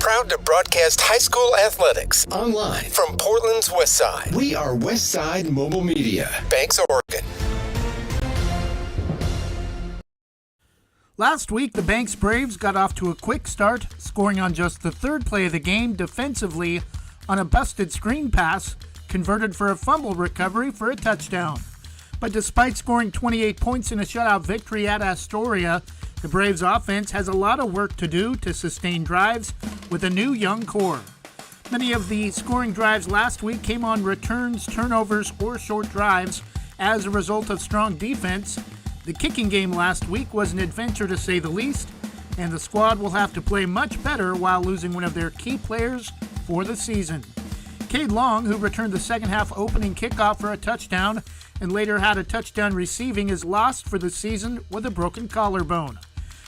proud to broadcast high school athletics Online from Portland's West Side. We are West Side Mobile Media. Banks, Oregon. Last week, the Banks Braves got off to a quick start, scoring on just the third play of the game defensively on a busted screen pass, converted for a fumble recovery for a touchdown. But despite scoring 28 points in a shutout victory at Astoria, the Braves offense has a lot of work to do to sustain drives with a new young core. Many of the scoring drives last week came on returns, turnovers, or short drives as a result of strong defense. The kicking game last week was an adventure to say the least, and the squad will have to play much better while losing one of their key players for the season. Cade Long, who returned the second half opening kickoff for a touchdown and later had a touchdown receiving, is lost for the season with a broken collarbone.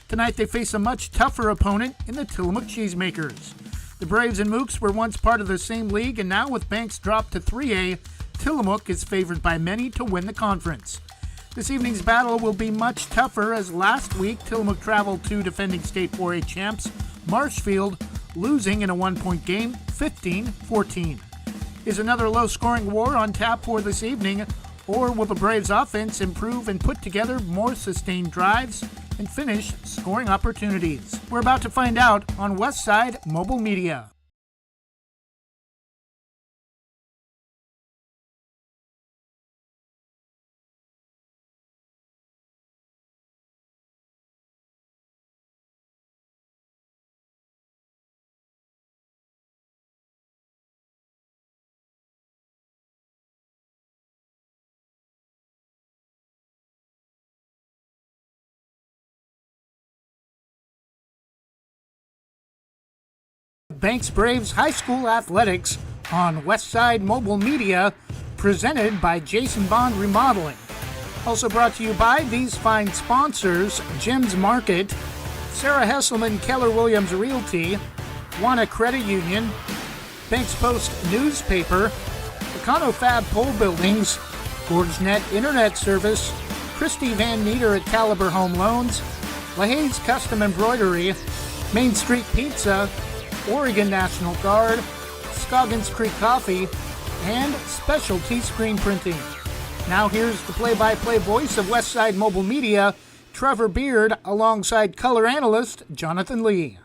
Tonight they face a much tougher opponent in the Tillamook Cheesemakers. The Braves and Mooks were once part of the same league, and now with Banks dropped to 3A, Tillamook is favored by many to win the conference. This evening's battle will be much tougher, as last week Tillamook traveled to defending state 4A champs Marshfield, losing in a one-point game 15-14. Is another low-scoring war on tap for this evening, or will the Braves offense improve and put together more sustained drives and finish scoring opportunities? We're about to find out on Westside Mobile Media. Banks Braves High School Athletics on Westside Mobile Media, presented by Jason Bond Remodeling. Also brought to you by these fine sponsors: Jim's Market, Sarah Hesselman Keller Williams Realty, Wana Credit Union, Banks Post Newspaper, Econo Fab Pole Buildings, GorgeNet Internet Service, Christy Van Meter at Caliber Home Loans, LaHaye's Custom Embroidery, Main Street Pizza, Oregon National Guard, Scoggins Creek Coffee, and Specialty Screen Printing. Now here's the play-by-play voice of Westside Mobile Media, Trevor Beard, alongside color analyst Jonathan Lee.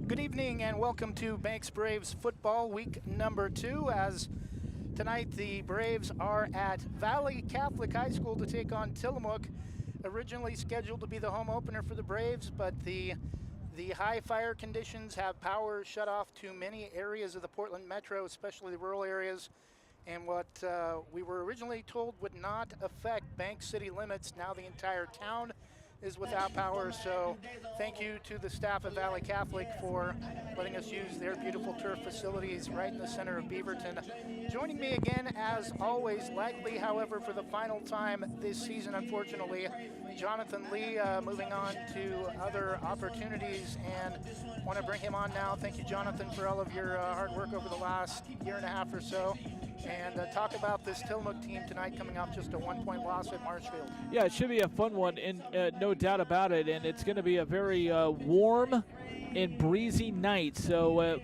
Good evening and welcome to Banks Braves football week number 2, as tonight the Braves are at Valley Catholic High School to take on Tillamook. Originally scheduled to be the home opener for the Braves, but the high fire conditions have power shut off to many areas of the Portland Metro, especially the rural areas. And what we were originally told would not affect Banks city limits, now the entire town is without power. So thank you to the staff at Valley Catholic for letting us use their beautiful turf facilities right in the center of Beaverton. Joining me again, as always, likely, however, for the final time this season, unfortunately, Jonathan Lee, moving on to other opportunities, and want to bring him on now. Thank you, Jonathan, for all of your hard work over the last year and a half or so. And talk about this Tillamook team tonight, coming off just a one-point loss at Marshfield. Yeah, it should be a fun one, and no doubt about it. And it's going to be a very warm and breezy night, so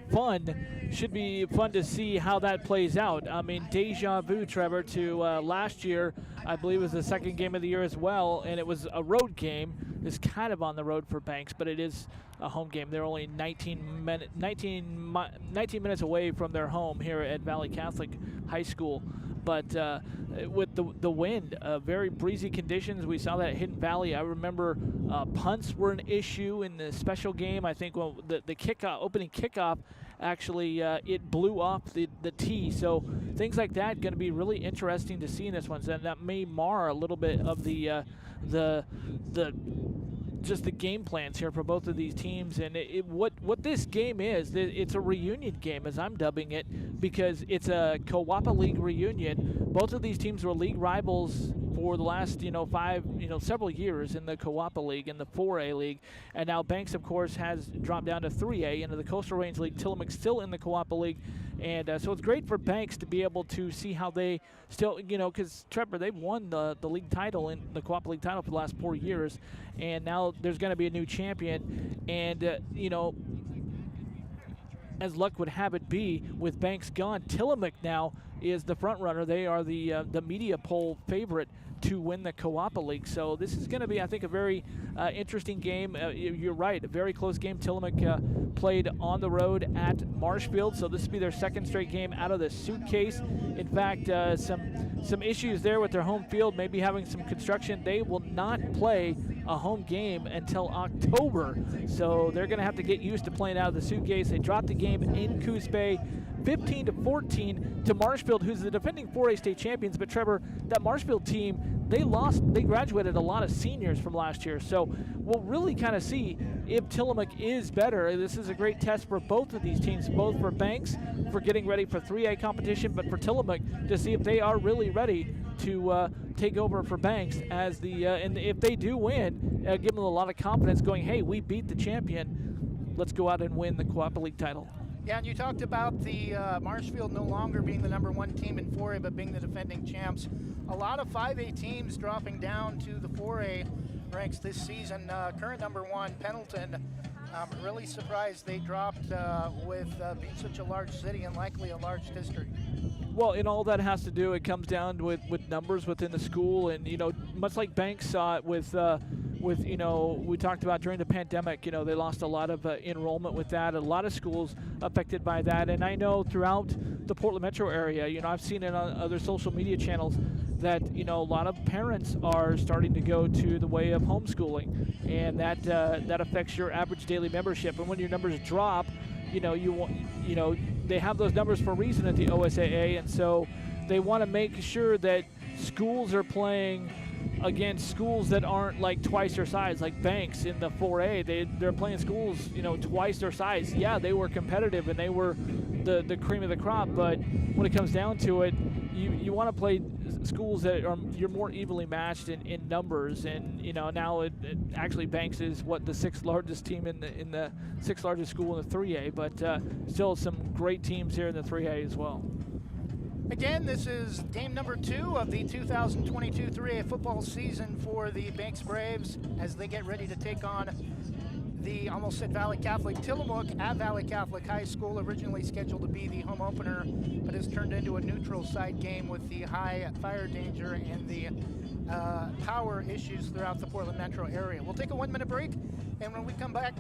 should be fun to see how that plays out. I mean, deja vu, Trevor, to last year. I believe it was the second game of the year as well, and it was a road game. It's kind of on the road for Banks, but it is a home game. They're only 19 minutes away from their home here at Valley Catholic High School. But with the wind, very breezy conditions, we saw that at Hidden Valley. I remember punts were an issue in the special game. I think the opening kickoff actually it blew off the tee. So things like that going to be really interesting to see in this one. And that may mar a little bit of the just the game plans here for both of these teams. And what this game is, it's a reunion game, as I'm dubbing it, because it's a Kawapa League reunion. Both of these teams were league rivals for the last several years in the Kawapa League and the 4A League, and now Banks, of course, has dropped down to 3A into the Coastal Range League. Tillamook still in the Kawapa League, and so it's great for Banks to be able to see how they still, because Trevor, they've won the league title in the Kawapa League title for the last 4 years, and now there's going to be a new champion, and as luck would have it be, with Banks gone, Tillamook now is the front runner. They are the media poll favorite to win the Kawapa League. So this is going to be, I think, a very interesting game. You're right, a very close game. Tillamook played on the road at Marshfield, so this will be their second straight game out of the suitcase. In fact, some issues there with their home field, maybe having some construction. They will not play a home game until October, so they're going to have to get used to playing out of the suitcase. They dropped the game in Coos Bay 15-14 to Marshfield, who's the defending 4A state champions. But Trevor, that Marshfield team, they graduated a lot of seniors from last year, so we'll really kind of see if Tillamook is better. This is a great test for both of these teams, both for Banks for getting ready for 3A competition, but for Tillamook to see if they are really ready to take over for Banks as and if they do win, give them a lot of confidence going, hey, we beat the champion, let's go out and win the Kawapa League title. Yeah, and you talked about the Marshfield no longer being the #1 team in 4A, but being the defending champs. A lot of 5A teams dropping down to the 4A ranks this season. Current #1, Pendleton, really surprised they dropped with being such a large city and likely a large district. Well, and all that has to do, it comes down with numbers within the school, and much like Banks saw it with we talked about during the pandemic, they lost a lot of enrollment with that, a lot of schools affected by that. And I know throughout the Portland metro area, I've seen it on other social media channels that a lot of parents are starting to go to the way of homeschooling, and that affects your average daily membership. And when your numbers drop, they have those numbers for a reason at the OSAA, and so they want to make sure that schools are playing against schools that aren't like twice their size, like Banks in the 4A. They're playing schools, twice their size. Yeah, they were competitive and they were the cream of the crop, but when it comes down to it, you want to play schools that you're more evenly matched in numbers. And now actually Banks is the 6th largest team in the 6th largest school in the 3A, but still some great teams here in the 3A as well. Again, this is game number 2 of the 2022 3A football season for the Banks Braves as they get ready to take on the, almost said Valley Catholic, Tillamook at Valley Catholic High School, originally scheduled to be the home opener, but has turned into a neutral site game with the high fire danger and the power issues throughout the Portland metro area. We'll take a 1-minute break, and when we come back,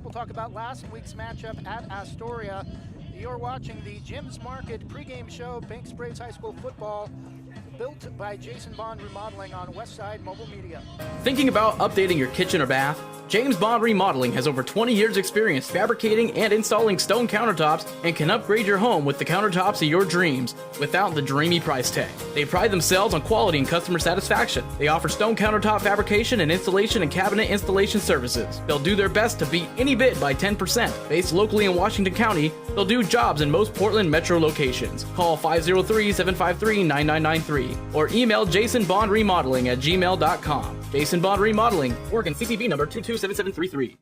we'll talk about last week's matchup at Astoria. You're watching the Jim's Market pregame show, Banks Braves High School football, built by Jason Bond Remodeling on Westside Mobile Media. Thinking about updating your kitchen or bath? James Bond Remodeling has over 20 years experience fabricating and installing stone countertops and can upgrade your home with the countertops of your dreams without the dreamy price tag. They pride themselves on quality and customer satisfaction. They offer stone countertop fabrication and installation and cabinet installation services. They'll do their best to beat any bid by 10%. Based locally in Washington County, they'll do jobs in most Portland metro locations. Call 503-753-9993 or email jasonbondremodeling@gmail.com. Jason Bond Remodeling, Oregon CCV number 227733.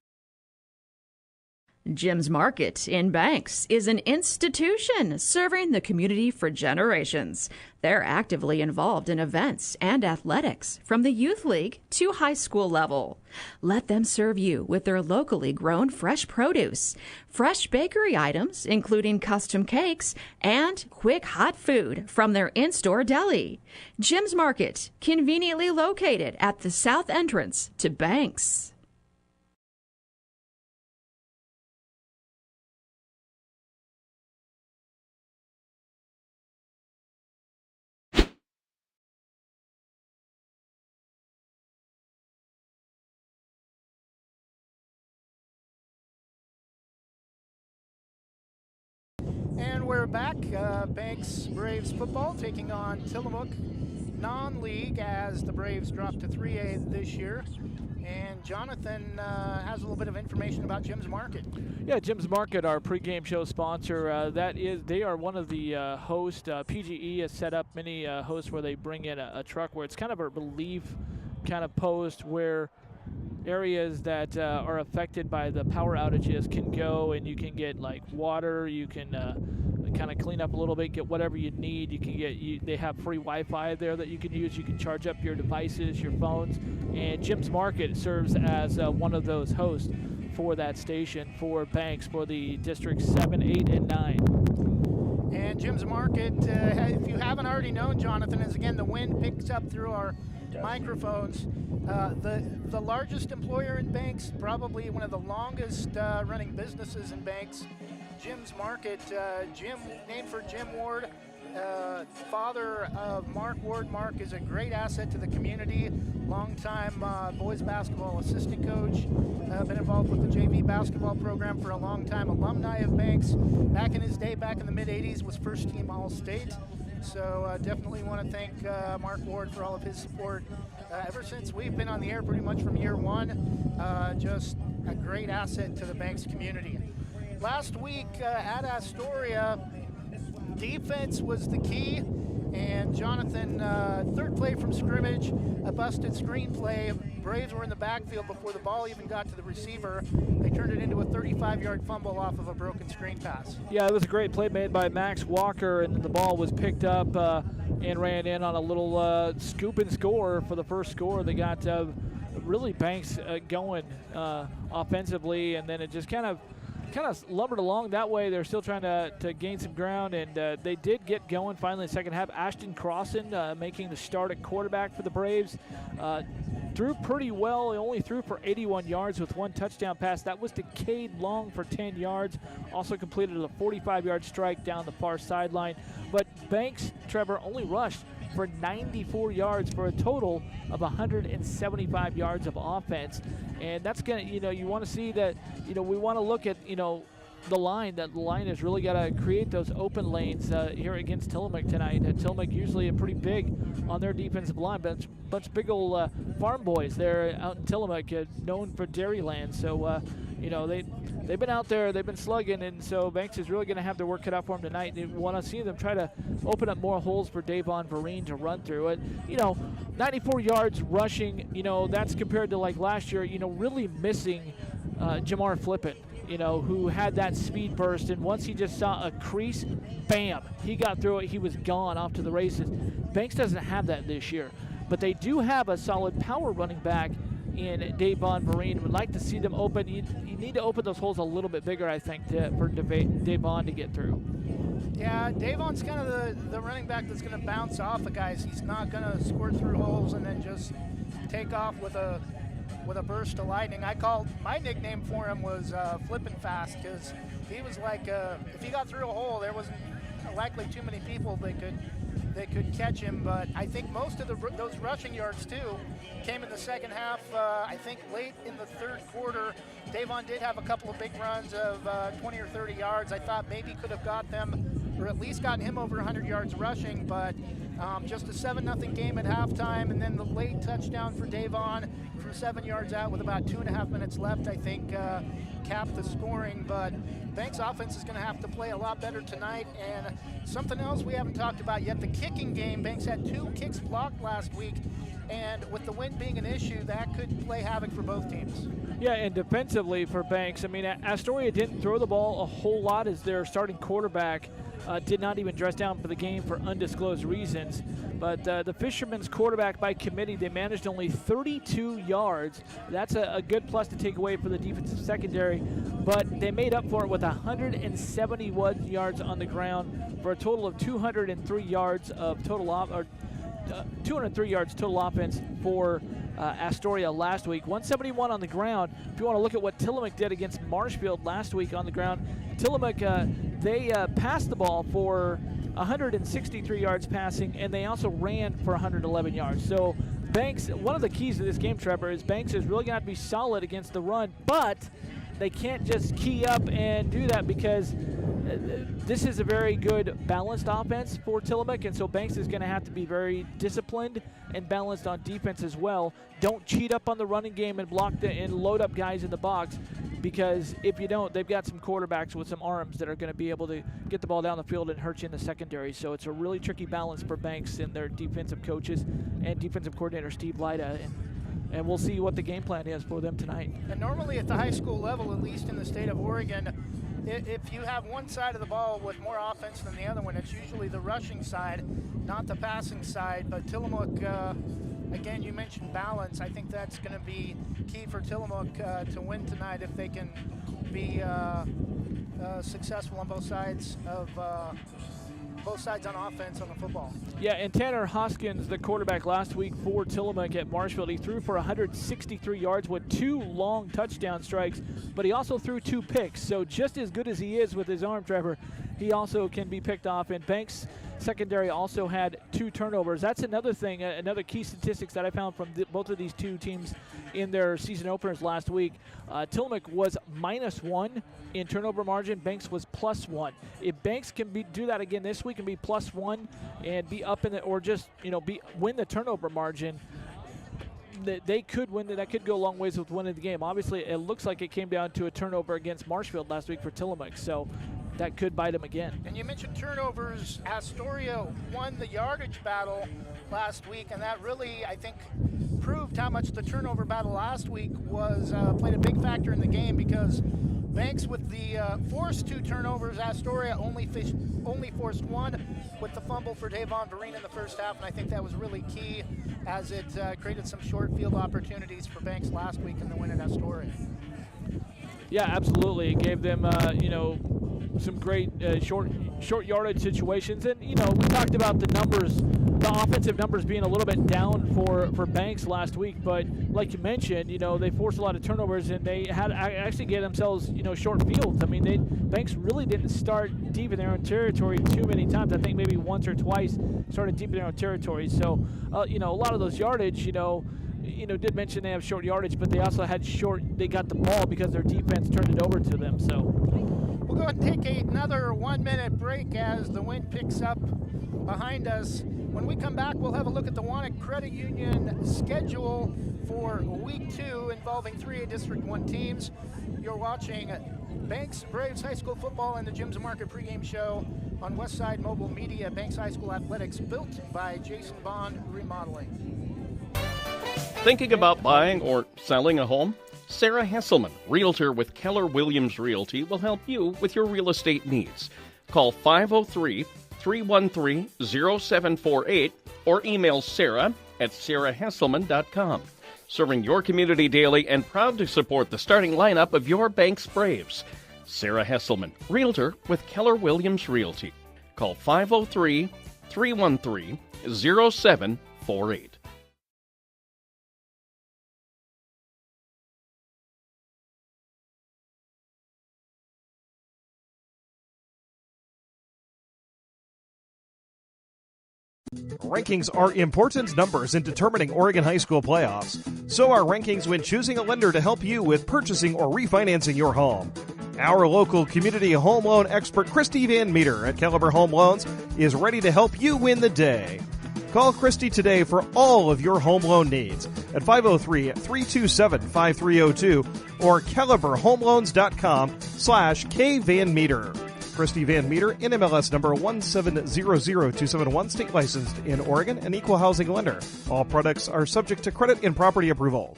Jim's Market in Banks is an institution serving the community for generations. They're actively involved in events and athletics from the youth league to high school level. Let them serve you with their locally grown fresh produce, fresh bakery items, including custom cakes, and quick hot food from their in-store deli. Jim's Market, conveniently located at the south entrance to Banks. And we're back. Banks Braves football taking on Tillamook non-league as the Braves drop to 3A this year. And Jonathan has a little bit of information about Jim's Market. Yeah, Jim's Market, our pregame show sponsor, they are one of the hosts. PGE has set up many hosts where they bring in a truck where it's kind of a relief kind of post where areas that are affected by the power outages can go, and you can get like water, you can kind of clean up a little bit, get whatever you need. You can get they have free Wi-Fi there that you can use. You can charge up your devices, your phones, and Jim's Market serves as one of those hosts for that station for Banks for the districts 7, 8, and 9. And Jim's Market, if you haven't already known, Jonathan, is again the wind picks up through our microphones. The largest employer in Banks, probably one of the longest running businesses in Banks, Jim's Market. Jim, named for Jim Ward, father of Mark Ward. Mark is a great asset to the community, longtime boys basketball assistant coach, been involved with the JV basketball program for a long time, alumni of Banks. Back in his day, back in the mid-'80s, was first team All-State. So definitely want to thank Mark Ward for all of his support ever since we've been on the air, pretty much from year one. Just a great asset to the Banks community. Last week at Astoria, defense was the key, and Jonathan, third play from scrimmage, a busted screen play. Braves were in the backfield before the ball even got to the receiver. They turned it into a 35-yard fumble off of a broken screen pass. Yeah, it was a great play made by Max Walker, and the ball was picked up and ran in on a little scoop and score for the first score. They got really Banks going offensively, and then it just kind of lumbered along that way. They're still trying to gain some ground, and they did get going finally in the second half. Ashton Crossan making the start at quarterback for the Braves. Threw pretty well. He only threw for 81 yards with one touchdown pass. That was to Cade Long for 10 yards. Also completed a 45-yard strike down the far sideline. But Banks, Trevor, only rushed for 94 yards for a total of 175 yards of offense. And that's going to, you want to see that, we want to look at, the line. That the line has really got to create those open lanes here against Tillamook tonight. Tillamook usually a pretty big on their defensive line, but it's a bunch of big old farm boys there out in Tillamook, known for Dairyland. So, they've been out there, they've been slugging, and so Banks is really going to have their work cut out for them tonight. They want to see them try to open up more holes for Davon Vereen to run through it. 94 yards rushing, that's compared to like last year, really missing Jamar Flippin, who had that speed burst, and once he just saw a crease, bam, he got through it, he was gone off to the races. Banks doesn't have that this year, but they do have a solid power running back in Davon Vereen. Would like to see them open. You need to open those holes a little bit bigger, I think, for Davon to get through. Yeah, Davon's kind of the running back that's going to bounce off of guys. He's not going to squirt through holes and then just take off with a burst of lightning. My nickname for him was Flippin' Fast, because he was like, if he got through a hole, there wasn't likely too many people that could catch him. But I think most of those rushing yards too came in the second half. I think late in the third quarter, Davon did have a couple of big runs of 20 or 30 yards. I thought maybe could have got them, or at least gotten him over 100 yards rushing, but just a 7-0 game at halftime, and then the late touchdown for Davon from 7 yards out with about 2.5 minutes left, I think, capped the scoring. But Banks offense is going to have to play a lot better tonight. And something else we haven't talked about yet, the kicking game. Banks had 2 kicks blocked last week, and with the wind being an issue, that could play havoc for both teams. Yeah, and defensively for Banks, Astoria didn't throw the ball a whole lot as their starting quarterback did not even dress down for the game for undisclosed reasons. But the Fishermen's quarterback by committee, they managed only 32 yards. That's a good plus to take away for the defensive secondary. But they made up for it with 171 yards on the ground for a total of 203 yards of total 203 yards total offense for Astoria last week. 171 on the ground. If you want to look at what Tillamook did against Marshfield last week on the ground, Tillamook, they passed the ball for 163 yards passing, and they also ran for 111 yards. So Banks, one of the keys to this game, Trevor, is Banks is really going to have to be solid against the run, but they can't just key up and do that because this is a very good balanced offense for Tillamook, and so Banks is going to have to be very disciplined and balanced on defense as well. Don't cheat up on the running game and and load up guys in the box, because if you don't, they've got some quarterbacks with some arms that are going to be able to get the ball down the field and hurt you in the secondary. So it's a really tricky balance for Banks and their defensive coaches and defensive coordinator Steve Lyda. And we'll see what the game plan is for them tonight. And normally at the high school level, at least in the state of Oregon, if you have one side of the ball with more offense than the other one, it's usually the rushing side, not the passing side. But Tillamook, again, you mentioned balance. I think that's going to be key for Tillamook to win tonight if they can be successful on both sides on offense on the football. Yeah, and Tanner Hoskins, the quarterback last week for Tillamook at Marshfield, he threw for 163 yards with 2 long touchdown strikes, but he also threw 2 picks. So just as good as he is with his arm, Trevor, he also can be picked off. And Banks' secondary also had 2 turnovers. That's another thing, another key statistics that I found from both of these two teams in their season openers last week. Tillamook was -1 in turnover margin. Banks was +1. If Banks can do that again this week and be +1 and be up in it, or just win the turnover margin, they could win. That could go a long ways with winning the game. Obviously, it looks like it came down to a turnover against Marshfield last week for Tillamook, so that could bite them again. And you mentioned turnovers. Astoria won the yardage battle last week, and that really, I think, proved how much the turnover battle last week was played a big factor in the game, because Banks with the forced 2 turnovers, Astoria only forced 1 with the fumble for Davon Vereen in the first half, and I think that was really key as it created some short field opportunities for Banks last week in the win at Astoria. Yeah, absolutely. It gave them, some great short yardage situations. And, we talked about the numbers, the offensive numbers being a little bit down for Banks last week. But like you mentioned, they forced a lot of turnovers, and they had actually get themselves, short fields. I mean, Banks really didn't start deep in their own territory too many times. I think maybe once or twice started deep in their own territory. So, a lot of those yardage, did mention they have short yardage, but they also had they got the ball because their defense turned it over to them. So we'll go and take another 1-minute break as the wind picks up behind us. When we come back, we'll have a look at the Wanted Credit Union schedule for week 2 involving 3A District 1 teams. You're watching Banks Braves High School football and the Gyms and Market pregame show on Westside Mobile Media. Banks High School Athletics, built by Jason Bond Remodeling. Thinking about buying or selling a home? Sarah Hesselman, Realtor with Keller Williams Realty, will help you with your real estate needs. Call 503-313-0748 or email Sarah at sarahhesselman.com. Serving your community daily and proud to support the starting lineup of your Banks Braves. Sarah Hesselman, Realtor with Keller Williams Realty. Call 503-313-0748. Rankings are important numbers in determining Oregon high school playoffs. So are rankings when choosing a lender to help you with purchasing or refinancing your home. Our local community home loan expert, Christy Van Meter at Caliber Home Loans, is ready to help you win the day. Call Christy today for all of your home loan needs at 503-327-5302 or caliberhomeloans.com/kvanmeter. Christy Van Meter, NMLS number 1700271, state licensed in Oregon, an equal housing lender. All products are subject to credit and property approval.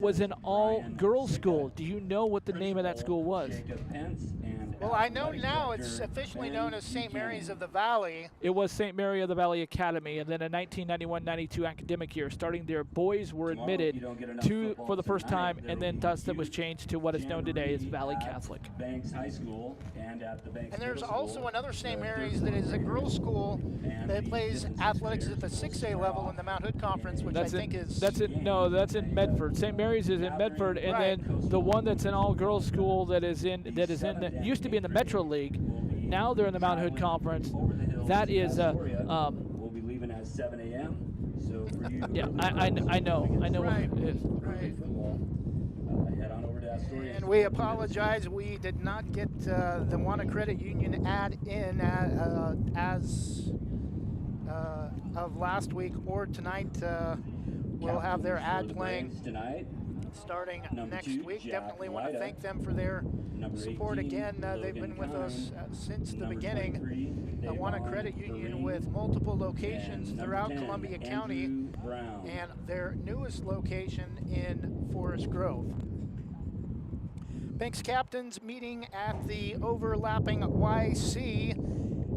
Was an all-girls school. Do you know what the name of that school was? Well, I know now it's officially known as St. Mary's of the Valley. It was St. Mary of the Valley Academy, and then in 1991-92 academic year, starting there, boys were admitted for the first time, and then thus that was changed to what is known today as Valley Catholic. Banks High School and at the Banks And there's Middle also School, another St. Mary's that is a girls' school that plays athletics at the 6A level in the Mount Hood Conference, which I think is... That's in Medford. St. Mary's is in Medford, and then the one that's an all-girls school that used to be in the Metro League. Now they're in the Mount Hood Conference. That is we'll be leaving at 7 a.m. So for you, yeah, I know Right. what it is. Right. head on over to Astoria. And we apologize, we did not get the Wanna Credit Union ad in as of last week or tonight. We'll have their ad playing tonight. Starting Number next 2, week. Jack Definitely want to Lyda. thank them for their Number support 18, again. They've been with us since the Number beginning. 23, I want a Davon credit union Perrine. with multiple locations And number throughout 10, Columbia Andrew County Brown. and their newest location in Forest Grove. Banks captains meeting at the overlapping YC,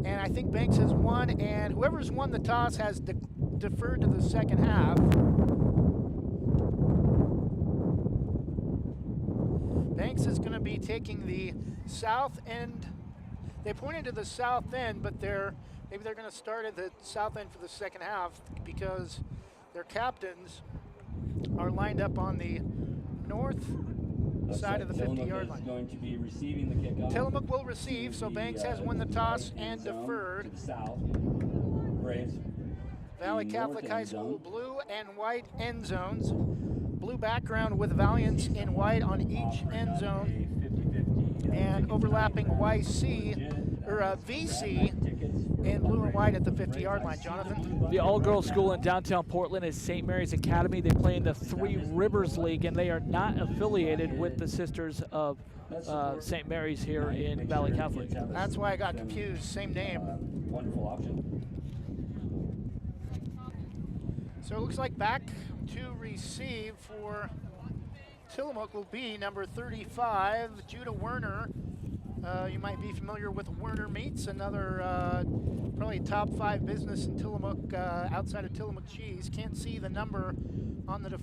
and I think Banks has won, and whoever's won the toss has deferred to the second half. Banks is going to be taking the south end. They pointed to the south end, but maybe they're going to start at the south end for the second half because their captains are lined up on the north side of the 50-yard line. Going to be receiving the kickoff. Tillamook will receive, so Banks has won the toss and End zone deferred. to the south. Braves. Valley the Catholic north High end School zone. blue and white end zones. Blue background with Valiance in white on each end zone. And overlapping YC, or VC, in blue and white at the 50-yard line. Jonathan? The all-girls school in downtown Portland is St. Mary's Academy. They play in the Three Rivers League, and they are not affiliated with the Sisters of St. Mary's here in Valley Catholic. That's why I got confused. Same name. Wonderful option. So it looks like back to receive for Tillamook will be number 35, Judah Werner. You might be familiar with Werner Meats, another probably top 5 business in Tillamook, outside of Tillamook Cheese. Can't see the number on the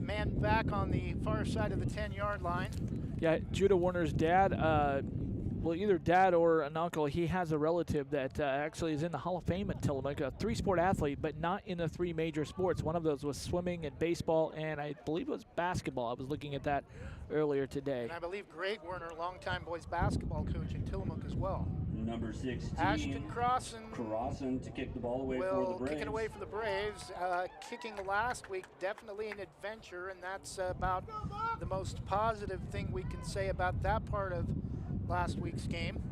man back on the far side of the 10-yard line. Yeah, Judah Werner's dad, well, either dad or an uncle, he has a relative that actually is in the Hall of Fame at Tillamook, a 3-sport athlete, but not in the 3 major sports. One of those was swimming and baseball, and I believe it was basketball. I was looking at that earlier today. And I believe Greg Werner, longtime boys basketball coach in Tillamook as well. Number 16. Ashton Crossan to kick the ball away for the will Braves. kick it away for the Braves. Kicking last week, definitely an adventure, and that's about the most positive thing we can say about that part of last week's game.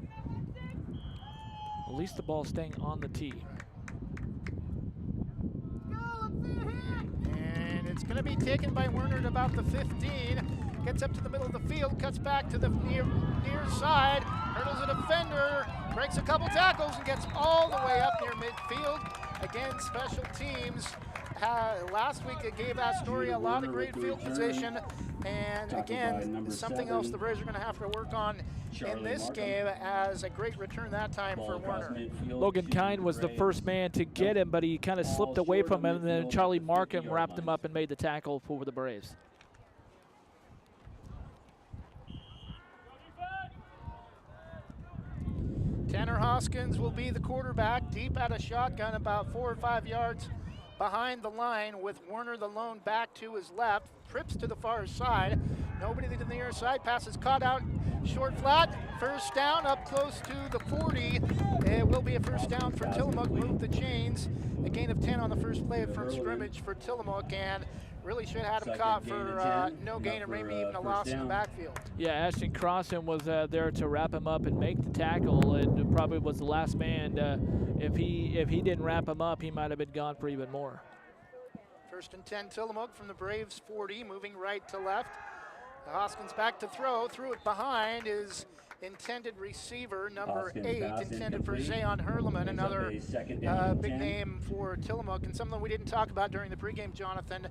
At least the ball staying on the tee. And it's going to be taken by Werner at about the 15. Gets up to the middle of the field, cuts back to the near side, hurdles a defender, breaks a couple tackles, and gets all the way up near midfield. Again, special teams. Last week it gave Astoria a lot of great field position, and again, something else the Braves are going to have to work on in this game as a great return that time for Werner. Logan Kine was the first man to get him, but he kind of slipped away from him, and then Charlie Markham wrapped him up and made the tackle for the Braves. Tanner Hoskins will be the quarterback, deep out of shotgun, about 4 or 5 yards behind the line, with Werner the lone back to his left. Trips to the far side. Nobody to the near side. Pass is caught out short flat. First down up close to the 40. It will be a first down for Tillamook. Move the chains. A gain of 10 on the first play from scrimmage for Tillamook, and really should have him caught for no gain or maybe even a loss in the backfield. Yeah, Ashton Crossan was there to wrap him up and make the tackle, and probably was the last man. If he didn't wrap him up, he might have been gone for even more. First and 10 Tillamook from the Braves 40, moving right to left. Hoskins back to throw, threw it behind, is intended receiver, number Hoskins 8, pass intended for incomplete. Zayon Hurleman, Brings up another a second down and big 10. name for Tillamook, and something we didn't talk about during the pregame, Jonathan.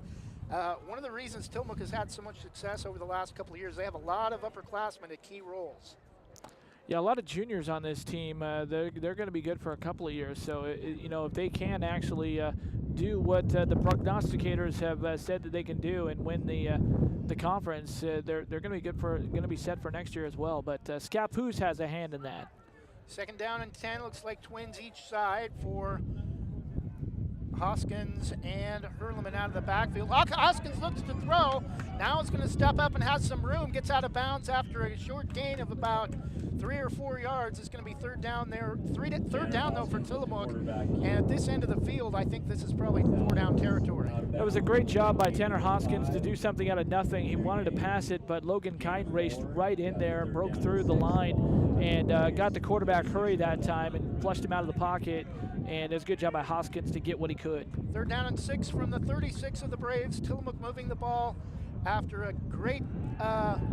One of the reasons Tillamook has had so much success over the last couple of years, they have a lot of upperclassmen at key roles. Yeah, a lot of juniors on this team. They're going to be good for a couple of years. So, if they can actually do what the prognosticators have said that they can do and win the conference, they're going to be good for going to be set for next year as well. But Scappoose has a hand in that. Second down and 10, looks like twins each side for Hoskins and Hurleman out of the backfield. Hoskins looks to throw. Now it's going to step up and has some room. Gets out of bounds after a short gain of about 3 or 4 yards. It's going to be third down there. Third down though for Tillamook. And at this end of the field, I think this is probably 4-down territory. That was a great job by Tanner Hoskins to do something out of nothing. He wanted to pass it, but Logan Kine raced right in there, broke through the line, and got the quarterback hurry that time and flushed him out of the pocket. And it was a good job by Hoskins to get what he could. Third down and 6 from the 36 of the Braves. Tillamook moving the ball after a great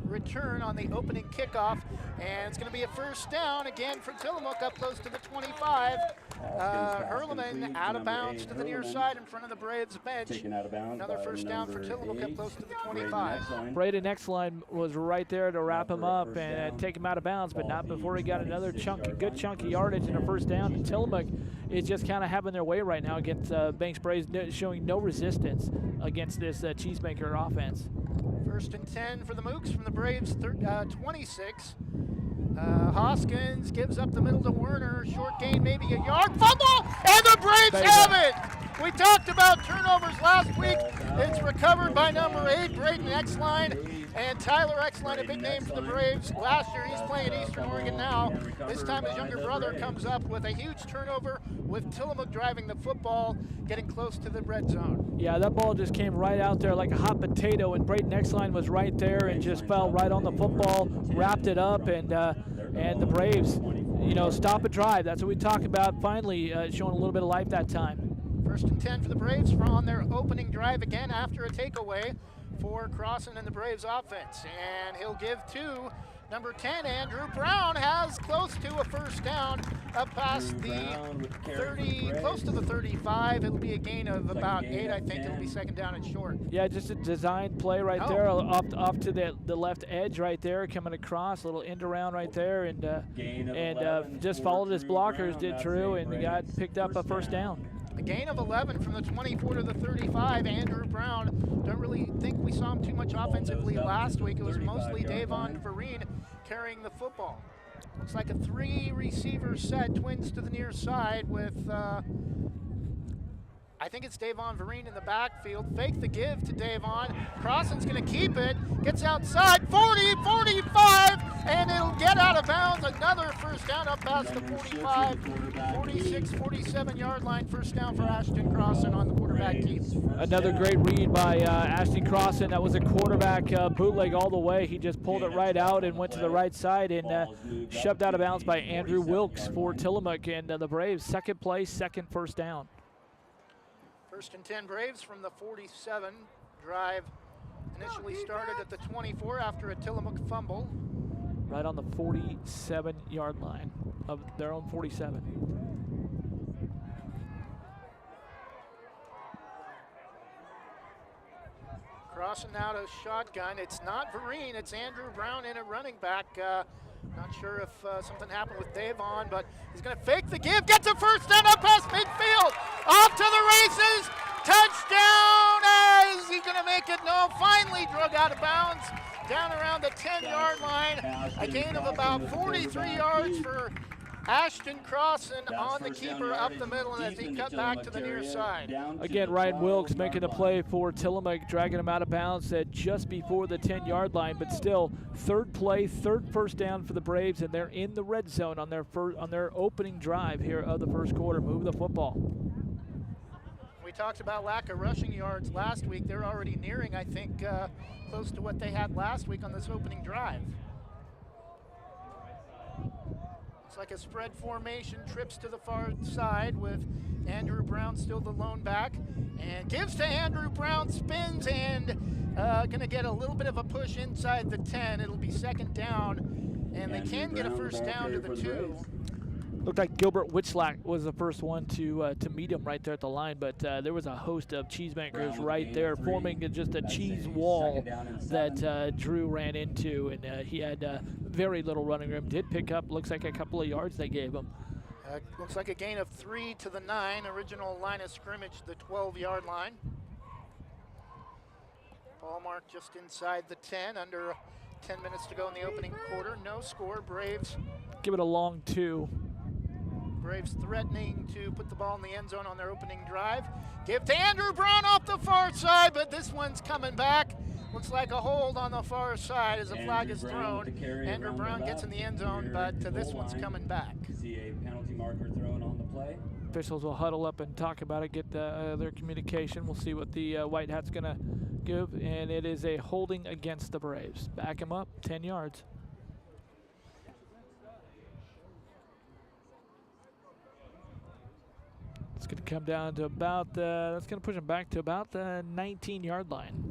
return on the opening kickoff. And it's going to be a first down again for Tillamook up close to the 25. Hurleman out of bounds to the near side in front of the Braves bench. Another first down for Tillamook up close to the 25. Braden Exline was right there to wrap him up and take him out of bounds, but not before he got another good chunk of yardage and a first down. And Tillamook is just kind of having their way right now against Banks Braves, showing no resistance against this Cheesemaker offense. First and 10 for the Mooks from the Braves 26. Hoskins gives up the middle to Werner. Short gain, maybe a yard. Fumble! And the Braves have it! We talked about turnovers last week. It's recovered by number 8, Braden Exline. And Tyler Exline, a big name for the Braves. Last year, he's playing at Eastern Oregon now. This time, his younger brother comes up with a huge turnover with Tillamook driving the football, getting close to the red zone. Yeah, that ball just came right out there like a hot potato, and Braden Exline was right there and just fell right on the football, wrapped it up, and the Braves, stop a drive. That's what we talk about. Finally, showing a little bit of life that time. First and 10 for the Braves on their opening drive again after a takeaway for Crossan and the Braves offense. And he'll give to number 10, Andrew Brown, has close to a first down up past the 30, close to the 35. It'll be a gain of about 8, I think. It'll be second down and short. Yeah, just a designed play right there, off to the left edge right there, coming across, a little end around right there, and just followed his blockers, did true, and got picked up a first down. A gain of 11 from the 24 to the 35. Andrew Brown, don't really think we saw him too much offensively last week. It was mostly Davon Vereen carrying the football. Looks like a 3-receiver set, twins to the near side with, I think it's Davon Vereen in the backfield. Fake the give to Davon. Crossan's going to keep it. Gets outside, 40, 45, and it'll get out of bounds. Another first down up past the 45, 46, 47-yard line. First down for Ashton Crossan on the quarterback keep. Another great read by Ashton Crossan. That was a quarterback bootleg all the way. He just pulled it right out and went to the right side and shoved out of bounds by Andrew Wilkes for Tillamook. And the Braves, second play, second first down. First and 10 Braves from the 47. Drive initially started at the 24 after a Tillamook fumble. Right on the 47-yard line of their own 47. Crossing out a shotgun. It's not Vereen, it's Andrew Brown in a running back. Not sure if something happened with Davon, but he's going to fake the give. Gets a first down up past midfield. Off to the races. Touchdown. Is he going to make it? No. Finally drug out of bounds. Down around the 10-yard line. A gain of about 43 yards for Ashton Crossan on the keeper up the middle, and as he cut back to the near side. Again, Ryan Wilkes making the play for Tillamook, dragging him out of bounds at just before the 10-yard line, but still third play, third first down for the Braves, and they're in the red zone on their opening drive here of the first quarter. Move the football. We talked about lack of rushing yards last week. They're already nearing, I think, close to what they had last week on this opening drive. It's like a spread formation, trips to the far side with Andrew Brown still the lone back, and gives to Andrew Brown, spins, and going to get a little bit of a push inside the 10. It'll be second down And they can get a first down to the 2. Looked like Gilbert Witchlack was the first one to meet him right there at the line, but there was a host of cheesemakers right there forming just a cheese wall that Drew ran into, and he had very little running room. Did pick up, looks like a couple of yards they gave him. Looks like a gain of 3 to the 9. Original line of scrimmage, the 12-yard line. Ball mark just inside the 10, under 10 minutes to go in the opening quarter. No score. Braves. Give it a long 2. Braves threatening to put the ball in the end zone on their opening drive. Give to Andrew Brown off the far side, but this one's coming back. Looks like a hold on the far side as a flag is thrown. Andrew Brown gets in the end zone, but this one's coming back. See a penalty marker thrown on the play. Officials will huddle up and talk about it, get their communication. We'll see what the White Hat's going to give, and it is a holding against the Braves. Back him up, 10 yards. It's going to come down to about, that's going to push him back to about the 19-yard line.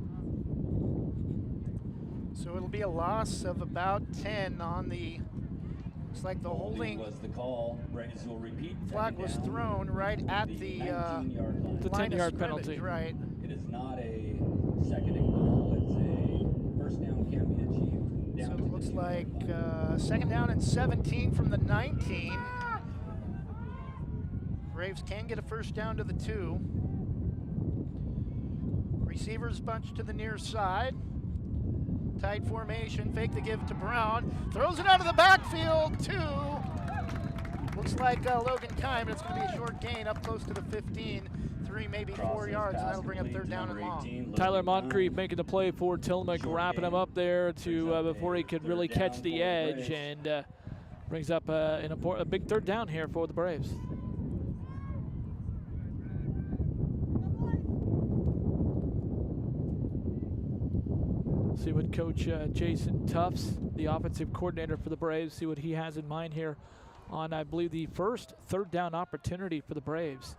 So it'll be a loss of about 10 on the, looks like the holding was the call. Braves will repeat. Flag was thrown right at the 19-yard line. It's a 10-yard penalty. Right. It is not a second and goal. It's a first down can be achieved. So it looks like second down and 17 from the 19. Braves can get a first down to the 2. Receivers bunch to the near side. Tight formation, fake the give to Brown. Throws it out of the backfield to, looks like Logan Kime, but it's going to be a short gain up close to the 15. 3, maybe 4 yards, and that'll bring up third down and long. Tyler Moncrief making the play for Tillamook, wrapping him up there to before he could really catch the edge, and brings up a big third down here for the Braves. See what Coach Jason Tufts, the offensive coordinator for the Braves, see what he has in mind here on, I believe, the first third down opportunity for the Braves.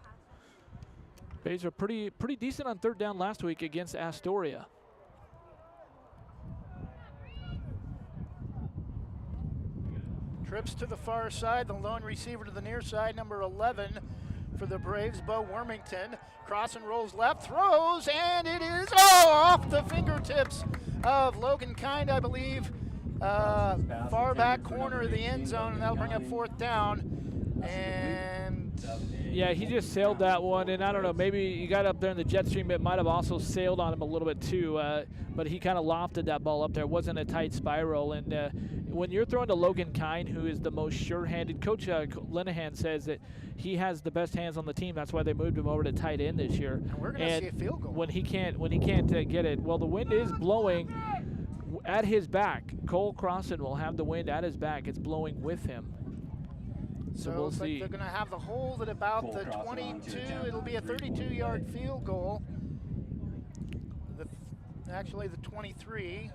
Braves are pretty decent on third down last week against Astoria. Trips to the far side, the lone receiver to the near side, number 11 for the Braves, Bo Wormington. Cross and rolls left, throws, and it is off the fingertips of Logan Kind, I believe. Far back corner of the end zone, and that'll bring up fourth down. And yeah, he just sailed that one, and I don't know, maybe he got up there in the jet stream. It might have also sailed on him a little bit too, but he kind of lofted that ball up there. It wasn't a tight spiral, and when you're throwing to Logan Kine, who is the most sure-handed, Coach Linehan says that he has the best hands on the team. That's why they moved him over to tight end this year. And we're going to see a field goal. When he can't get it, well, the wind is blowing at his back. Cole Crossan will have the wind at his back. It's blowing with him. So we'll see. They're going to have the hold at about the 22. It'll be a 32-yard field goal. Actually, the 23.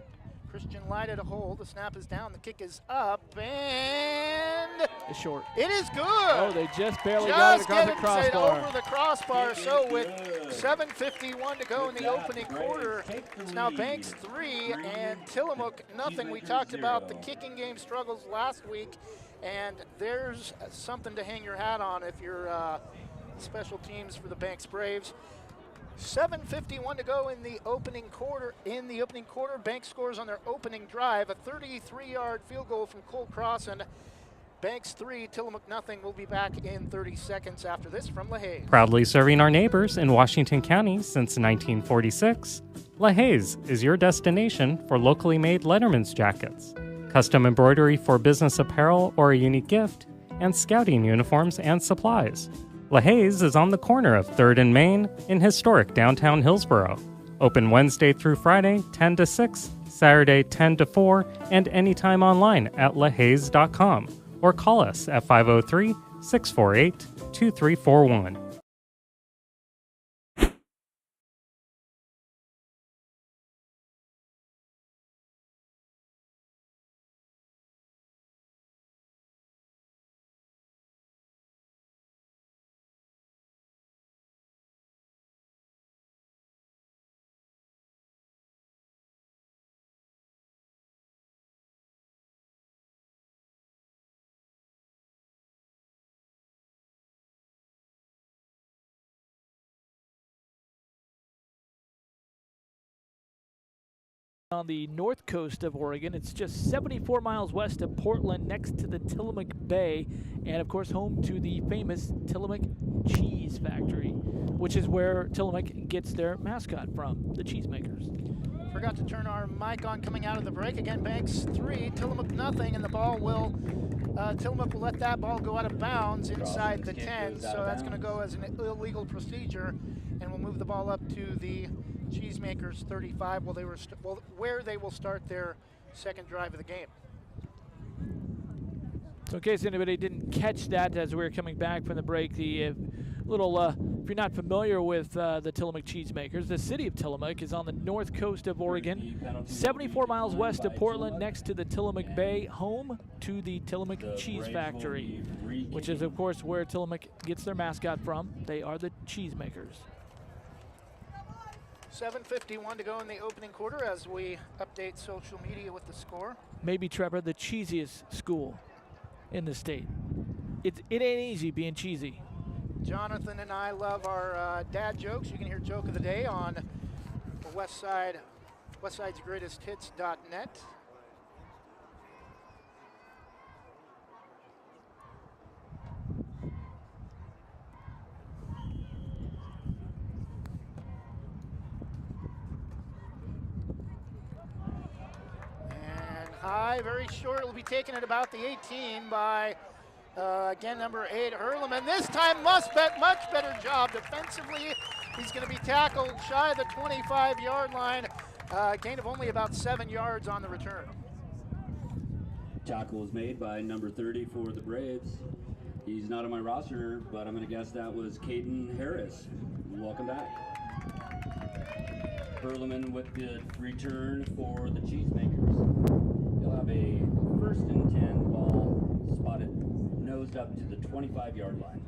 Christian Light at a hold. The snap is down. The kick is up, and it's short. It is good. Oh, they just barely got it across the crossbar. Over the crossbar. So with 7:51 to go in the opening quarter, it's now Banks 3 and Tillamook nothing. We talked about the kicking game struggles last week, and there's something to hang your hat on if you're special teams for the Banks Braves. 7:51 to go in the opening quarter. Banks scores on their opening drive. A 33-yard field goal from Cole Crossan. Banks 3, Tillamook nothing. We'll be back in 30 seconds after this from LaHaye. Proudly serving our neighbors in Washington County since 1946, LaHaye's is your destination for locally made Letterman's jackets, custom embroidery for business apparel or a unique gift, and scouting uniforms and supplies. LaHaye's is on the corner of 3rd and Main in historic downtown Hillsboro. Open Wednesday through Friday, 10 to 6, Saturday, 10 to 4, and anytime online at lahayes.com or call us at 503-648-2341. on the north coast of Oregon. It's just 74 miles west of Portland, next to the Tillamook Bay, and of course home to the famous Tillamook Cheese Factory, which is where Tillamook gets their mascot from, the Cheesemakers. Forgot to turn our mic on coming out of the break. Again, Banks 3, Tillamook nothing, and the ball will, Tillamook will let that ball go out of bounds inside the 10, so that's going to go as an illegal procedure, and we'll move the ball up to the Cheesemakers 35, where they will start their second drive of the game. So in case anybody didn't catch that as we were coming back from the break, the little, if you're not familiar with the Tillamook Cheesemakers, the city of Tillamook is on the north coast of Oregon, 74 miles west of Portland, next to the Tillamook Bay, home to the Tillamook Cheese Factory, which is, of course, where Tillamook gets their mascot from. They are the Cheesemakers. 7:51 to go in the opening quarter as we update social media with the score. Maybe, Trevor, the cheesiest school in the state. It ain't easy being cheesy. Jonathan and I love our dad jokes. You can hear Joke of the Day on the Westside's Greatest Hits.net. High, very short. It'll be taken at about the 18 by, again, number 8, Hurleman. This time, much better job defensively. He's going to be tackled shy of the 25-yard line. Gain of only about 7 yards on the return. Tackle was made by number 30 for the Braves. He's not on my roster, but I'm going to guess that was Caden Harris. Welcome back. Hurleman with the return for the Cheesemakers. They'll have a 1st and 10 ball spotted, nosed up to the 25-yard line.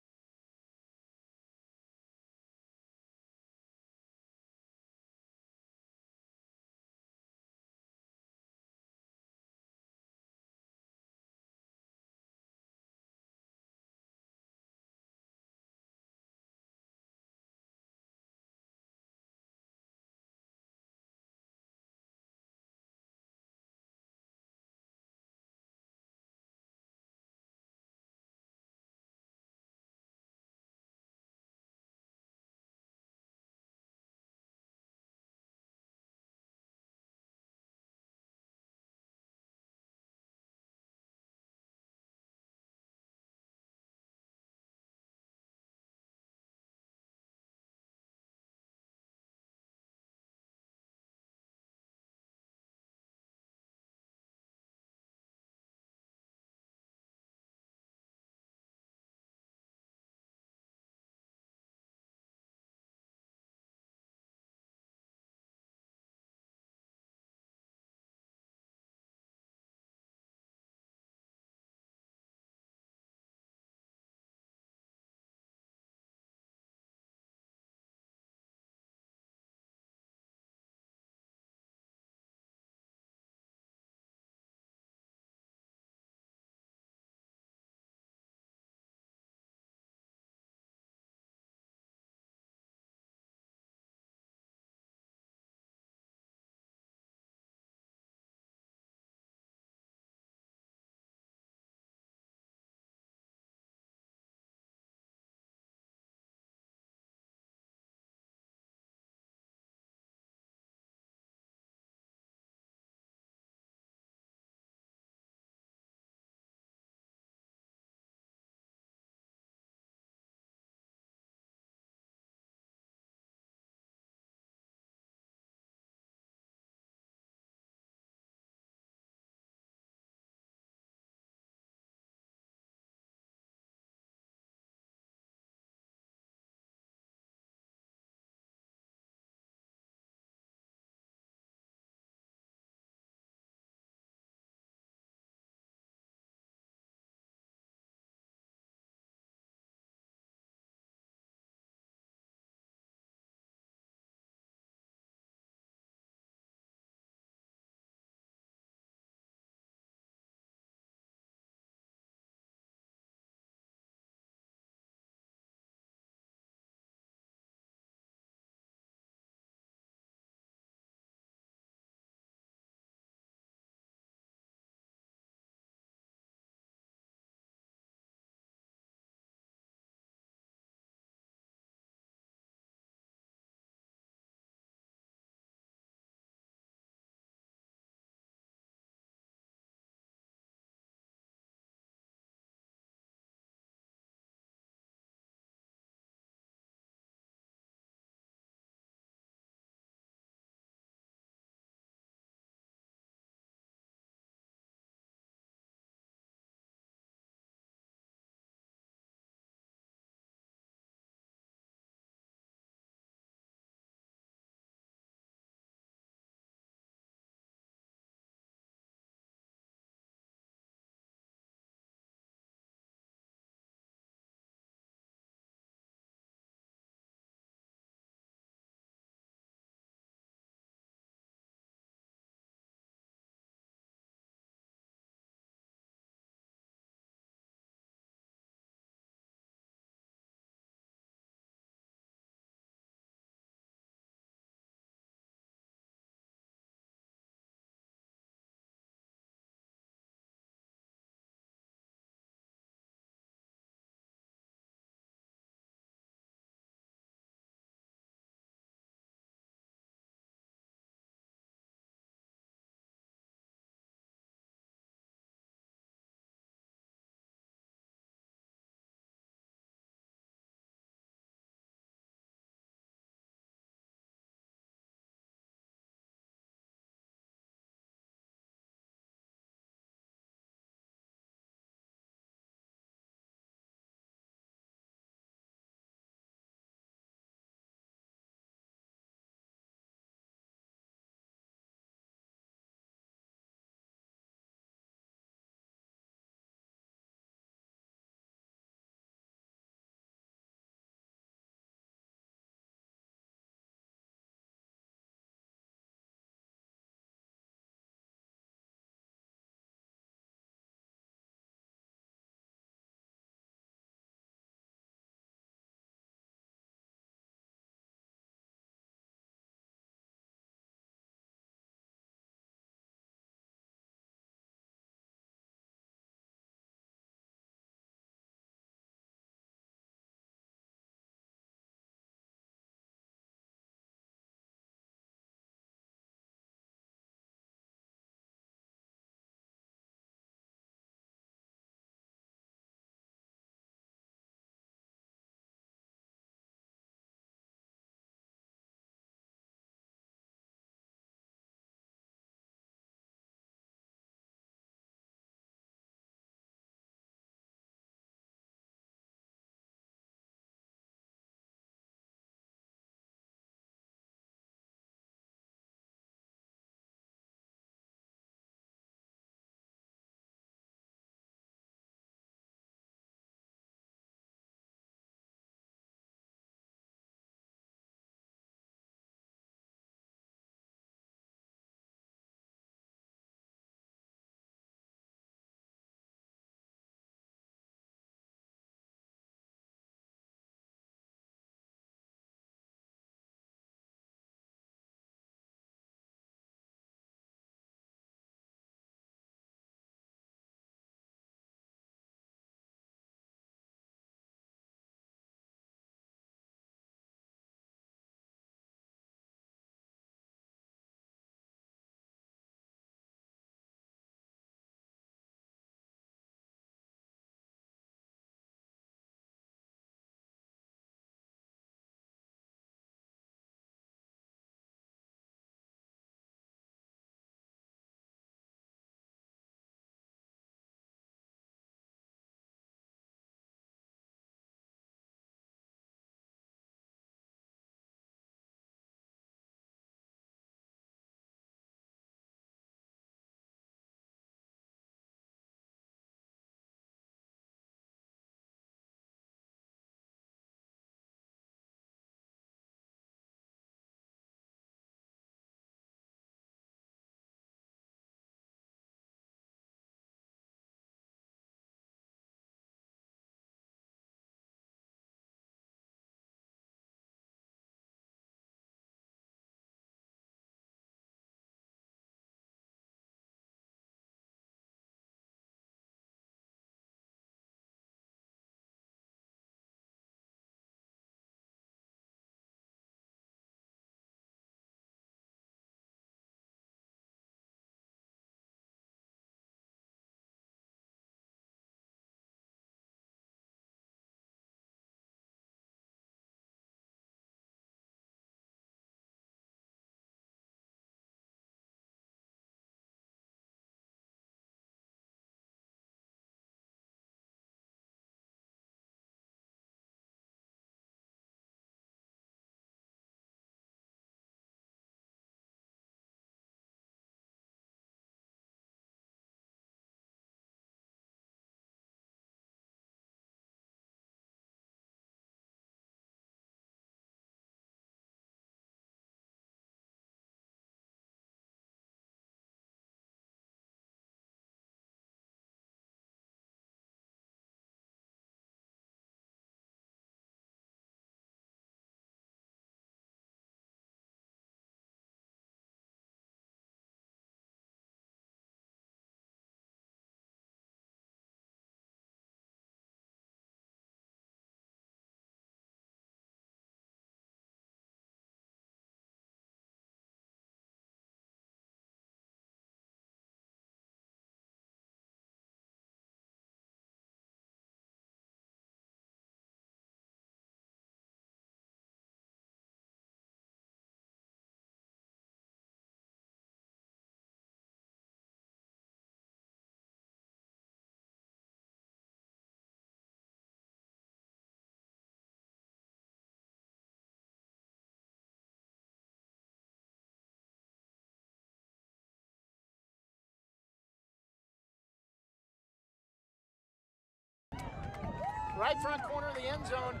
right front corner of the end zone.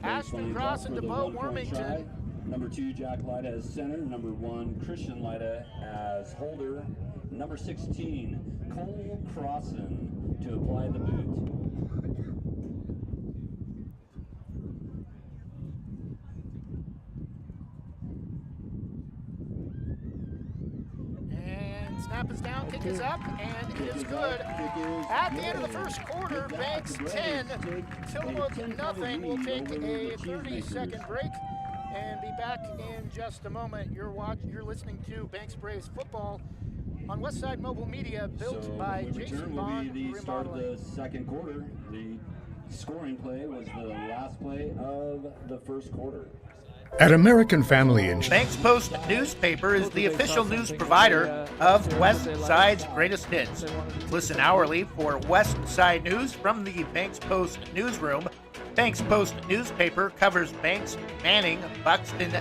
Ashton Cross into Bo Wormington. Number 2, Jack Lyda as center. Number 1, Christian Lyda as holder. Number 16, Cole Crossan to apply the boot. And snap is down, kick is up, and it is good. At the end of the first quarter, Banks 10, Tillamook nothing. We'll take a 30-second break and be back in just a moment. You're listening to Banks Braves football on Westside Mobile Media, built by Jason Bond will be the start of Remodeling. the second quarter. The scoring play was the last play of the first quarter. At American Family Insurance. Banks Post newspaper is the official news provider of West Side's greatest hits. Listen hourly for West Side news from the Banks Post newsroom. Banks Post newspaper covers Banks, Manning, Buxton,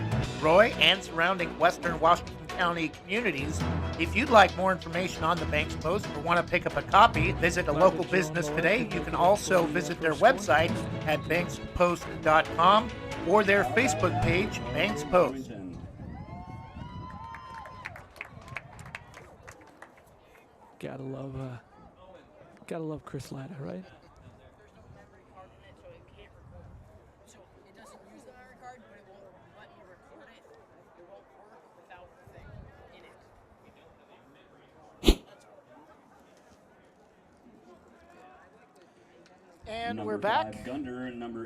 Roy, and surrounding western Washington County communities. If you'd like more information on the Banks Post or want to pick up a copy, visit a local business today. You can also visit their website at bankspost.com or their Facebook page, Banks Post. Gotta love Chris Latta, right? And we're back.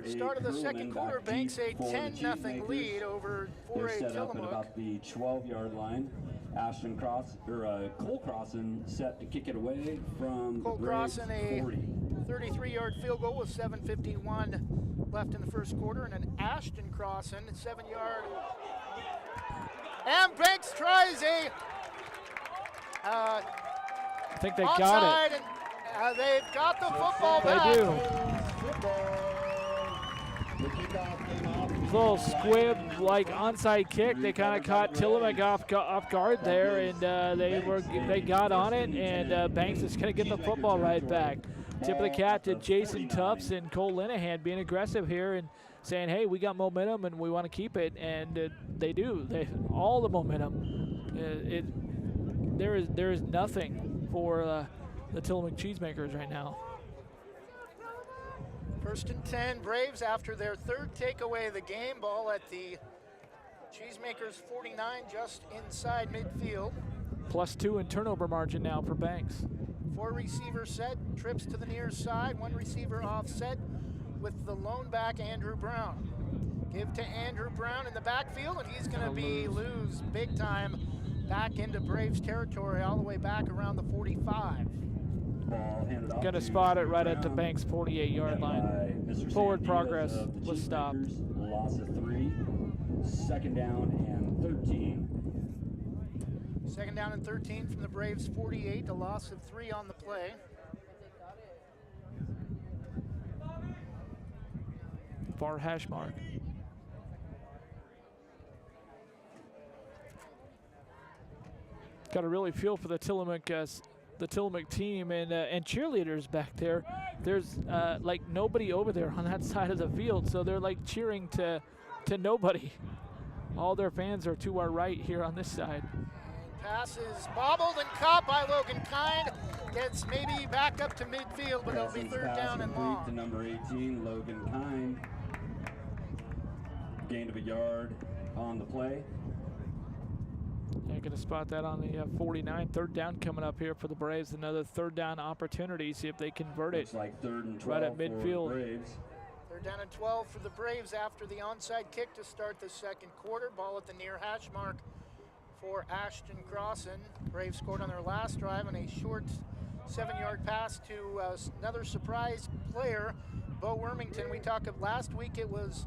Start of the second quarter, Banks a 10-0 lead over 4A They're set up at Tillamook. about the 12-yard line. Ashton Cole Crossan set to kick it away from Cole the Braves Crossan a 33-yard field goal with 7:51 left in the first quarter, and an Ashton Crossan 7-yard. And Banks tries a I think they onside, got it. and they've got the football They back. do. Little squib like onside kick. They kind of caught Tillamook off guard there, and they got on it. And Banks is going to get the football right back. Tip of the cap to Jason Tufts and Cole Linehan being aggressive here and saying, "Hey, we got momentum and we want to keep it." And they do. They all the momentum. There is nothing for the Tillamook Cheesemakers right now. First and 10, Braves after their third takeaway of the game. Ball at the Cheesemakers 49, just inside midfield. +2 in turnover margin now for Banks. 4 receiver set, trips to the near side, 1 receiver offset with the lone back Andrew Brown. Give to Andrew Brown in the backfield, and he's going to lose big time back into Braves territory, all the way back around the 45. Going to spot it right at the Banks 48-yard line. Forward progress was stopped. Loss of 3. Second down and 13. Second down and 13 from the Braves 48, a loss of 3 on the play. Far hash mark. Got to really feel for the Tillamook team and cheerleaders back there. There's like nobody over there on that side of the field, so they're like cheering to nobody. All their fans are to our right here on this side. Pass is bobbled and caught by Logan Kind. Gets maybe back up to midfield, but it'll be third down and long. To number 18, Logan Kind. Gain of a yard on the play. Yeah, going to spot that on the 49. Third down coming up here for the Braves. Another third down opportunity. See if they convert it. Looks like third and 12 right at midfield. For the Braves. Third down and 12 for the Braves after the onside kick to start the second quarter. Ball at the near hash mark for Ashton Crossan. Braves scored on their last drive on a short 7-yard pass to another surprise player, Bo Wormington. We talked of last week, it was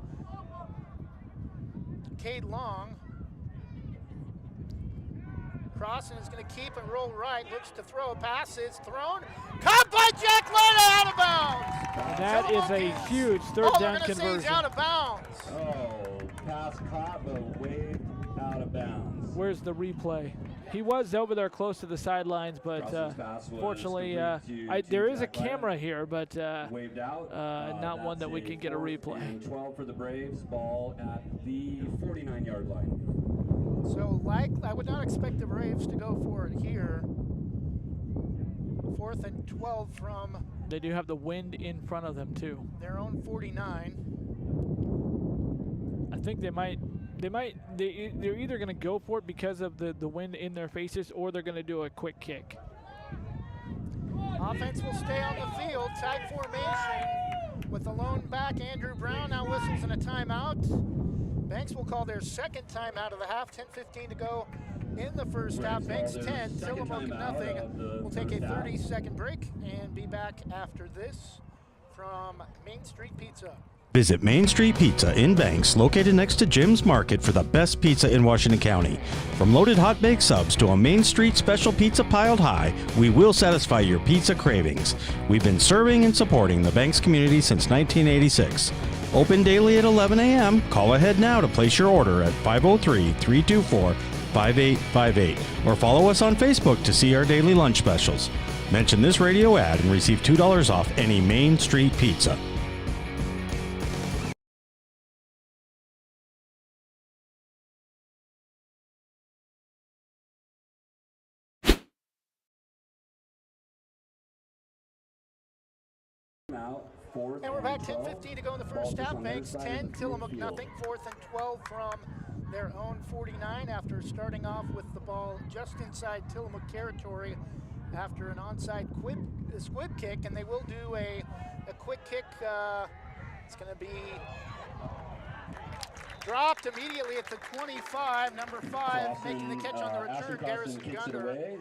Cade Long. Crossan is going to keep and roll right, looks to throw, a pass is thrown, caught by Jack Leda, out of bounds. That is a huge third down conversion. Say he's out of bounds. Oh, pass caught, but waved out of bounds. Where's the replay? He was over there close to the sidelines, but fortunately, there is a camera here, but waved out. not one that we can get a replay. And 12 for the Braves. Ball at the 49-yard line. So, I would not expect the Braves to go for it here. 4th and 12 from They do have the wind in front of them too. their own 49. I think they're either going to go for it because of the wind in their faces, or they're going to do a quick kick. Offense will stay on the field. Tight formation with the lone back. Andrew Brown now whistles in a timeout. Banks will call their second timeout of the half. 10:15 to go in the first half. Banks 10, Tillamook nothing. We'll take a 30-second break and be back after this from Main Street Pizza. Visit Main Street Pizza in Banks, located next to Jim's Market, for the best pizza in Washington County. From loaded hot baked subs to a Main Street special pizza piled high, we will satisfy your pizza cravings. We've been serving and supporting the Banks community since 1986. Open daily at 11 a.m. Call ahead now to place your order at 503-324-5858 or follow us on Facebook to see our daily lunch specials. Mention this radio ad and receive $2 off any Main Street Pizza. And we're back. 10:15 to go in the first half. Banks 10, Tillamook nothing. 4th and 12 from their own 49 after starting off with the ball just inside Tillamook territory after an onside squib kick, and they will do a quick kick. It's going to be dropped immediately at the 25. Number 5 making the catch on the return, Garrison Gunder.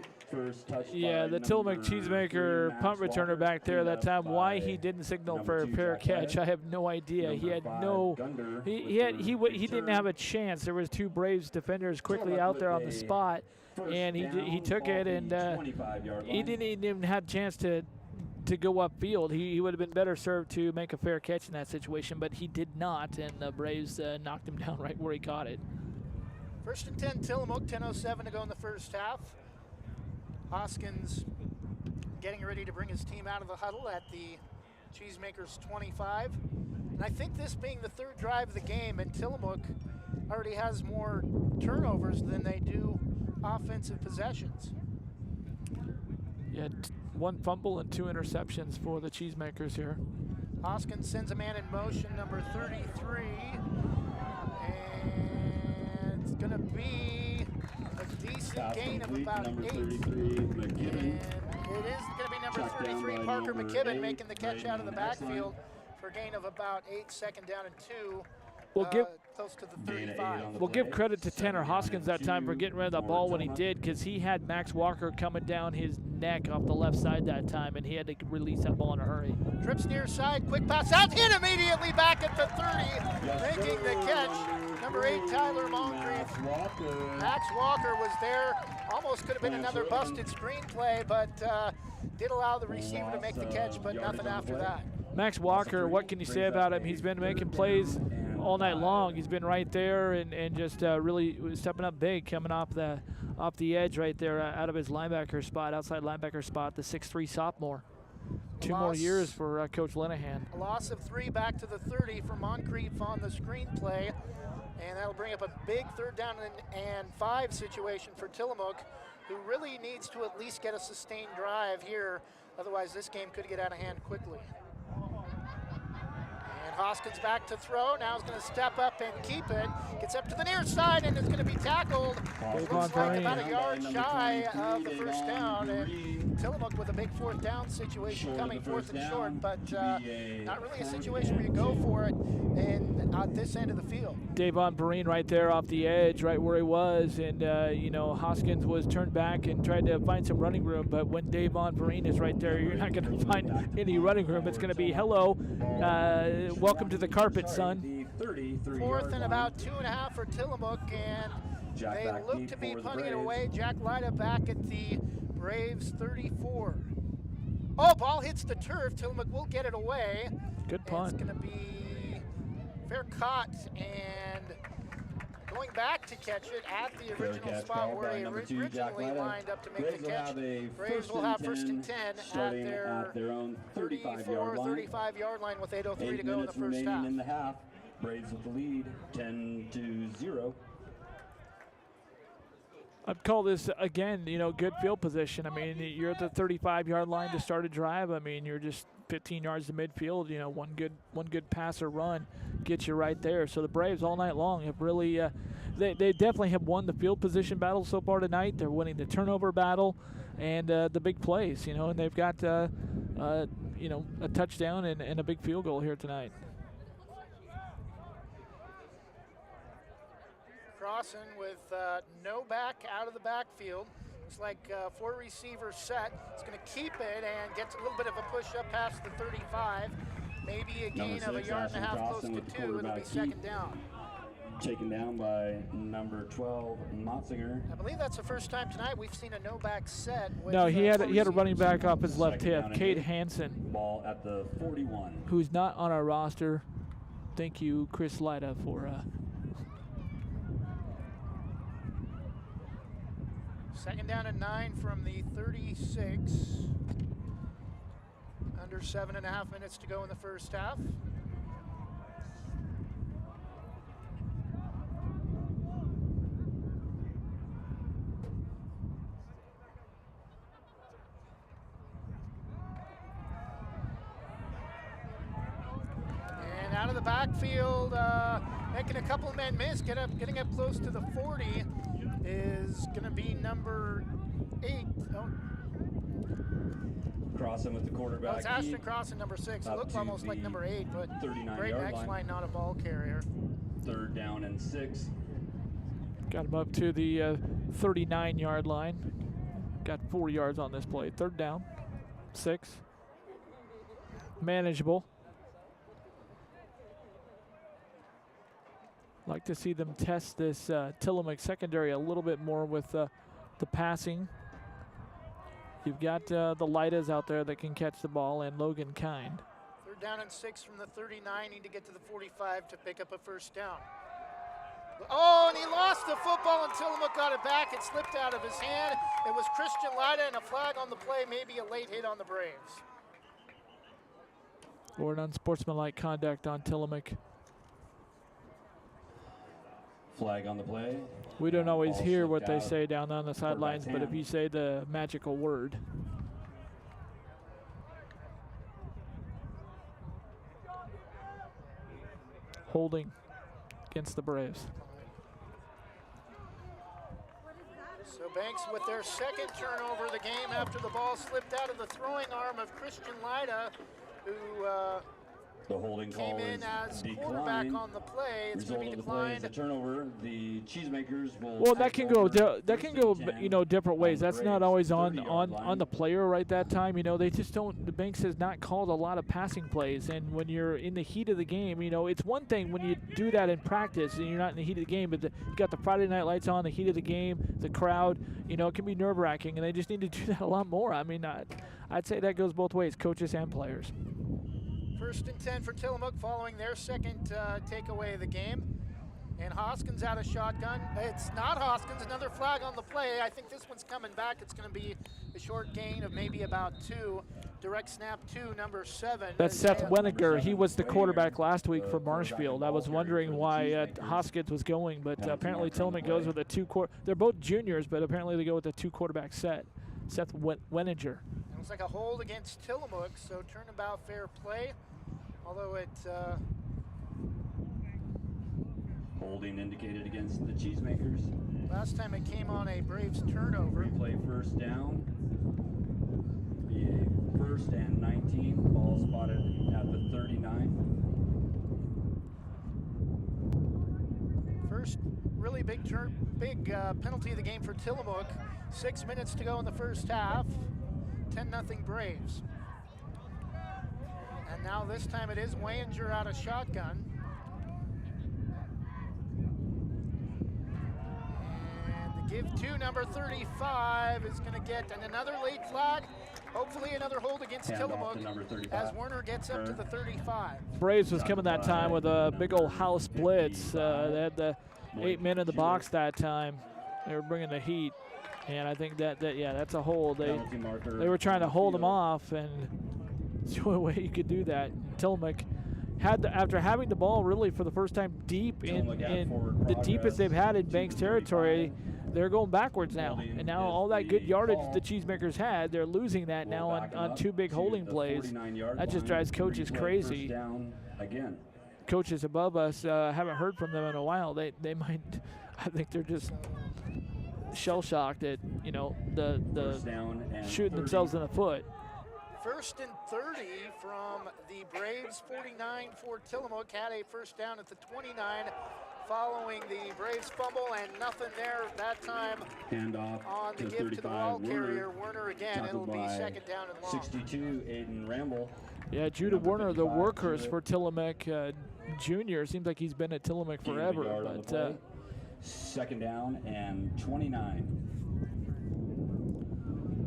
Yeah, the Tillamook Cheesemaker punt returner back there that time. Why he didn't signal for a fair catch, I have no idea. He had he didn't have a chance. There was 2 Braves defenders quickly out there on the spot, and he took it, and he didn't even have a chance to go upfield. He would have been better served to make a fair catch in that situation, but he did not, and the Braves knocked him down right where he caught it. 1st and 10, Tillamook, 10:07 to go in the first half. Hoskins getting ready to bring his team out of the huddle at the Cheesemakers 25. And I think this being the 3rd drive of the game, and Tillamook already has more turnovers than they do offensive possessions. Yeah, 1 fumble and 2 interceptions for the Cheesemakers here. Hoskins sends a man in motion, number 33. And it's going to be a decent gain of about 8. And it is going to be number 33, Parker McKibben, making the catch out of the backfield for a gain of about 8, second down and 2. Close to the 35. We'll give credit to Tanner Hoskins that time for getting rid of the ball when he did, because he had Max Walker coming down his neck off the left side that time, and he had to release that ball in a hurry. Trips near side, quick pass out, hit immediately back at the 30, making the catch. Number 8, Tyler Moncrief. Max Walker was there. Almost could have been another busted screenplay, but did allow the receiver to make the catch, but nothing after that. Max Walker, what can you say about him? He's been making plays all night long. He's been right there and just really stepping up big, coming off the edge right there out of his linebacker spot, outside linebacker spot, the 6'3" sophomore. 2 more years for Coach Linehan. A loss of 3 back to the 30 for Moncrief on the screenplay, and that'll bring up a big 3rd down and 5 situation for Tillamook, who really needs to at least get a sustained drive here. Otherwise, this game could get out of hand quickly. Hoskins back to throw. Now he's going to step up and keep it. Gets up to the near side and it's going to be tackled. Looks like about a yard shy of the first down. And Tillamook with a big 4th down situation coming, 4th and short, but not really a situation where you go for it at this end of the field. Davon Breen right there off the edge, right where he was, and Hoskins was turned back and tried to find some running room, but when Davon Breen is right there, you're not going to find any running room. It's going to be, hello, welcome to the carpet, son. 4th and about 2.5 for Tillamook, and they look to be punting it away. Jack Lyda back at the Braves 34. Oh, ball hits the turf. Tillamook will get it away. Good punt. It's going to be fair caught, and back to catch it at the Fair original catch spot called where by he number 2, Jack originally Letta. lined up to make Braves the will catch. have a Braves will have first and 10 starting at their own 35-yard yard line with 8:03 to 8 go in the minutes first remaining half. in the half. Braves with the lead, 10-0. I'd call this, again, good field position. I mean, you're at the 35-yard line to start a drive. I mean, you're just 15 yards to midfield. One good pass or run gets you right there. So the Braves all night long have really, they definitely have won the field position battle so far tonight. They're winning the turnover battle and the big plays, and they've got, a touchdown and a big field goal here tonight. Crossing with no back out of the backfield. Looks like 4 receivers set. It's going to keep it and gets a little bit of a push up past the 35. Maybe a gain of a yard and a half, close to 2. It'll be second down. Taken down by number 12, Motzinger. I believe that's the first time tonight we've seen a no back set. With, no, he had a running back off his left hip, Cade Hansen. Ball at the 41. Who's not on our roster. Thank you, Chris Lida, for second down and 9 from the 36. Under 7.5 minutes to go in the first half. And out of the backfield, making a couple of men miss, getting up close to the 40 is going to be number 8. Oh. Crossing with the quarterback. Oh, it's Ashton Crossing, number 6. It looks almost like number 8, but great next line, not a ball carrier. Third down and 6. Got him up to the 39-yard line. Got 4 yards on this play. Third down, 6. Manageable. Like to see them test this Tillamook secondary a little bit more with the passing. You've got the Lidas out there that can catch the ball, and Logan Kind. Third down and 6 from the 39. Need to get to the 45 to pick up a first down. Oh, and he lost the football and Tillamook got it back. It slipped out of his hand. It was Christian Lida, and a flag on the play, maybe a late hit on the Braves. Or an unsportsmanlike conduct on Tillamook. Flag on the play. We don't always hear what they say down on the sidelines, but if you say the magical word. Holding against the Braves. So Banks with their second turnover of the game after the ball slipped out of the throwing arm of Christian Lida, who the holding call came in as quarterback on the play. It's going to be declined. The turnover. The Cheesemakers will. Well, that can go. Different ways. That's not always on the player right that time. They just don't. The Banks has not called a lot of passing plays, and when you're in the heat of the game, it's one thing when you do that in practice and you're not in the heat of the game, but you got the Friday night lights on, the heat of the game, the crowd. It can be nerve-wracking, and they just need to do that a lot more. I mean, I'd say that goes both ways, coaches and players. First and 10 for Tillamook following their second takeaway of the game. And Hoskins out of shotgun. It's not Hoskins, another flag on the play. I think this one's coming back. It's going to be a short gain of maybe about 2. Direct snap to number 7. That's Seth Weniger. He was the quarterback last week for Marshfield. I was wondering why Hoskins was going, but apparently Tillamook goes with a 2 They're both juniors, but apparently they go with a 2 quarterback set. Seth Weniger. It was like a hold against Tillamook, so turnabout fair play. Although it holding indicated against the Cheesemakers. Last time it came on a Braves turnover. Replay first down. Be a first and 19. Ball spotted at the 39. First really big penalty of the game for Tillamook. 6 minutes to go in the first half. 10-0 Braves. And now this time it is Wayinger out of shotgun. And the give to number 35 is going to get another late flag. Hopefully another hold against Tillamook as Werner gets up to the 35. Braves was coming that time with a big old house blitz. They had the 8 men in the box that time. They were bringing the heat, and I think that's a hold. They were trying to hold him off, and it's the only way you could do that. Tillamook after having the ball really for the first time deep in the deepest they've had in Banks territory, they're going backwards now. And now all that good yardage the Cheesemakers had, they're losing that now on 2 big holding plays. That just drives coaches crazy. Coaches above us, haven't heard from them in a while. They might, I think they're just shell-shocked at, the shooting themselves in the foot. 1st and 30 from the Braves, 49 for Tillamook. Had a first down at the 29 following the Braves fumble, and nothing there that time. Handoff on the to give to the 35, ball carrier. Werner again. It'll be second down and long. 62, Aiden Ramble. Yeah, Judah Werner, the workhorse for Tillamook Jr. Seems like he's been at Tillamook forever. But second down and 29.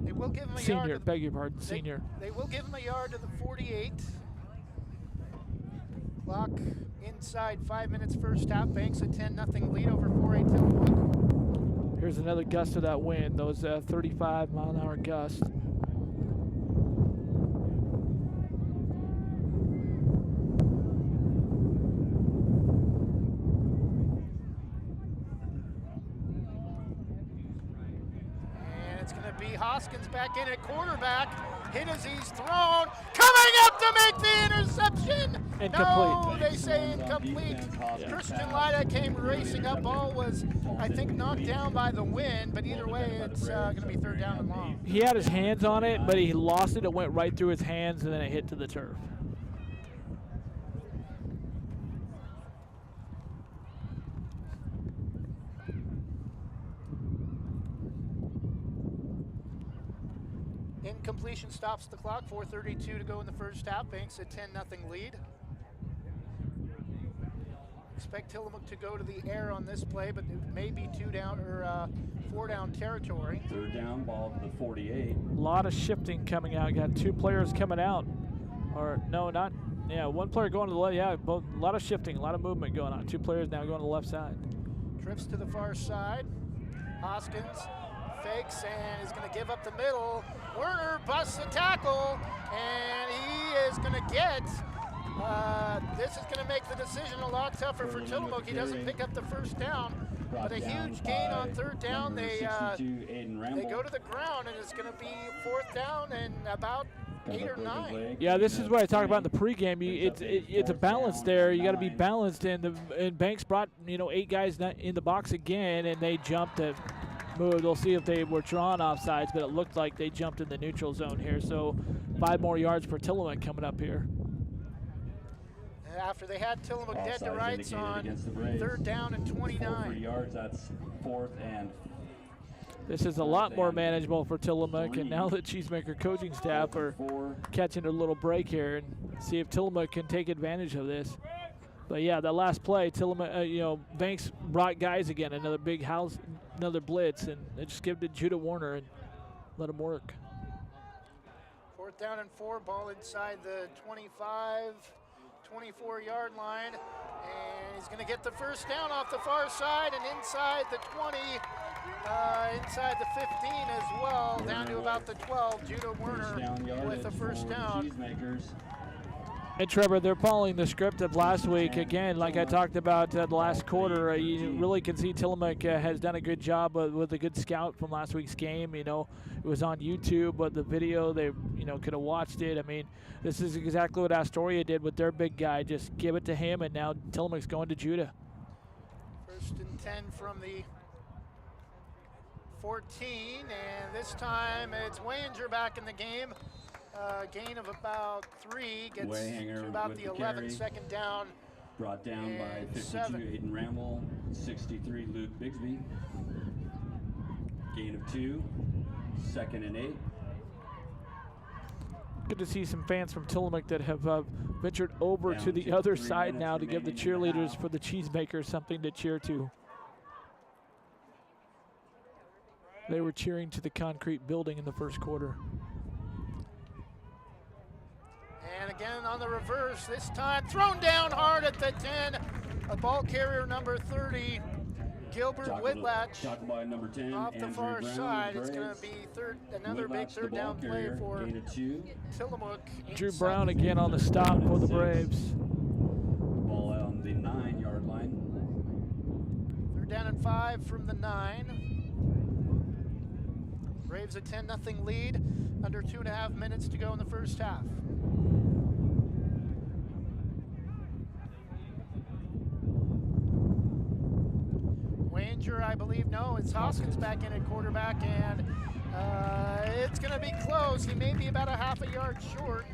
They will give him a senior, yard. Beg your pardon, senior. They will give him a yard to the 48. Clock inside 5 minutes first half. Banks a 10-0 lead over 4-8 Tillamook. Here's another gust of that wind, those 35-mile-an-hour gusts. Hoskins back in at quarterback. Hit as he's thrown. Coming up to make the interception. Incomplete. No, they say incomplete. Yeah. Christian Lyda came racing up. Ball was, I think, knocked down by the wind, but either way, it's going to be third down and long. He had his hands on it, but he lost it. It went right through his hands, and then it hit to the turf. Incompletion stops the clock. 4:32 to go in the first half. Banks a 10-0 lead. Expect Tillamook to go to the air on this play, but it may be 4 down territory. Third down, ball to the 48. A lot of shifting coming out. Got 2 players coming out. Or no, not. Yeah, 1 player going to the left. Yeah, both. A lot of shifting, a lot of movement going on. 2 players now going to the left side. Drifts to the far side. Hoskins fakes and is going to give up the middle. Werner busts the tackle, and he is going to get, this is going to make the decision a lot tougher for Tillamook. He doesn't pick up the first down, but a huge gain on third down. They go to the ground, and it's going to be 4th down and about 8 or 9. Yeah, this is what I talked about in the pregame. It's a balance there. You got to be balanced, and Banks brought 8 guys in the box again, and they jumped at. We'll see if they were drawn offsides, but it looked like they jumped in the neutral zone here. So 5 more yards for Tillamook coming up here. After they had Tillamook dead to rights on 3rd down and 29. 4 yards, that's 4th and. This is a lot more manageable for Tillamook, and now the Cheesemaker coaching staff are catching a little break here and see if Tillamook can take advantage of this. But yeah, that last play, Tillamook, Banks brought guys again, another big house, another blitz, and they just give it to Judah Werner and let him work. 4th down and 4, ball inside the 25, 24-yard line, and he's going to get the first down off the far side and inside the 20, inside the 15 as well, down to about the 12. Judah Werner with the first down. And Trevor, they're following the script of last week. Again, like I talked about the last quarter, you really can see Tillamook has done a good job with a good scout from last week's game. It was on YouTube, but the video, they could have watched it. I mean, this is exactly what Astoria did with their big guy. Just give it to him, and now Tillamook's going to Judah. 1st and 10 from the 14, and this time it's Wayinger back in the game. Gain of about 3, gets to about the 11, second down. Brought down by 52, 7. Aiden Ramble, 63, Luke Bigsby. Gain of 2, 2nd and 8. Good to see some fans from Tillamook that have ventured over to the other side now to give the cheerleaders for the Cheesemakers something to cheer to. They were cheering to the concrete building in the first quarter. And again on the reverse, this time thrown down hard at the 10. A ball carrier number 30 Gilbert Whitlatch tackled by number 10, off the Andrew far Brown, side. the It's going to Braves. be another big Whitlatch, the third down ball play carrier, for gain of 2. Tillamook. Drew inside Brown the again on the stop for the Braves. Ball on the 9-yard line. Third down and 5 from the 9. Braves a 10-0 lead. Under 2.5 minutes to go in the first half. Wanger, I believe, no, it's Hoskins back in at quarterback, and it's going to be close. He may be about a half a yard short.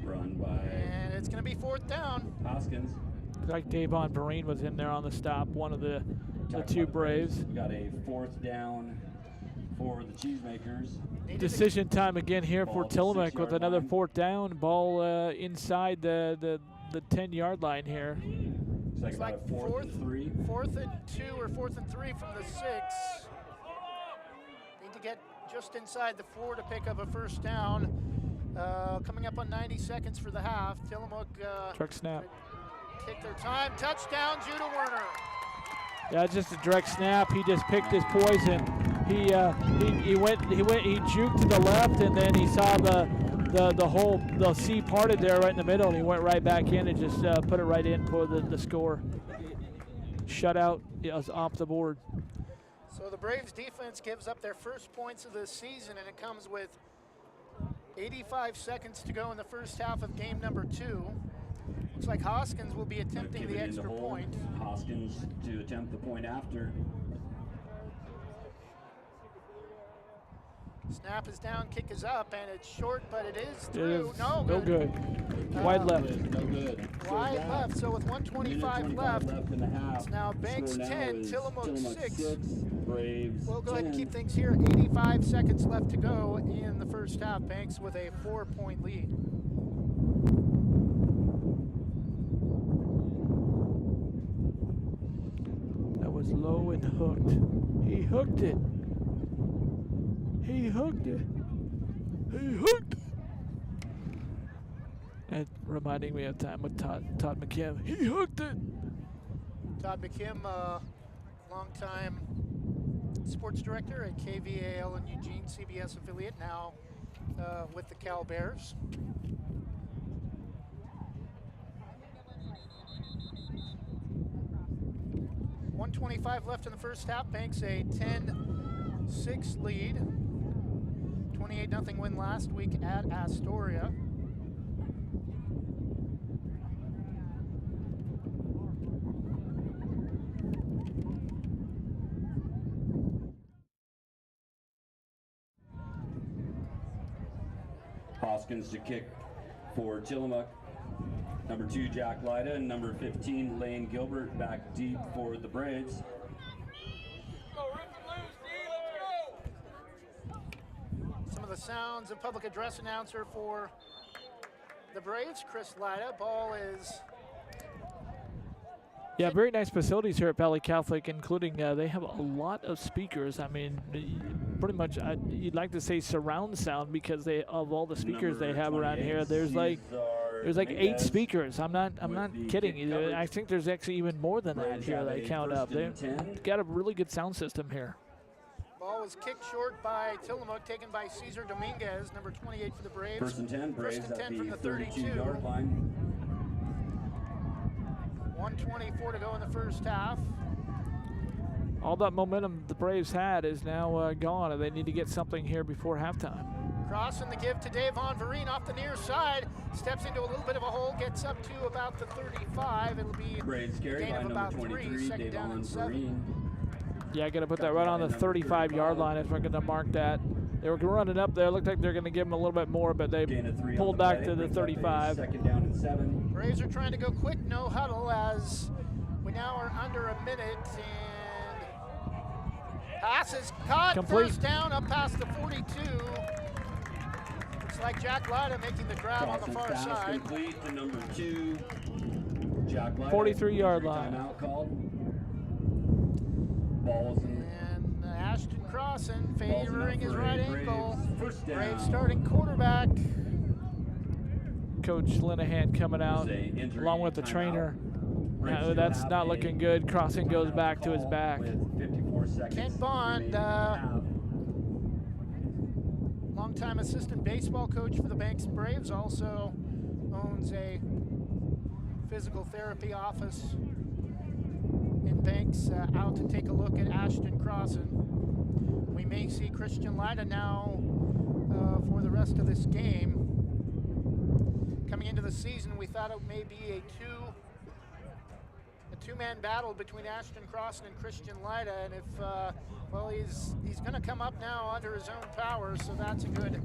Run by. And it's going to be fourth down. Hoskins. Looks like Davon Vereen was in there on the stop, one of the two Braves. We got a 4th down for the Cheesemakers. Decision time again here for Ball at the Tillamook 6-yard with another line. 4th down. Ball inside the 10-yard line here. Looks like about a 4th and 3. 4th and 2 or 4th and 3 from the 6. Need to get just inside the 4 to pick up a first down. Coming up on 90 seconds for the half. Tillamook Truck snap. take their time. Touchdown, Judah Werner. Yeah, just a direct snap. He just picked his poison. He juked to the left, and then he saw the sea parted there right in the middle, and he went right back in and just put it right in for the score. Shutout is off the board. So the Braves defense gives up their first points of the season, and it comes with 85 seconds to go in the first half of game number 2. Looks like Hoskins will be attempting the extra point. Hoskins to attempt the point after. Snap is down, kick is up, and it's short, but it is through. No good. Wide left. No good. Wide left, so with 1:25 left, in the half. it's now Banks Score now 10, is Tillamook 6. Braves We'll go ahead and 10. keep things here. 85 seconds left to go in the first half. Banks with a 4-point lead. That was low and hooked. He hooked it. He hooked it. He hooked it. And reminding me of time with Todd McKim. He hooked it. Todd McKim, longtime sports director at KVAL in Eugene, CBS affiliate, now with the Cal Bears. .125 left in the first half. Banks a 10-6 lead. 28-0 win last week at Astoria. Hoskins to kick for Tillamook. Number 2, Jack Lyda, and number 15, Lane Gilbert, back deep for the Braves. Some of the sounds of public address announcer for the Braves, Chris Lyda. Ball is... Yeah, very nice facilities here at Valley Catholic, including they have a lot of speakers. I mean, pretty much you'd like to say surround sound because of all the speakers they have around here. There's like 8 speakers. I'm not kidding. I think there's actually even more than that here that I count up. They've got a really good sound system here. Ball was kicked short by Tillamook, taken by Cesar Dominguez, number 28 for the Braves. First and 10, Braves First and 10 at from the the 32. 32-yard line. 1:24 to go in the first half. All that momentum the Braves had is now gone, and they need to get something here before halftime. Crossing the give to Davon Vereen off the near side. Steps into a little bit of a hole, gets up to about the 35. It'll be Braves a carry gain by of number about 23, 3, second down Davon and 7. Vereen. Yeah, I got to put that right on the 35-yard line if we're going to mark that. They were running up there. Looked like they're going to give them a little bit more, but they pulled back to the 35. Second down and 7. Braves are trying to go quick, no huddle, as we now are under a minute, and pass is caught. Complete. First down up past the 42. Looks like Jack Lyda making the grab on the far Pass side. complete to number 2, Jack Lyda. 43-yard line. Timeout called. Balls in. And Ashton Crossan Ball's favoring his enough for right a ankle. Braves first down. Braves starting quarterback. Coach Linehan coming out There's a injury along with the timeout. trainer. No, that's not looking good. Crossing goes back to his back. Ken Bond, longtime assistant baseball coach for the Banks Braves, also owns a physical therapy office in Banks, out to take a look at Ashton Crossan. We may see Christian Lyda now for the rest of this game. Coming into the season, we thought it may be a two-man battle between Ashton Crossan and Christian Lyda, and if well, he's going to come up now under his own power, so that's a good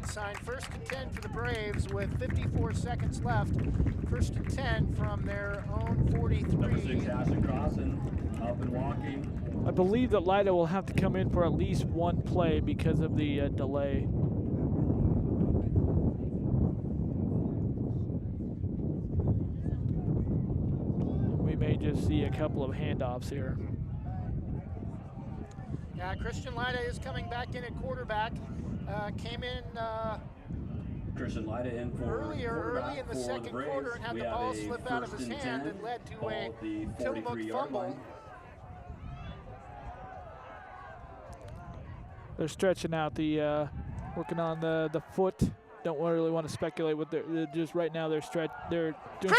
sign. First and 10 for the Braves with 54 seconds left. First and 10 from their own 43. Number 6, Ashton Crossan, up and walking. I believe that Lyda will have to come in for at least one play because of the delay. We may just see a couple of handoffs here. Yeah, Christian Lyda is coming back in at quarterback. Came in Christian Lyda in for early in the second quarter and had the ball slip out of his hand and led to a Tillamook fumble. They're stretching out the, working on the foot. Don't really want to speculate what they're just right now. They're doing some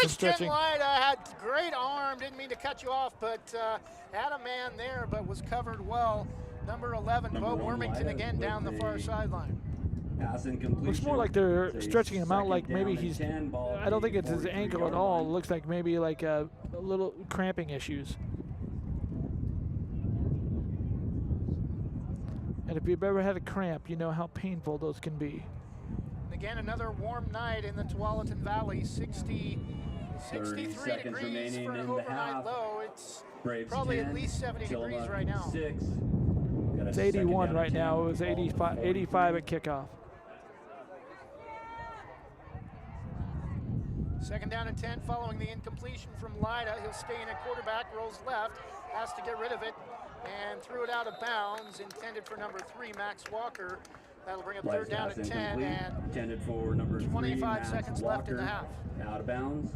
stretching. Christian Lyda had great arm. Didn't mean to cut you off, but had a man there, but was covered well. Number 11, Bo Wormington again down the far sideline. Looks more like they're stretching him out, like maybe he's. I don't think it's his ankle at all. It looks like maybe like a little cramping issues. And if you've ever had a cramp, you know how painful those can be. Again, another warm night in the Tualatin Valley. 63 degrees for an overnight low. It's probably at least 70 degrees right now. It's 81 right now. It was 85 at kickoff. Second down and 10 following the incompletion from Lyda. He'll stay in at quarterback, rolls left, has to get rid of it, and threw it out of bounds, intended for number 3, Max Walker. That'll bring up third down at 10, and intended for number 3, 25 seconds left in the half. Out of bounds.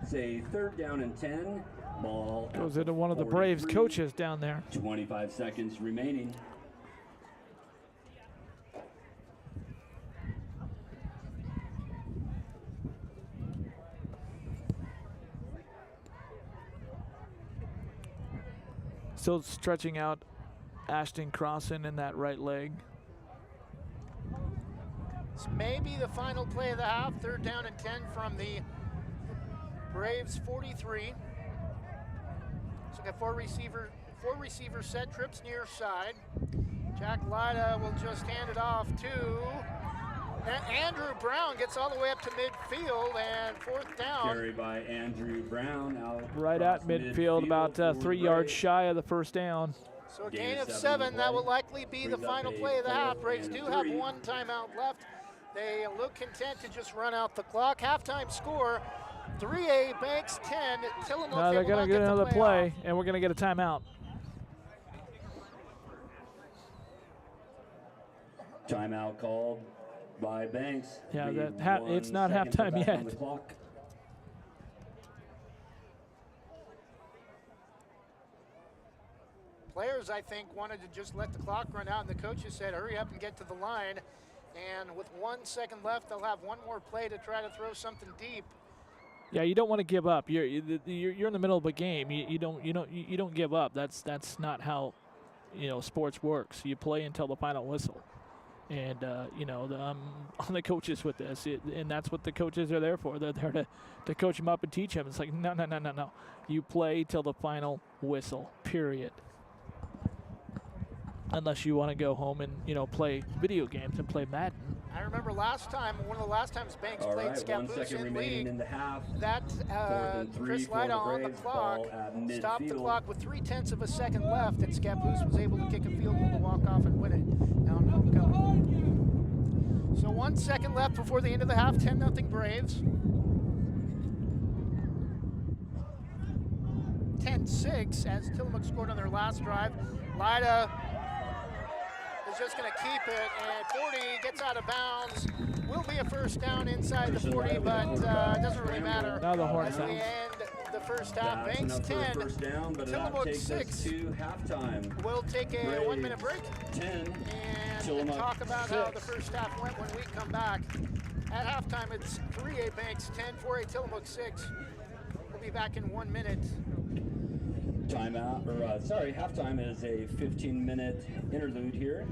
Say third down and 10. Ball goes into one of the Braves coaches down there. 25 seconds remaining. Still stretching out Ashton Crossan in that right leg. This may be the final play of the half. Third down and 10 from the Braves 43. So got four receiver set, trips near side. Jack Lyda will just hand it off to Andrew Brown. Gets all the way up to midfield, and fourth down. Carried by Andrew Brown. Out right at midfield, about 3 yards shy of the first down. So a gain of 7. That will likely be the final play of the half. Braves do have one timeout left. They look content to just run out the clock. Halftime score, 3A Banks 10. Tillamook. No, they're going to get another play, and we're going to get a timeout. Timeout called by Banks. Yeah, it's not halftime yet. Players, I think, wanted to just let the clock run out, and the coaches said, hurry up and get to the line. And with 1 second left, they'll have one more play to try to throw something deep. Yeah, you don't want to give up. You're in the middle of a game. You don't give up. That's not how sports works. You play until the final whistle. And I'm on the coaches with this, and that's what the coaches are there for. They're there to coach them up and teach them. It's like no. You play till the final whistle. Period. Unless you want to go home and play video games and play Madden. I remember last time, one of the last times Banks played Scappoose in league, that Chris Lyda on the clock stopped the clock with 3/10 of a second left, and Scappoose was able to kick a field goal to walk off and win it down homecoming. So 1 second left before the end of the half, 10-0 Braves. 10-6 as Tillamook scored on their last drive. Lyda is just going to keep it, and 40 gets out of bounds. Will be a first down inside the 40, but it doesn't really matter. Now the horn as we sounds. end the first half. That's Banks enough for a 10, first down, but that Tillamook takes 6. us to halftime. We'll take a Braves 1 minute break 10, and Tillamook talk about 6. how the first half went when we come back. At halftime, it's 3A Banks 10, 4A Tillamook 6. We'll be back in 1 minute. Halftime is a 15-minute interlude here.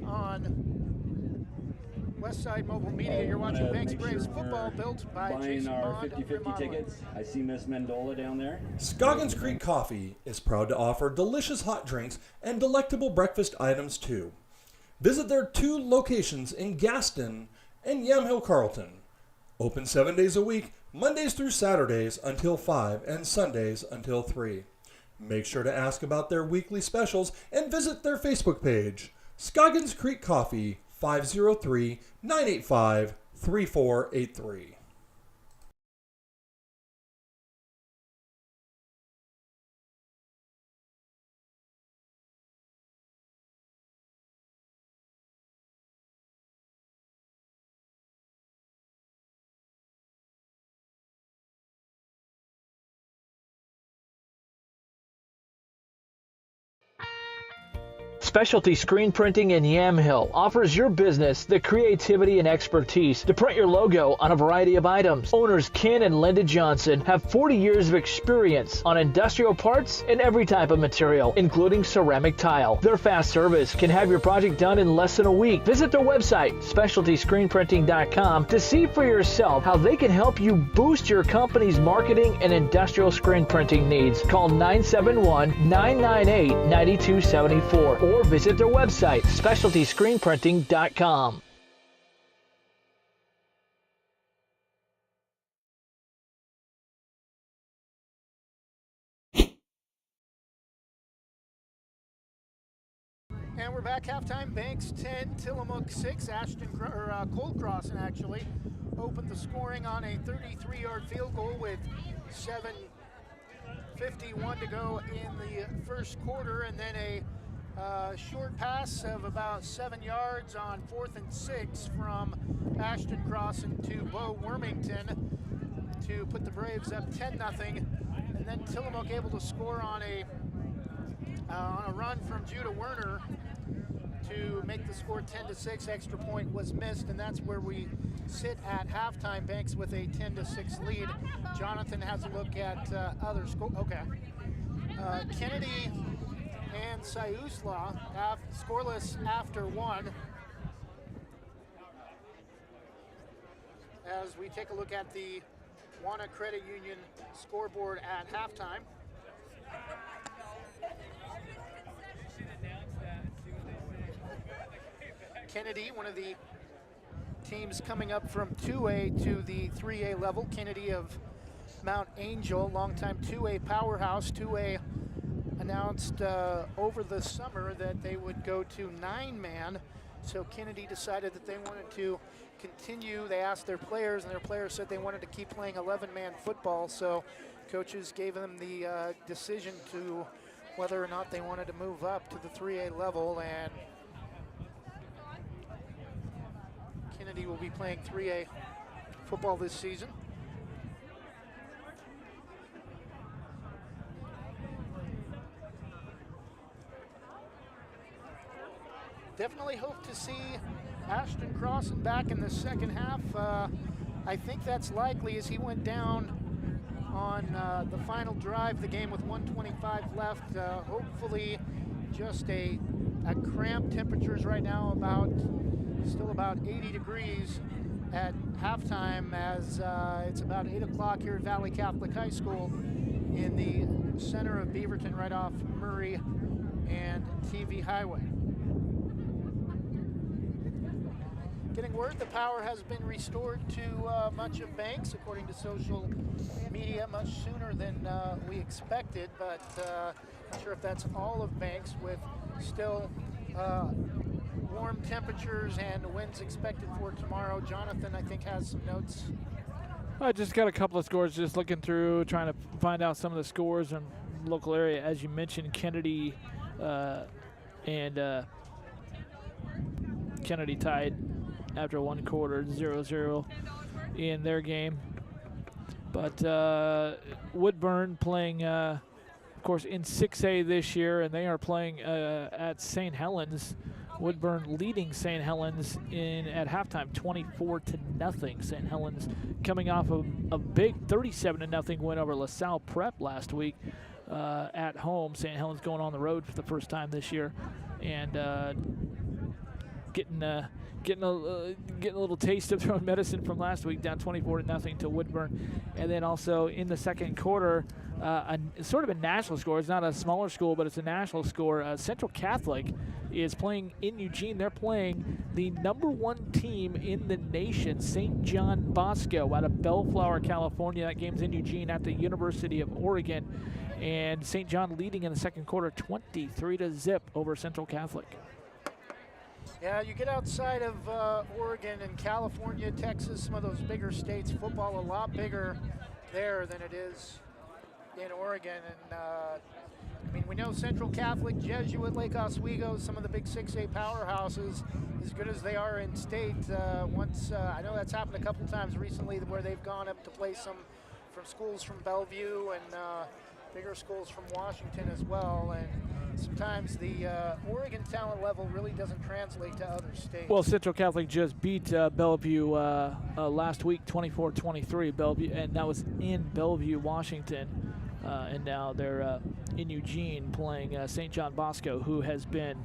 On Westside Mobile Media, you're watching Banks Braves football built by buying Jason our Bond 50-50 Remodeling. tickets. I see Miss Mendola down there. Scoggins Creek Coffee is proud to offer delicious hot drinks and delectable breakfast items too. Visit their 2 locations in Gaston and Yamhill Carlton. Open 7 days a week, Mondays through Saturdays until 5 and Sundays until 3. Make sure to ask about their weekly specials and visit their Facebook page, Scoggins Creek Coffee, 503-985-3483. Specialty Screen Printing in Yamhill offers your business the creativity and expertise to print your logo on a variety of items. Owners Ken and Linda Johnson have 40 years of experience on industrial parts and every type of material, including ceramic tile. Their fast service can have your project done in less than a week. Visit their website, specialtyscreenprinting.com, to see for yourself how they can help you boost your company's marketing and industrial screen printing needs. Call 971-998-9274 or visit their website, specialtyscreenprinting.com. And we're back halftime. Banks 10, Tillamook 6. Cold Crossin actually opened the scoring on a 33-yard field goal with 7:51 to go in the first quarter, and then a short pass of about 7 yards on 4th and 6 from Ashton Crossan to Bo Wormington to put the Braves up 10-0, and then Tillamook able to score on a run from Judah Werner to make the score 10-6. Extra point was missed, and that's where we sit at halftime. Banks with a 10-6 lead. Jonathan has a look at other score. Okay. Kennedy and Sayusla scoreless after 1. As we take a look at the Wana Credit Union scoreboard at halftime. Kennedy, one of the teams coming up from 2A to the 3A level. Kennedy of Mount Angel, longtime 2A powerhouse. 2A announced over the summer that they would go to 9-man. So Kennedy decided that they wanted to continue. They asked their players, and their players said they wanted to keep playing 11-man football. So coaches gave them the decision to whether or not they wanted to move up to the 3A level, and Kennedy will be playing 3A football this season. Definitely hope to see Ashton Crossan back in the second half. I think that's likely, as he went down on the final drive of the game with 1:25 left. Hopefully just a cramped temperatures right now, still about 80 degrees at halftime, as it's about 8 o'clock here at Valley Catholic High School in the center of Beaverton, right off Murray and TV Highway. Getting word the power has been restored to much of Banks, according to social media, much sooner than we expected, but not sure if that's all of Banks, with still warm temperatures and winds expected for tomorrow. Jonathan, I think, has some notes. I just got a couple of scores, just looking through, trying to find out some of the scores in the local area. As you mentioned, Kennedy Kennedy tied after one quarter, 0-0 in their game. But Woodburn playing, of course, in 6A this year, and they are playing at St. Helens. Woodburn leading St. Helens at halftime, 24-0. St. Helens coming off of a big 37-0 win over LaSalle Prep last week at home. St. Helens going on the road for the first time this year, and getting a little taste of their own medicine from last week, down 24-0 to Woodburn. And then also in the second quarter, sort of a national score. It's not a smaller school, but it's a national score. Central Catholic is playing in Eugene. They're playing the #1 team in the nation, St. John Bosco, out of Bellflower, California. That game's in Eugene at the University of Oregon. And St. John leading in the second quarter, 23-0 over Central Catholic. Yeah, you get outside of Oregon and California, Texas, some of those bigger states, football a lot bigger there than it is in Oregon. And I mean, we know Central Catholic, Jesuit, Lake Oswego, some of the big 6A powerhouses, as good as they are in state. I know that's happened a couple times recently where they've gone up to play some from schools from Bellevue and bigger schools from Washington as well. And sometimes the Oregon talent level really doesn't translate to other states. Well, Central Catholic just beat Bellevue last week, 24-23, Bellevue, and that was in Bellevue, Washington. And now they're in Eugene playing St. John Bosco, who has been,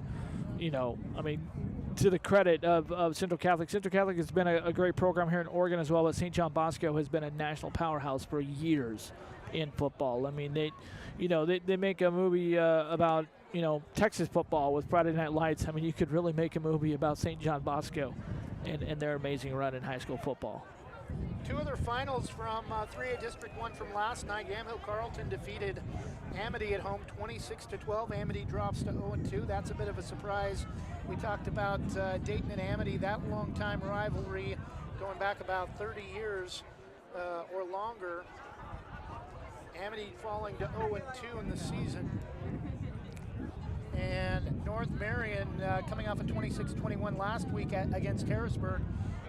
to the credit of Central Catholic. Central Catholic has been a great program here in Oregon as well, but St. John Bosco has been a national powerhouse for years in football. I mean, they make a movie about, Texas football with Friday Night Lights. I mean, you could really make a movie about St. John Bosco and their amazing run in high school football. Two other finals from 3A District 1 from last night. Yamhill Carlton defeated Amity at home 26-12. Amity drops to 0-2. That's a bit of a surprise. We talked about Dayton and Amity, that long-time rivalry going back about 30 years or longer. Amity falling to 0-2 in the season. And North Marion coming off a 26-21 last week against Harrisburg,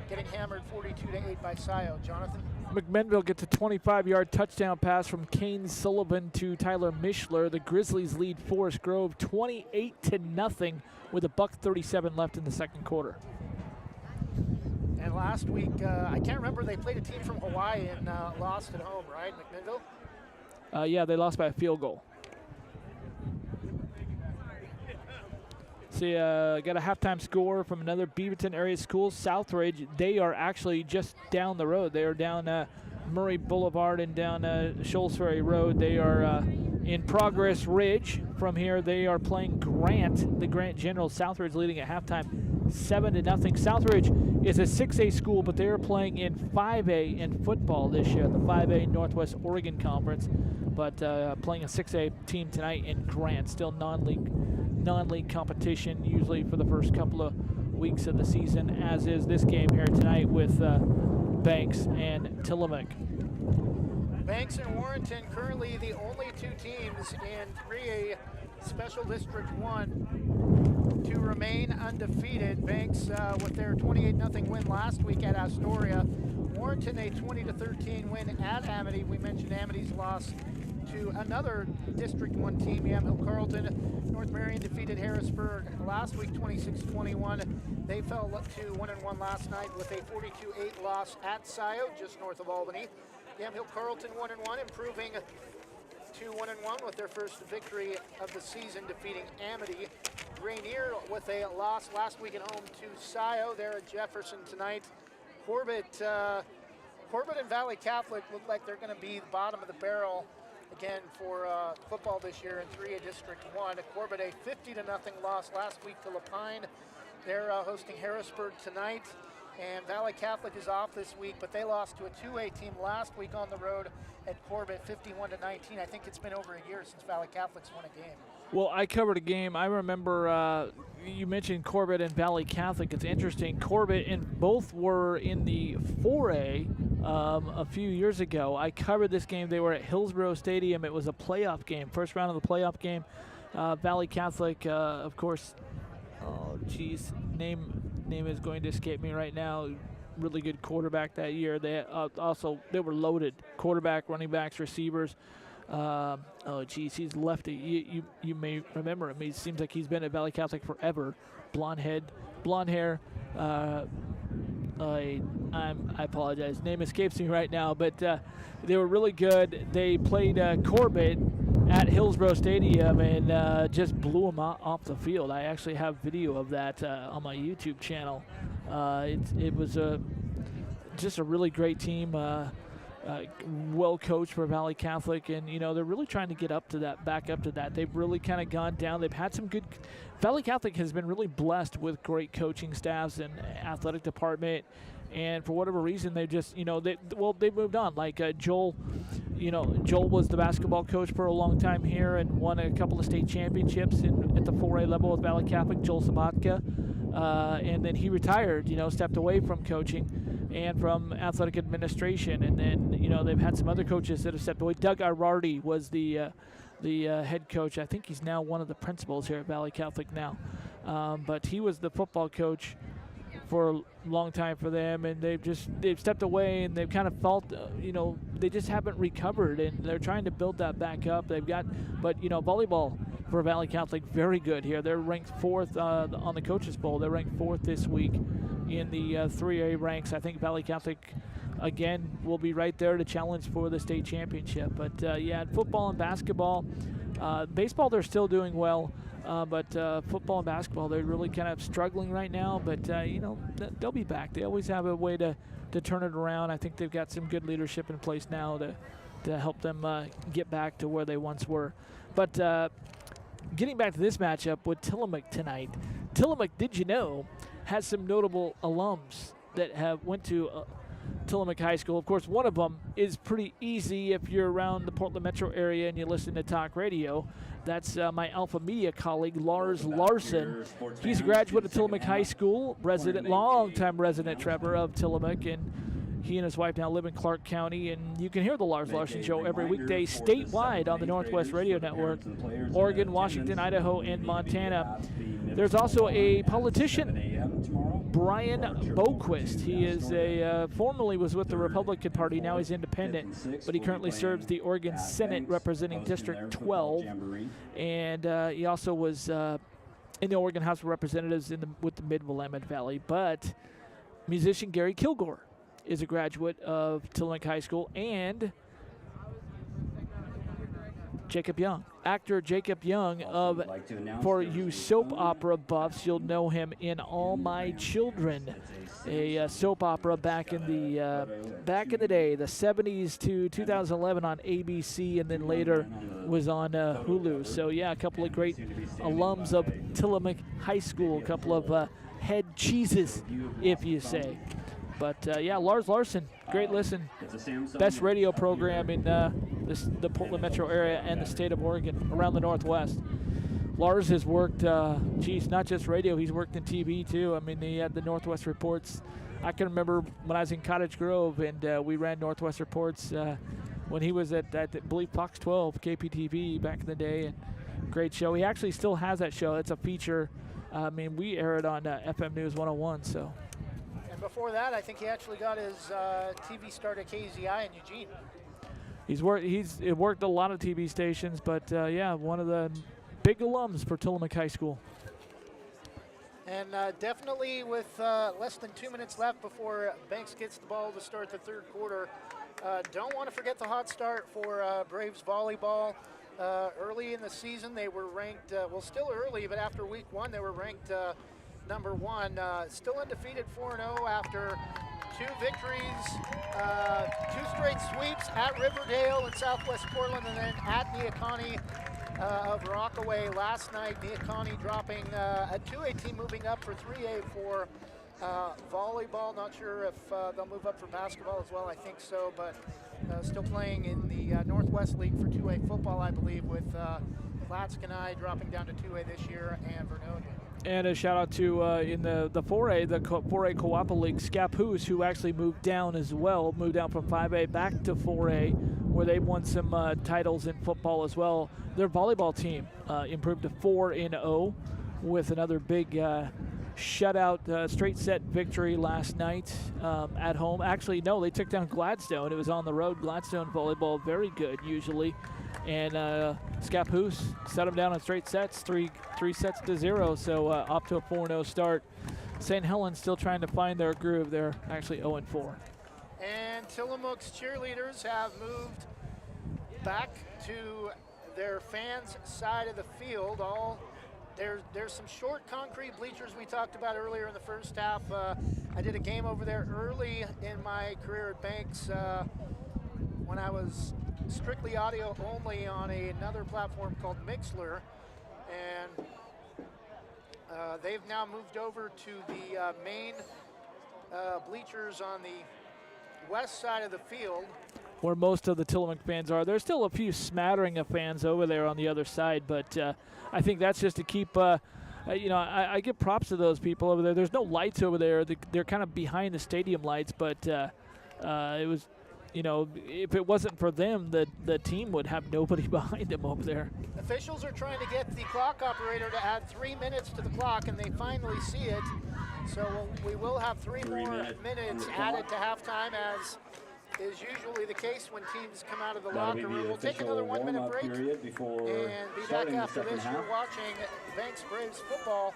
getting hammered 42-8 by Scio. Jonathan? McMinnville gets a 25-yard touchdown pass from Kane Sullivan to Tyler Mishler. The Grizzlies lead Forest Grove 28-0 with $1:37 left in the second quarter. And last week, I can't remember, they played a team from Hawaii and lost at home, right, McMinnville? Yeah, they lost by a field goal. See, got a halftime score from another Beaverton area school, Southridge. They are actually just down the road. They are down Murray Boulevard and down Shoals Ferry Road. They are in Progress Ridge. From here, they are playing Grant, the Grant Generals. Southridge leading at halftime 7-0. Southridge is a 6A school, but they are playing in 5A in football this year, the 5A Northwest Oregon Conference. But playing a 6A team tonight in Grant, still non-league competition usually for the first couple of weeks of the season, as is this game here tonight with Banks and Tillamook. Banks and Warrenton currently the only two teams in 3A Special District 1 to remain undefeated. Banks with their 28-0 win last week at Astoria. Warrenton a 20-13 win at Amity. We mentioned Amity's loss to another District 1 team, Yamhill Carlton. North Marion defeated Harrisburg last week 26-21. They fell to 1-1 last night with a 42-8 loss at Scio, just north of Albany. Yamhill Carlton 1-1, improving to 1-1 with their first victory of the season, defeating Amity. Rainier with a loss last week at home to Scio. They're at Jefferson tonight. Corbett and Valley Catholic look like they're going to be the bottom of the barrel again for football this year in 3A District 1. Corbett a 50-0 loss last week to Lapine. They're hosting Harrisburg tonight. And Valley Catholic is off this week, but they lost to a 2A team last week on the road at Corbett, 51-19. I think it's been over a year since Valley Catholic's won a game. Well, I covered a game. I remember you mentioned Corbett and Valley Catholic. It's interesting. Corbett and both were in the 4A a few years ago. I covered this game. They were at Hillsborough Stadium. It was a playoff game, first round of the playoff game. Valley Catholic, of course, name is going to escape me right now. really good quarterback that year. They they were loaded: quarterback, running backs, receivers. He's lefty. You may remember him. He seems like he's been at Valley Catholic forever. Blonde hair. I apologize. Name escapes me right now, but they were really good. They played Corbett at Hillsborough Stadium and just blew them off the field. I actually have video of that on my YouTube channel. It was just a really great team. Well coached for Valley Catholic, and they're really trying to get back up to that. They've really kind of gone down. They've had some good. Valley Catholic has been really blessed with great coaching staffs and athletic department, and for whatever reason, they just they moved on. Like Joel, Joel was the basketball coach for a long time here and won a couple of state championships at the 4A level with Valley Catholic. Joel Sabatka, and then he retired. Stepped away from coaching and from athletic administration, and then they've had some other coaches that have stepped away. Doug Irardi was the head coach. I think he's now one of the principals here at Valley Catholic now, but he was the football coach for a long time for them, and they've stepped away, and they've kind of felt they just haven't recovered, and they're trying to build that back up. But volleyball for Valley Catholic, very good here. They're ranked 4th on the Coaches Bowl. They're ranked 4th this week in the 3A ranks. I think Valley Catholic, again, will be right there to challenge for the state championship. But, football and basketball. Baseball, they're still doing well. But football and basketball, they're really kind of struggling right now. But, they'll be back. They always have a way to turn it around. I think they've got some good leadership in place now to help them get back to where they once were. But getting back to this matchup with Tillamook tonight, Tillamook, did you know, has some notable alums that have went to Tillamook High School. Of course, one of them is pretty easy if you're around the Portland metro area and you listen to talk radio. That's my Alpha Media colleague, Lars Larson. He's a graduate of Tillamook High School, longtime resident, Trevor, of Tillamook, and he and his wife now live in Clark County, and you can hear the Lars Larson Show every weekday statewide on the Northwest Radio Network, Oregon, Washington, Idaho, and Montana. There's also a politician, Brian Boquist. He is formerly was with the Republican Party. Now he's independent, but he currently serves the Oregon Senate representing District 12, and he also was in the Oregon House of Representatives with the Mid-Willamette Valley. But musician Gary Kilgore is a graduate of Tillamook High School, and Jacob Young. Actor Jacob Young for you soap opera buffs, you'll know him in All My Children, a soap opera back in the day, the 70s to 2011 on ABC, and then later was on Hulu. So a couple of great alums of Tillamook High School, a couple of head cheeses, if you say. But, Lars Larson, great listen. Best radio program in the Portland metro area and the state of Oregon, around the Northwest. Lars has worked, not just radio, he's worked in TV too. I mean, he had the Northwest Reports. I can remember when I was in Cottage Grove, and we ran Northwest Reports when he was at I believe, Fox 12, KPTV back in the day. And great show. He actually still has that show. It's a feature. We air it on FM News 101, so. Before that, I think he actually got his TV start at KZI in Eugene. He's worked a lot of TV stations, but one of the big alums for Tillamook High School. And definitely with less than 2 minutes left before Banks gets the ball to start the third quarter, don't want to forget the hot start for Braves volleyball. Early in the season, they were ranked, still early, but after week 1, they were ranked number 1, still undefeated 4-0 after 2 victories, 2 straight sweeps at Riverdale in Southwest Portland, and then at Neocani of Rockaway last night. Neocani dropping a 2A team, moving up for 3A for volleyball. Not sure if they'll move up for basketball as well. I think so, but still playing in the Northwest League for 2A football, I believe, with Latskanai dropping down to 2A this year, and Vernonia. And a shout out to in the 4A, the 4A Coapa League, Scappoose, who actually moved down as well, moved down from 5A back to 4A, where they've won some titles in football as well. Their volleyball team improved to 4-0 with another big shutout, straight set victory last night at home. Actually, no, they took down Gladstone. It was on the road. Gladstone volleyball, very good usually. And Scappoose set them down on straight sets, three sets to 0. So up to a 4-0 start. St. Helens still trying to find their groove. They're actually 0-4. And Tillamook's cheerleaders have moved back to their fans' side of the field. There's some short concrete bleachers we talked about earlier in the first half. I did a game over there early in my career at Banks when I was strictly audio only on another platform called Mixler, and they've now moved over to the main bleachers on the west side of the field, where most of the Tillamook fans are. There's still a few smattering of fans over there on the other side, but I think that's just to keep, I give props to those people over there. There's no lights over there. They're kind of behind the stadium lights, but it was, if it wasn't for them, the team would have nobody behind them over there. Officials are trying to get the clock operator to add 3 minutes to the clock, and they finally see it. So we will have 3 more minutes added to halftime, as is usually the case when teams come out of the locker room. We'll take another 1 minute break and be back after this. You're watching Banks Braves football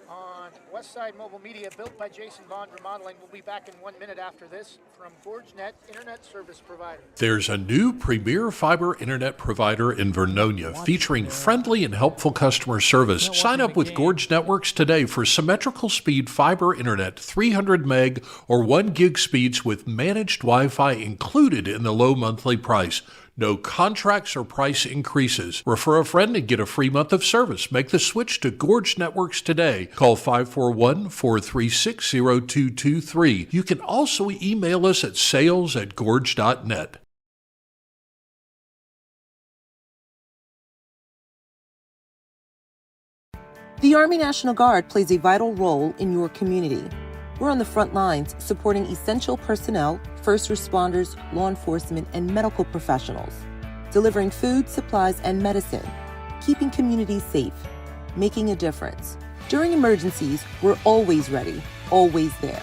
on Westside Mobile Media, built by Jason Bond Remodeling. We'll be back in 1 minute after this from GorgeNet Internet Service Provider. There's a new premier fiber internet provider in Vernonia featuring friendly and helpful customer service. Sign up with Gorge Networks today for symmetrical speed fiber internet, 300 meg or 1 gig speeds with managed Wi-Fi included in the low monthly price. No contracts or price increases. Refer a friend and get a free month of service. Make the switch to Gorge Networks today. Call 541-436-0223. You can also email us at sales@gorge.net. The Army National Guard plays a vital role in your community. We're on the front lines supporting essential personnel, first responders, law enforcement, and medical professionals, delivering food, supplies, and medicine, keeping communities safe, making a difference. During emergencies, we're always ready, always there.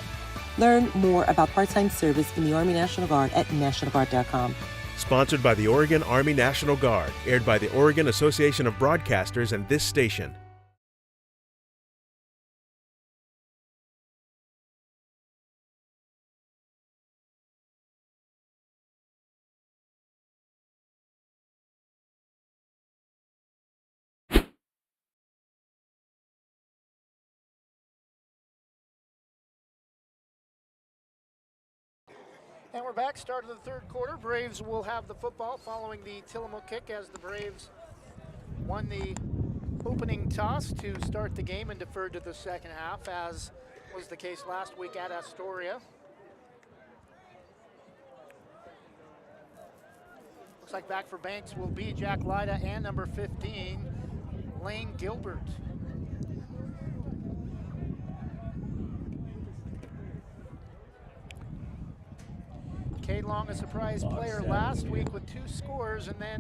Learn more about part-time service in the Army National Guard at nationalguard.com. Sponsored by the Oregon Army National Guard, aired by the Oregon Association of Broadcasters and this station. And we're back, start of the third quarter. Braves will have the football following the Tillamook kick, as the Braves won the opening toss to start the game and deferred to the second half, as was the case last week at Astoria. Looks like back for Banks will be Jack Lyda and number 15, Lane Gilbert. Cade Long, a surprise player last week with 2 scores, and then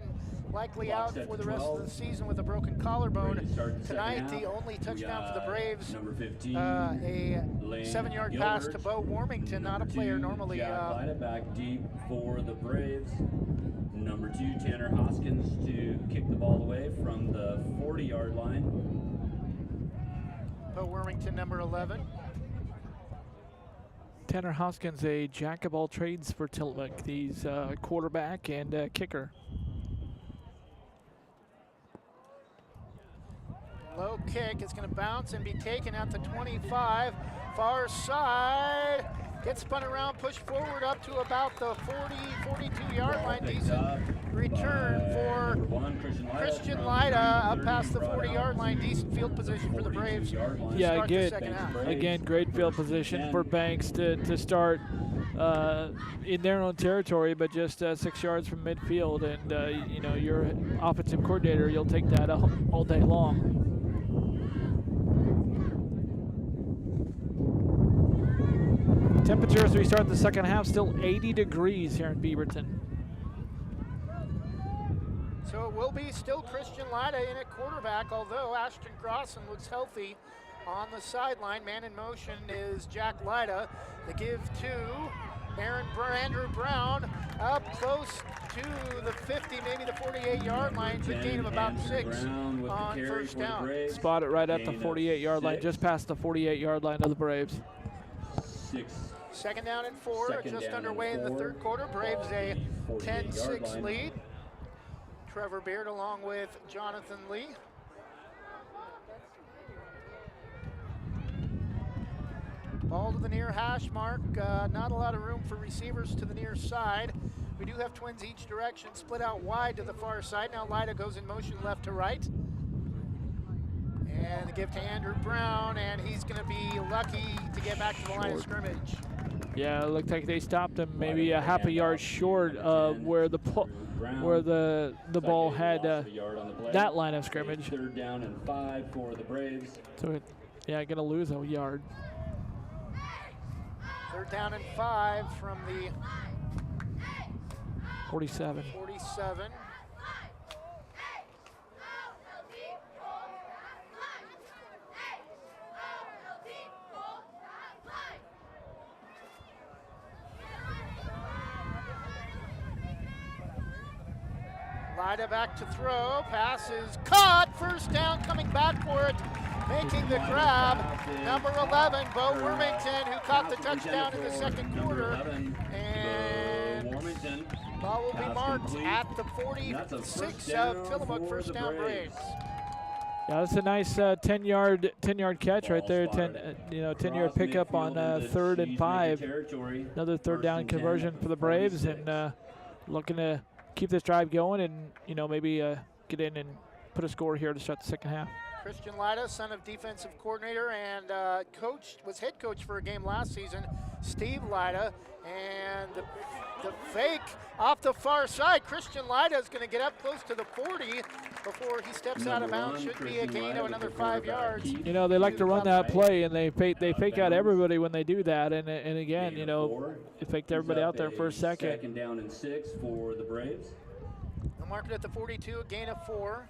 likely out for the rest of the season with a broken collarbone. Tonight, the only touchdown for the Braves, a 7-yard pass to Bo Warmington, not a player normally. Back deep for the Braves. Number 2, Tanner Hoskins, to kick the ball away from the 40-yard line. Bo Warmington, number 11. Tanner Hoskins, a jack of all trades for Tillamook. He's quarterback and kicker. Low kick, it's going to bounce and be taken at the 25. Far side, gets spun around, pushed forward up to about the 42-yard line. Decent return for Christian Lyda up past the 40-yard line. Decent field position for the Braves. Yeah, good. Again, great field position for Banks to start in their own territory, but just 6 yards from midfield. And you're an offensive coordinator, you'll take that all day long. Temperature as we start the second half, still 80 degrees here in Beaverton. So it will be still Christian Lyda in at quarterback, although Ashton Crossan looks healthy on the sideline. Man in motion is Jack Lyda. The give to Andrew Brown up close to the 50, maybe the 48-yard line. Good gain of about 6 on first down. Spot it right at the 48-yard line, just past the 48-yard line of the Braves. 6. Second down and 4, just underway in the third quarter. Braves a 10-6 lead. Trevor Beard along with Jonathan Lee. Ball to the near hash mark. Not a lot of room for receivers to the near side. We do have twins each direction, split out wide to the far side. Now Lyda goes in motion left to right. And the give to Andrew Brown, and he's going to be lucky to get back to the line of scrimmage. Yeah, it looked like they stopped him maybe a half a yard short of where the ball had that line of scrimmage. 3rd down and 5 for the Braves. So, going to lose a yard. 3rd down and 5 from the 47. 47. Lyda back to throw. Pass is caught. First down, coming back for it. Making the grab, number 11, Bo Wormington, who caught the touchdown in the second quarter. And ball will be marked at the 46 of Tillamook. First down, Braves. Yeah, that's a nice 10-yard catch right there. 10-yard pickup on 3rd and 5. Another 3rd down conversion for the Braves, and looking to keep this drive going, and maybe get in and put a score here to start the second half. Christian Lyda, son of defensive coordinator and was head coach for a game last season, Steve Lyda, and the fake off the far side. Christian Lyda is going to get up close to the 40 before he steps out of bounds. Should be a gain of another 5 yards. They like to run that play, and they fake out everybody when they do that. And again, they faked everybody out there for a second. 2nd down and 6 for the Braves. They'll mark it at the 42, a gain of 4.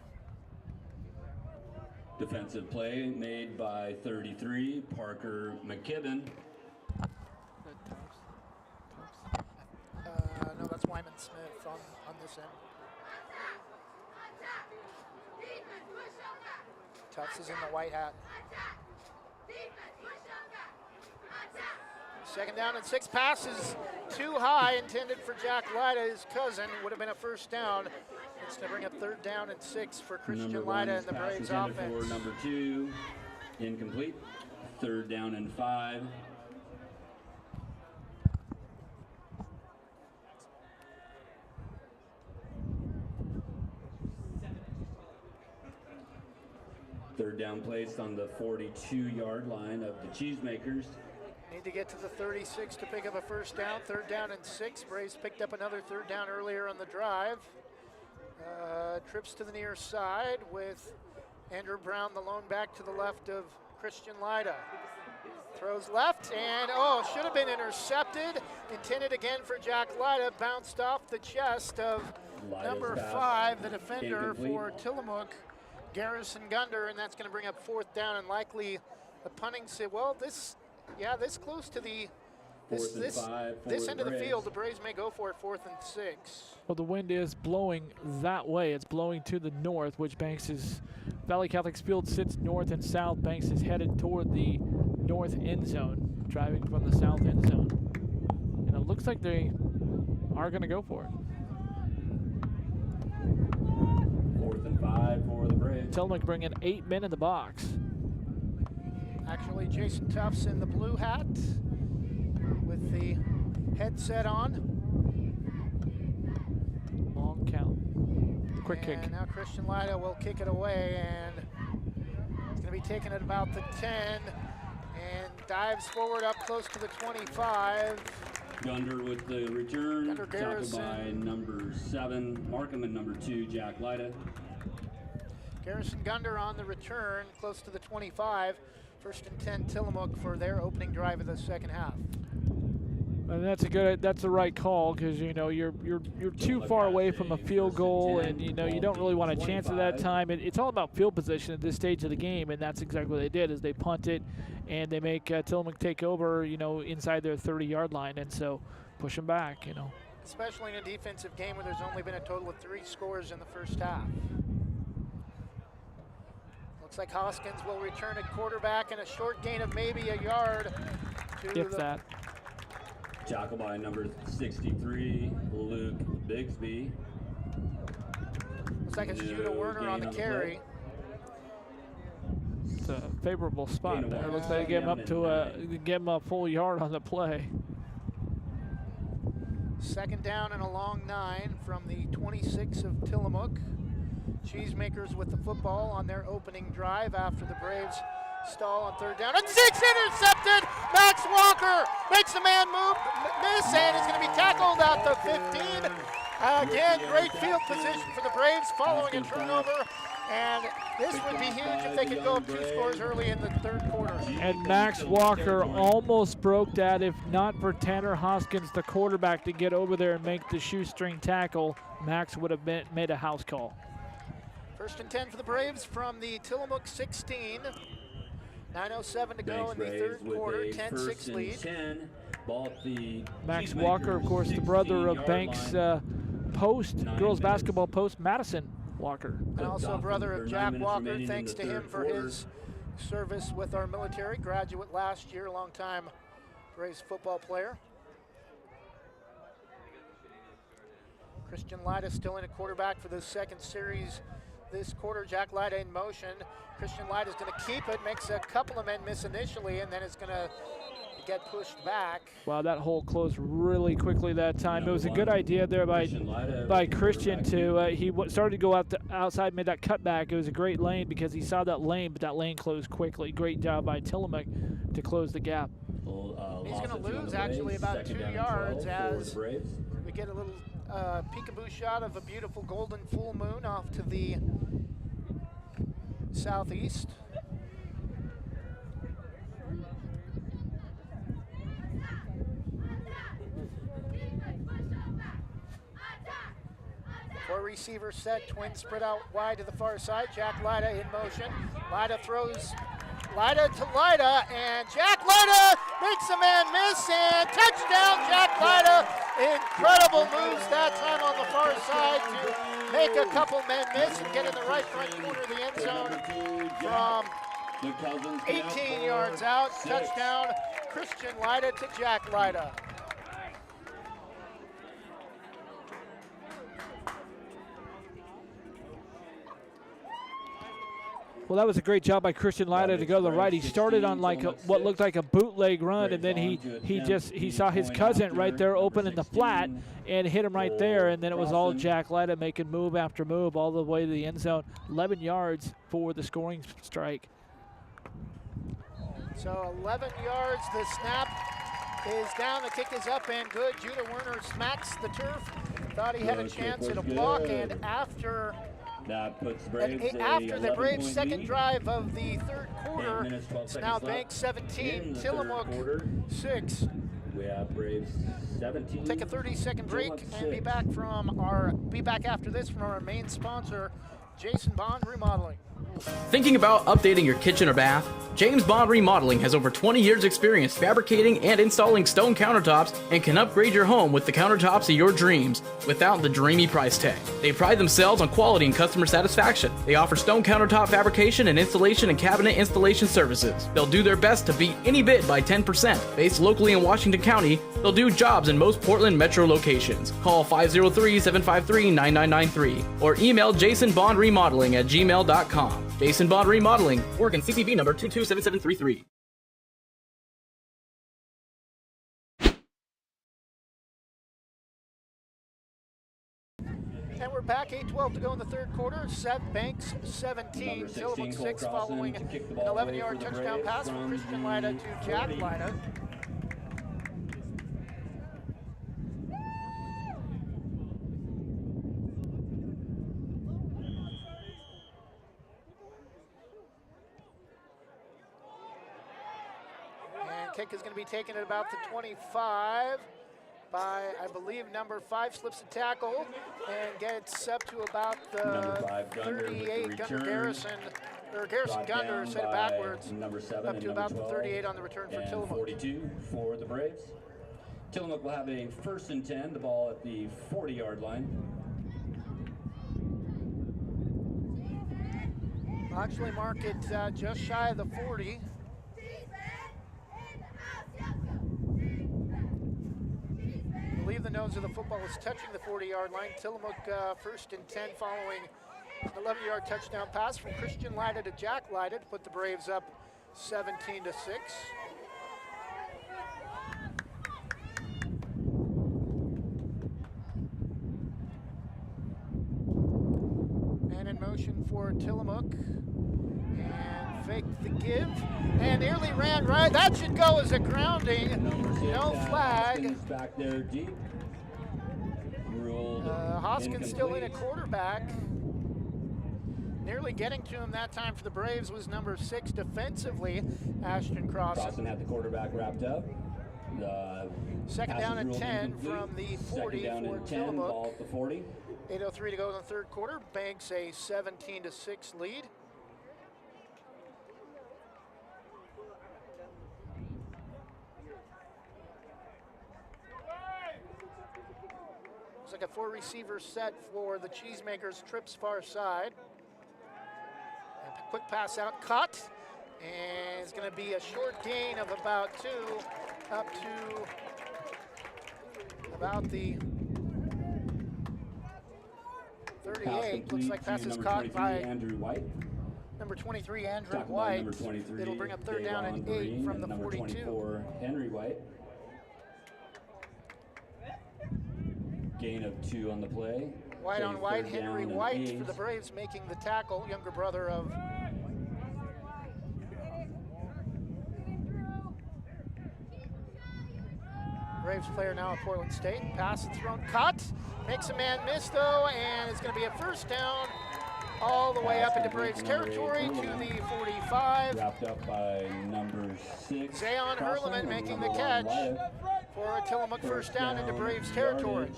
Defensive play made by 33, Parker McKibben. No, that's Wyman Smith on this end. Tufts is in the white hat. 2nd down and 6. Passes too high, intended for Jack Lyda, his cousin. Would have been a first down. It's going to bring up 3rd down and 6 for Christian Lyda and the Braves offense. For number 2, incomplete. 3rd down and 5. Third down placed on the 42-yard line of the Cheesemakers. Need to get to the 36 to pick up a first down. 3rd down and 6. Braves picked up another 3rd down earlier on the drive. Trips to the near side with Andrew Brown, the lone back to the left of Christian Lyda. Throws left, and should have been intercepted. Intended again for Jack Lyda. Bounced off the chest of number 5, the defender for Tillamook, Garrison Gunder, and that's going to bring up 4th down and likely a punting sit. Well, this close to the this end of the field, the Braves may go for it 4th and 6. Well, the wind is blowing that way. It's blowing to the north, which Banks is Valley Catholic Field sits north and south. Banks is headed toward the north end zone, driving from the south end zone, and it looks like they are going to go for it. 4th and 5 for the Braves. Tillamook bringing 8 men in the box. Actually, Jason Tufts in the blue hat with the headset on. Long count. Quick kick. And now Christian Lyda will kick it away, and it's going to be taken at about the 10 and dives forward up close to the 25. Gunder with the return, Gunder tackled by number 7, Markham, and number 2, Jack Lyda. Garrison Gunder on the return, close to the 25. 1st and 10 Tillamook for their opening drive of the second half. And that's the right call, because you're too far away from a field goal, and you don't really want a chance at that time. It's all about field position at this stage of the game, and that's exactly what they did. Is they punt it, and they make Tillamook take over, inside their 30-yard line, and so push them back. Especially in a defensive game where there's only been a total of 3 scores in the first half. Looks like Hoskins will return at quarterback, and a short gain of maybe a yard. If that. Tackle by number 63, Luke Bigsby. Looks like it's Judah Werner on the carry. It's a favorable spot there. Looks like they get him a full yard on the play. Second down and a long 9 from the 26 of Tillamook. Cheesemakers with the football on their opening drive after the Braves stall on third down. And 6 intercepted! Max Walker makes the man miss, and is going to be tackled at the 15. Again, great field position for the Braves following a turnover. And this would be huge if they could go up 2 scores early in the third quarter. And Max Walker almost broke that, if not for Tanner Hoskins, the quarterback, to get over there and make the shoestring tackle. Max would have made a house call. First and 10 for the Braves from the Tillamook 16. 9:07 to go in the third quarter, 10-6 lead. Max Walker, of course, the brother of Banks girls basketball post, Madison Walker. And also a brother of Jack Walker, thanks to him for his service with our military. Graduate last year, long-time Braves football player. Christian Lyda still in at quarterback for the second series this quarter. Jack Lyda in motion. Christian Lyda is going to keep it, makes a couple of men miss initially, and then it's going to get pushed back. Wow, that hole closed really quickly that time. It was a good idea there by Christian he started to go out outside, made that cutback. It was a great lane because he saw that lane, but that lane closed quickly. Great job by Tillamook to close the gap. He's going to lose actually about 2 yards as we get a little peekaboo shot of a beautiful golden full moon off to the southeast. Four receivers set, twins spread out wide to the far side. Jack Lyda in motion. Lyda throws Lyda to Lyda, and Jack Lyda makes a man miss, and touchdown Jack Lyda. Incredible moves that time on the far side to make a couple men miss and get in the right front corner of the end zone from 18 yards out. Touchdown Christian Lyda to Jack Lyda. Well, that was a great job by Christian Lyda to go to the right. He started on what looked like a bootleg run, and then he saw his cousin right there open in the flat and hit him right there, and then it was all Jack Lyda making move after move all the way to the end zone. 11 yards for the scoring strike. So 11 yards, the snap is down, the kick is up and good. Judah Werner smacks the turf, thought he had a chance at a block, and after the Braves' second drive of the third quarter, it's now Banks 17, Tillamook 6. We have Braves 17. Take a 30-second break and be back after this from our main sponsor, Jason Bond Remodeling. Thinking about updating your kitchen or bath? James Bond Remodeling has over 20 years experience fabricating and installing stone countertops and can upgrade your home with the countertops of your dreams without the dreamy price tag. They pride themselves on quality and customer satisfaction. They offer stone countertop fabrication and installation and cabinet installation services. They'll do their best to beat any bid by 10%. Based locally in Washington County, they'll do jobs in most Portland metro locations. Call 503-753-9993 or email jasonbondremodeling@gmail.com. Jason Bond Remodeling, Oregon CPV number 227733. And we're back, 8:12 to go in the third quarter. Banks 17, Tillamook 6 following an 11-yard touchdown pass from Christian Lyda to Jack Lyda. Kick is going to be taken at about the 25. by, I believe, number 5 slips a tackle and gets up to about Number the 5, Gunder, 38. with the Gunner return. Garrison, or Garrison Brought Gunder down set it by backwards number 7 up and to number about the 12, 38 on the return for and Tillamook. 42 for the Braves. Tillamook will have a 1st and 10, the ball at the 40-yard line. We'll actually mark it just shy of the 40. I believe the nose of the football is touching the 40-yard line. Tillamook 1st and 10 following an 11-yard touchdown pass from Christian Lyda to Jack Lyda to put the Braves up 17-6. And in motion for Tillamook. And faked the give. And nearly ran right. That should go as a grounding. No flag. Hoskins back there deep. Ruled Hoskins still in incomplete. at quarterback. Nearly getting to him that time for the Braves was number 6 defensively, Ashton Crossan. Crossan had the quarterback wrapped up. Second Pass down is and ruled 10 incomplete. from the 40 Second down for and 10, Tillamook. ball at the 40. 8:03 to go in the third quarter. Banks a 17-6 lead. Looks like a 4-receiver set for the Cheesemakers, trips far side. And quick pass out, cut. And it's going to be a short gain of about 2 up to about the 38. Looks like pass is caught by Andrew White. number 23, Andrew Tackled by White. number 23, It'll bring up third down and Davon 8 Green, from and the number 42. 24, Henry White. Gain of 2 on the play. White Say on White, third down Henry and White 8. for the Braves making the tackle, younger brother of Braves player now at Portland State. Pass and thrown, cut. Makes a man miss though, and it's going to be a first down all the way up into Braves territory to the 45. Wrapped up by number 6. Zayon Crossan, Hurleman and making number the 1, catch Wyatt. for a Tillamook first down into Braves yardage. territory.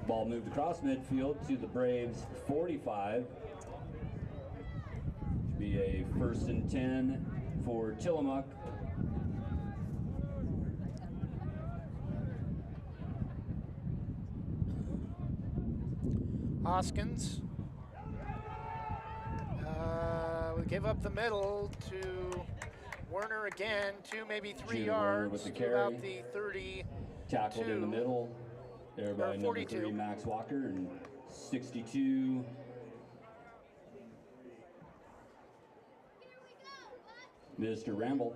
Ball moved across midfield to the Braves 45. Should be a 1st and 10 for Tillamook. Hoskins will give up the middle to Werner again, 2, maybe 3 Judah Werner yards with the to carry. about the 32. Tackled in the middle there by number 42. 3, Max Walker, and 62. Mr. Ramble.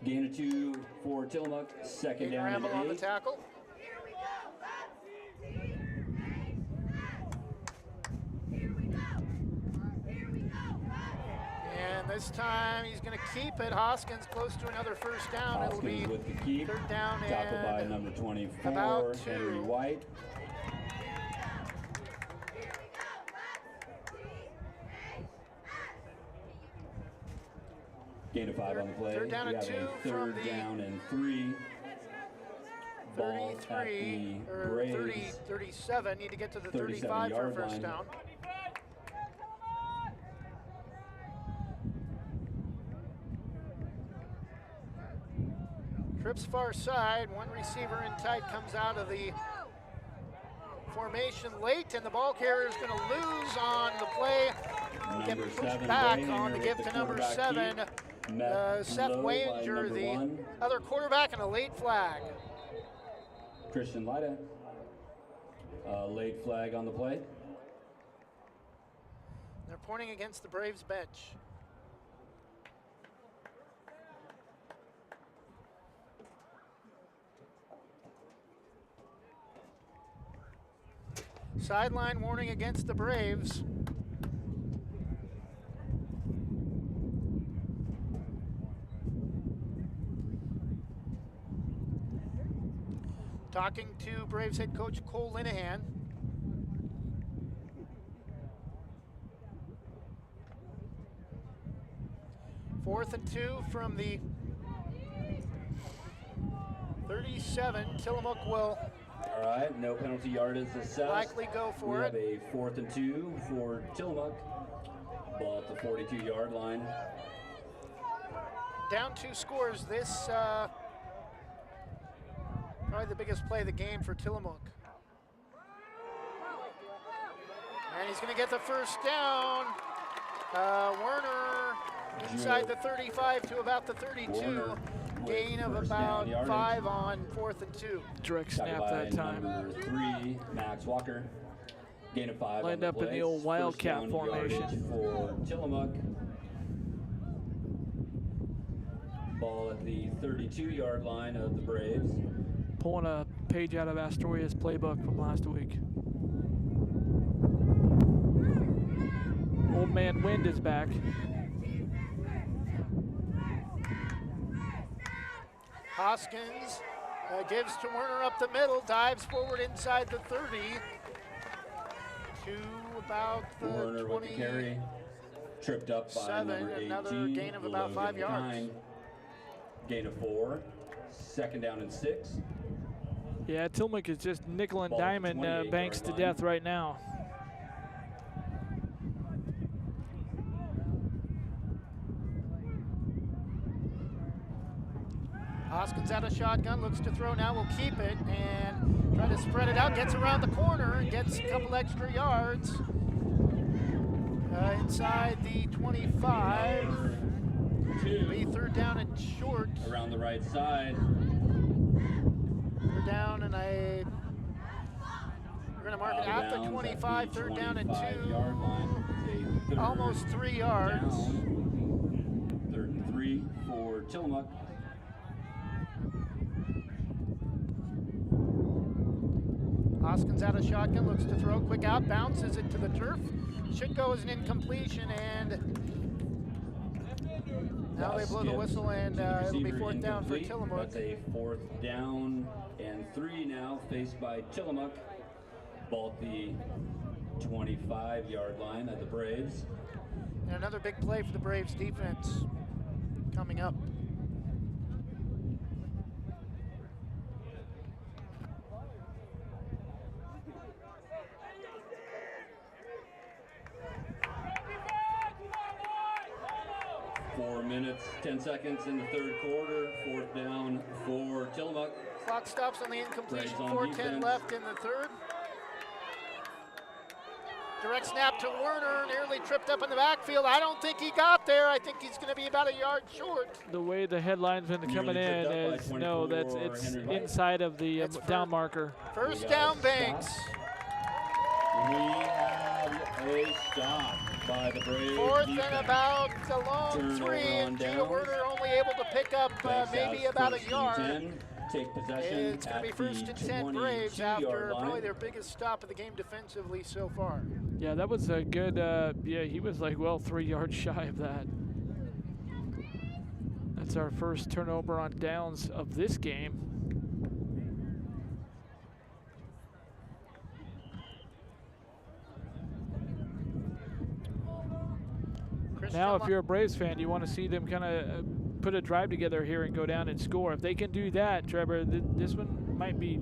Gain of 2 for Tillamook. Second down and Ramble on the 8. tackle. And this time he's going to keep it. Hoskins close to another first down. It'll Hoskins be with the keep. third down Tackled by and number 24, about 2. Henry White. Gain of 5 on the play. Third down We and have 2 a from third the down and 3. Ball at 33 the or Braves 30, 37. Need to get to the 35 for a 37-yard first line. down. Trips far side. One receiver in tight comes out of the formation late, and the ball carrier is going to lose on the play. Get Number pushed 7, back Brahinger on the with give the to number quarterback 7. keep. Met Seth low by Wanger, number the 1. other quarterback, and a late flag. Christian Lyda. Late flag on the play. They're pointing against the Braves bench. Sideline warning against the Braves. Talking to Braves head coach Cole Linehan. Fourth and 2 from the 37. Tillamook will All right, no penalty yard is assessed. likely go for it. We have a 4th and 2 for Tillamook. Ball at the 42-yard line. Down 2 scores. This probably the biggest play of the game for Tillamook. And he's going to get the first down. Werner inside the 35 to about the 32. Gain of about 5 on 4th and 2. Direct snap that time. Number 3, Max Walker. Gain of 5. Lined up in the old Wildcat formation. For Tillamook. Ball at the 32-yard line of the Braves. Pulling a page out of Astoria's playbook from last week. Old man Wind is back. Hoskins gives to Werner up the middle, dives forward inside the 30 to about the Werner 20. with the carry. Tripped up by number 18. Another gain of about 5 yards. Gain of 4. 2nd down and 6. Yeah, Tillamook is just nickel and Ball diamond Banks to death right now. Hoskins out of shotgun, looks to throw now, will keep it and try to spread it out, gets around the corner and gets a couple extra yards. Inside the 25. It'll be 3rd down and short. Around the right side. 3rd down and we're going to mark it at the 25, 3rd down and 2. Yard line. Almost 3 yards. Down. 3rd and 3 for Tillamook. Hoskins out of shotgun, looks to throw, quick out, bounces it to the turf. Should go as an incompletion, and now they blow the whistle, and it'll be 4th down for Tillamook. That's a 4th down and 3 now, faced by Tillamook. Ball at the 25-yard line of the Braves. And another big play for the Braves defense coming up. Minutes, 10 seconds in the 3rd quarter. 4th down for Tillamook. Clock stops on the incompletion. 4:10 left in the 3rd. Direct snap to Werner, nearly tripped up in the backfield. I don't think he got there. I think he's going to be about a yard short. The way the headline's been coming in is no, it's inside of the down marker. First down, Banks. We have a stop by the Braves. 4th and about a long 3, and Gina Werner only able to pick up maybe about a yard. Take possession. It's going to be 1st and 10 Braves after probably their biggest stop of the game defensively so far. Yeah, that was a good, he was like, 3 yards shy of that. That's our first turnover on downs of this game. Now, if you're a Braves fan, you want to see them kind of put a drive together here and go down and score. If they can do that, Trevor, this one might be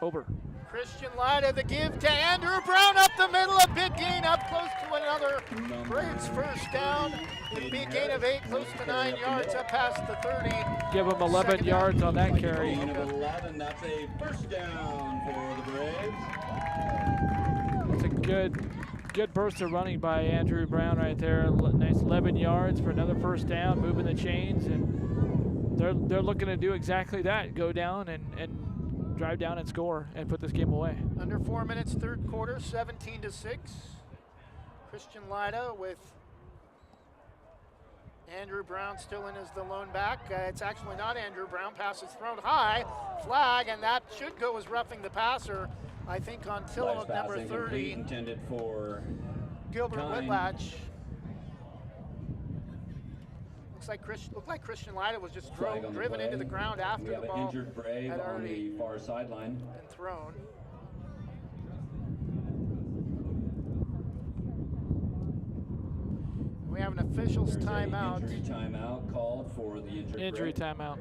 over. Christian Lyda, the give to Andrew Brown up the middle, a big gain up close to another Braves first down. It'd be a gain of 8, close to 9 yards up past the 30. Give him 11 yards on that carry. Gain of 11, that's a 1st down for the Braves. It's a good burst of running by Andrew Brown right there. Nice 11 yards for another 1st down, moving the chains, and they're looking to do exactly that. Go down and drive down and score and put this game away. Under 4 minutes, 3rd quarter, 17-6. Christian Lyda with Andrew Brown still in as the lone back. It's actually not Andrew Brown. Pass is thrown high, flag, and that should go as roughing the passer. I think on Tillamook number 30. Intended for Gilbert Whitlatch. Looked like Christian Lyda was just driven into the ground after the ball. We have an injured Brave on the far sideline. And thrown. We have an official's timeout. Injury timeout called for the injured Injury Brave. timeout.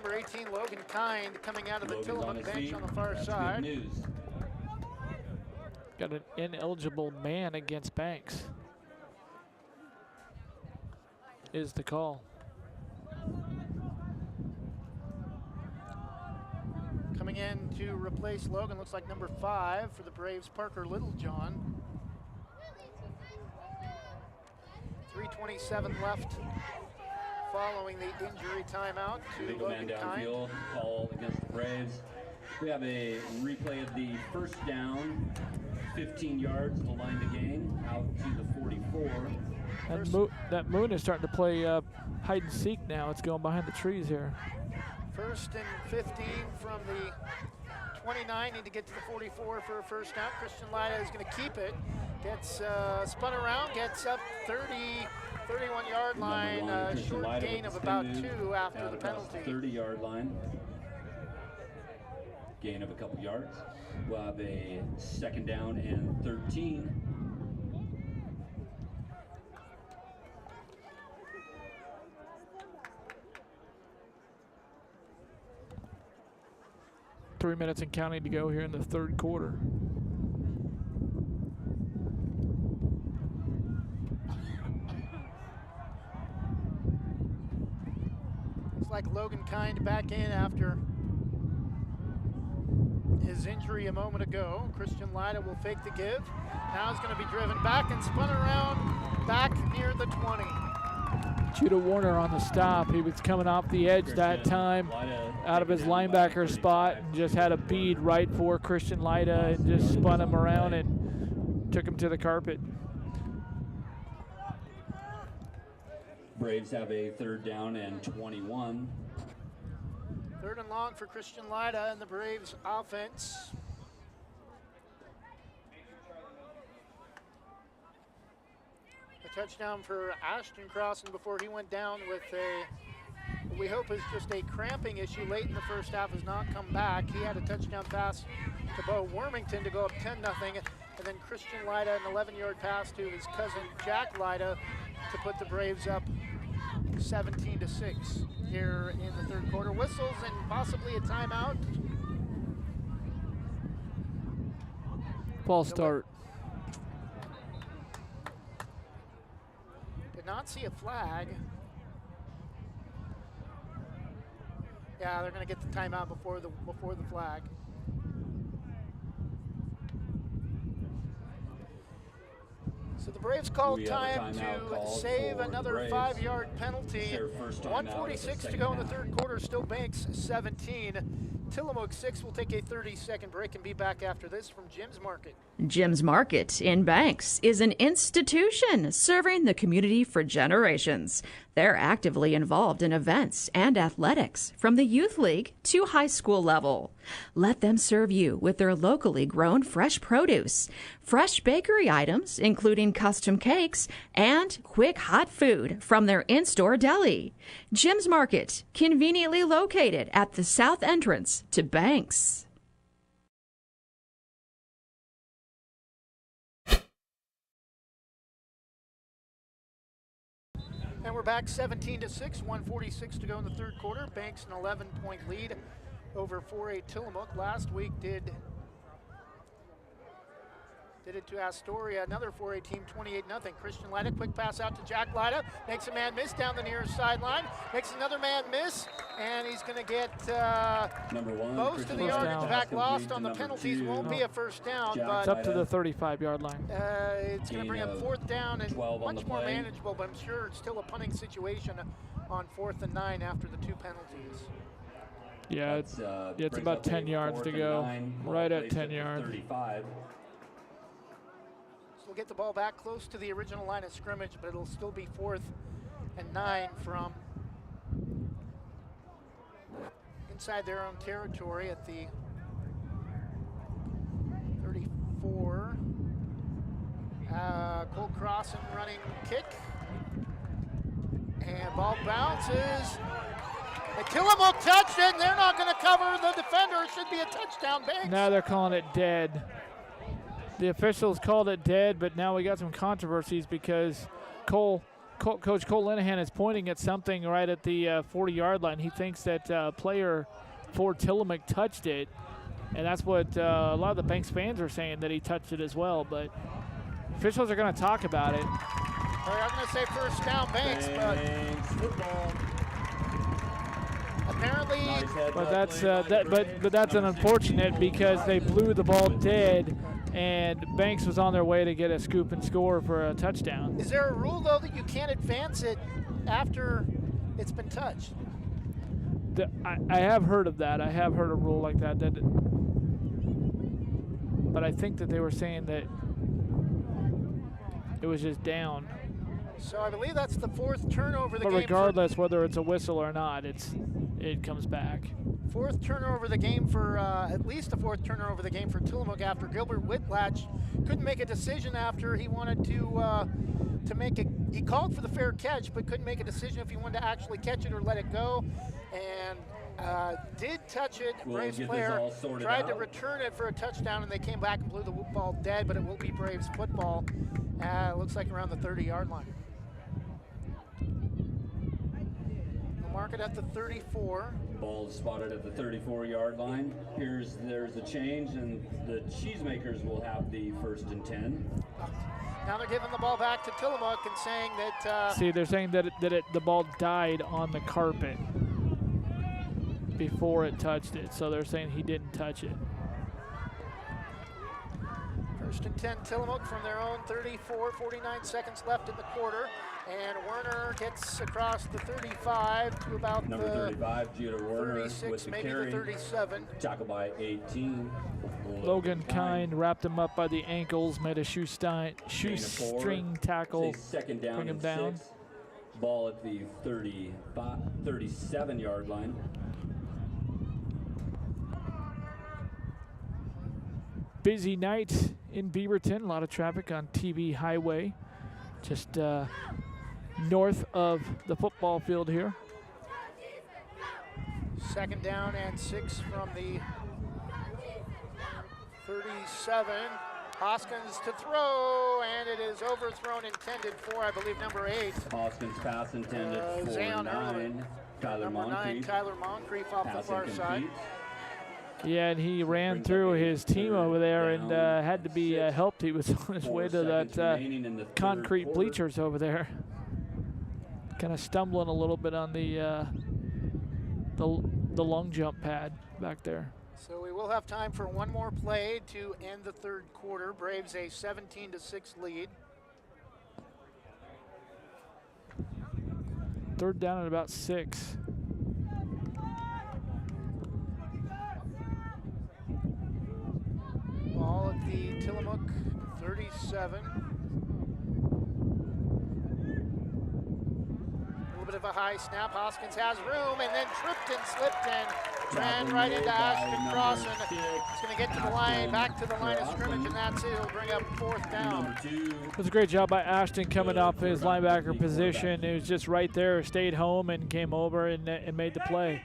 number 18, Logan Kind, coming out of the Tillamook bench on the far That's side. Good news. Got an ineligible man against Banks. Is the call. Coming in to replace Logan, looks like number 5 for the Braves, Parker Littlejohn. 3:27 left following the injury timeout to Legal man Logan Kind. downfield, call against the Braves. We have a replay of the first down, 15 yards, the line to gain, out to the 44. That moon is starting to play hide and seek now. It's going behind the trees here. First and 15 from the 29, need to get to the 44 for a first down. Christian Lyda is going to keep it. Gets spun around, gets up 31-yard line, short gain of about 2 after the penalty. 30-yard line. Gain of a couple yards. We'll have a second down and 13. Three minutes and counting to go here in the third quarter. Looks like Logan Kind back in after his injury a moment ago. Christian Lyda will fake the give. Now he's going to be driven back and spun around back near the 20. Judah Warner on the stop. He was coming off the edge that time out of his linebacker spot and just had a bead right for Christian Lyda and just spun him around and took him to the carpet. Braves have a third down and 21. Third and long for Christian Lyda and the Braves offense. A touchdown for Ashton Crossan before he went down with what we hope is just a cramping issue late in the first half, has not come back. He had a touchdown pass to Bo Wormington to go up 10-0, and then Christian Lyda an 11-yard pass to his cousin Jack Lyda to put the Braves up 17-6 here in the third quarter. Whistles and possibly a timeout. False start. Did not see a flag. Yeah, they're going to get the timeout before the flag. So the Braves called time to save another 5-yard penalty. 1:46 to go in the third quarter. Still Banks 17. Tillamook 6 will take a 30-second break and be back after this from Jim's Market. Jim's Market in Banks is an institution serving the community for generations. They're actively involved in events and athletics from the youth league to high school level. Let them serve you with their locally grown fresh produce, fresh bakery items, including custom cakes, and quick hot food from their in-store deli. Jim's Market, conveniently located at the south entrance to Banks. And we're back 17-6, 1:46 to go in the third quarter. Banks an 11-point lead over 4A Tillamook. Last week did it to Astoria, another 4A team, 28-0. Christian Lyda, quick pass out to Jack Lyda, makes a man miss down the near sideline, makes another man miss, and he's going to get most of the yardage back lost on the penalties. Won't be a first down, but it's up to the 35-yard line. It's going to bring up fourth down and much more manageable, but I'm sure it's still a punting situation on 4th and 9 after the 2 penalties. Yeah, it's about 10 yards to go, right at 10 yards. 35. We'll get the ball back close to the original line of scrimmage, but it'll still be 4th and 9 from inside their own territory at the 34. Cole Crossan running kick. And ball bounces. And Tillamook touched it, and they're not going to cover the defender. It should be a touchdown, Banks. Now they're calling it dead. The officials called it dead, but now we got some controversies because Cole Coach Cole Linehan is pointing at something right at the 40-yard line. He thinks that player for Tillamook touched it, and that's what a lot of the Banks fans are saying, that he touched it as well. But officials are going to talk about it. I'm going to say first down Banks, but apparently. But that's an unfortunate, because they blew the ball dead, and Banks was on their way to get a scoop and score for a touchdown. Is there a rule, though, that you can't advance it after it's been touched? I have heard of that. I have heard a rule like that. But I think that they were saying that it was just down. So I believe that's the fourth turnover of the game. But regardless whether it's a whistle or not, it comes back. Fourth turnover of the game for, at least the fourth turnover of the game for Tillamook, after Gilbert Whitlatch couldn't make a decision after he wanted to make a, he called for the fair catch, but couldn't make a decision if he wanted to actually catch it or let it go. And did touch it. Braves player tried to return it for a touchdown, and they came back and blew the ball dead, but it will be Braves football. Looks like around the 30-yard line. We'll mark it at the 34. Ball is spotted at the 34-yard line. There's a change, and the Cheesemakers will have the 1st and 10. Now they're giving the ball back to Tillamook and saying that. See, they're saying that the ball died on the carpet before it touched it, so they're saying he didn't touch it. 1st and 10, Tillamook from their own 34, 49 seconds left in the quarter. And Werner gets across the 35 to about number 35, Gio Werner 36, with the maybe carry. the 37. Tackle by 18. Logan Kind wrapped him up by the ankles, made a shoestring tackle, Second down bring him and down. 6. Ball at the 37-yard line. Busy night in Beaverton, a lot of traffic on TV Highway, just north of the football field here. Second down and 6 from the 37. Hoskins to throw, and it is overthrown, intended for, I believe, number 8. Hoskins pass intended for Zayon 9. Number 9, Tyler Moncrief off the far side. Yeah, and he ran through his team over there and had to be helped. He was on his way to that concrete bleachers over there. Kind of stumbling a little bit on the long jump pad back there. So we will have time for one more play to end the third quarter. Braves a 17-6 lead. Third down at about 6. Ball at the Tillamook 37. A little bit of a high snap. Hoskins has room and then tripped and slipped and ran right into Ashton Crossan. He's going to get to the line, back to the line of scrimmage, and that's it. He'll bring up 4th down. It was a great job by Ashton coming off his linebacker position. He was just right there, stayed home and came over and made the play.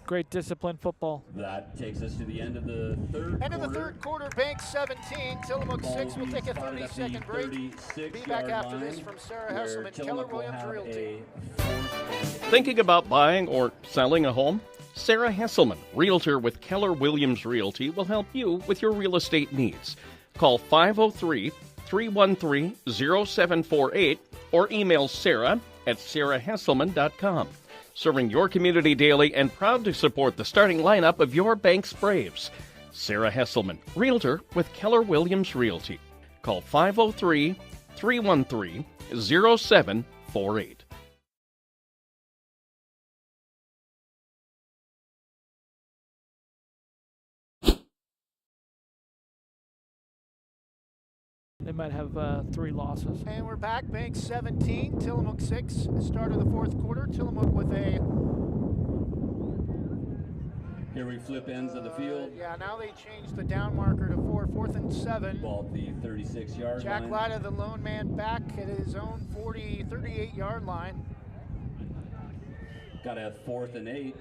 Great disciplined football. That takes us to the end of the third End of the third quarter, Banks 17, Tillamook 6. We'll take a 30-second break. Be back after this from Sarah Hesselman, Keller Williams Realty. Thinking about buying or selling a home? Sarah Hesselman, Realtor with Keller Williams Realty, will help you with your real estate needs. Call 503-313-0748 or email Sarah at sarahhesselman.com. Serving your community daily and proud to support the starting lineup of your Banks Braves. Sarah Hesselman, Realtor with Keller Williams Realty. Call 503-313-0748. They might have 3 losses. And we're back, Banks 17, Tillamook 6. Start of the fourth quarter, Tillamook with a... Here we flip ends of the field. Yeah, now they changed the down marker to 4th and 7. Ball at the 36-yard line. Jack Lyda, the lone man, back at his own 38-yard line. Got a 4th and 8.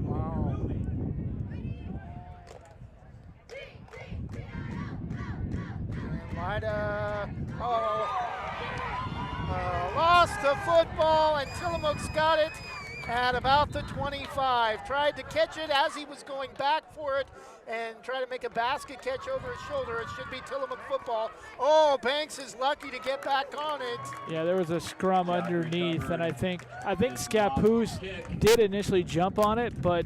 Wow. And Lyda Lost the football, and Tillamook's got it at about the 25. Tried to catch it as he was going back for it and try to make a basket catch over his shoulder. It should be Tillamook football. Oh, Banks is lucky to get back on it. Yeah, there was a scrum underneath, and I think Scappoose did initially jump on it, but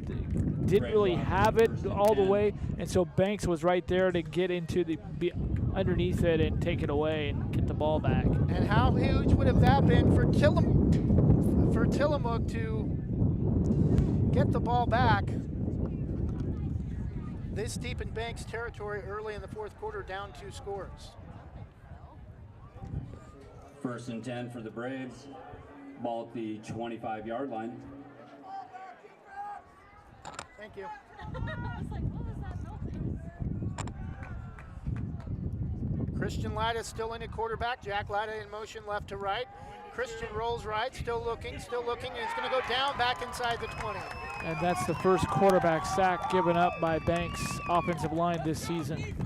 didn't really have it all the way, and so Banks was right there to get into be underneath it and take it away and get the ball back. And how huge would have that been for Tillamook to get the ball back this deep in Banks territory early in the fourth quarter, down 2 scores. 1st and 10 for the Braves. Ball at the 25-yard line. Thank you. Christian Lyda still in at quarterback. Jack Lyda in motion left to right. Christian rolls right, still looking, and he's going to go down back inside the 20. And that's the first quarterback sack given up by Banks' offensive line this season.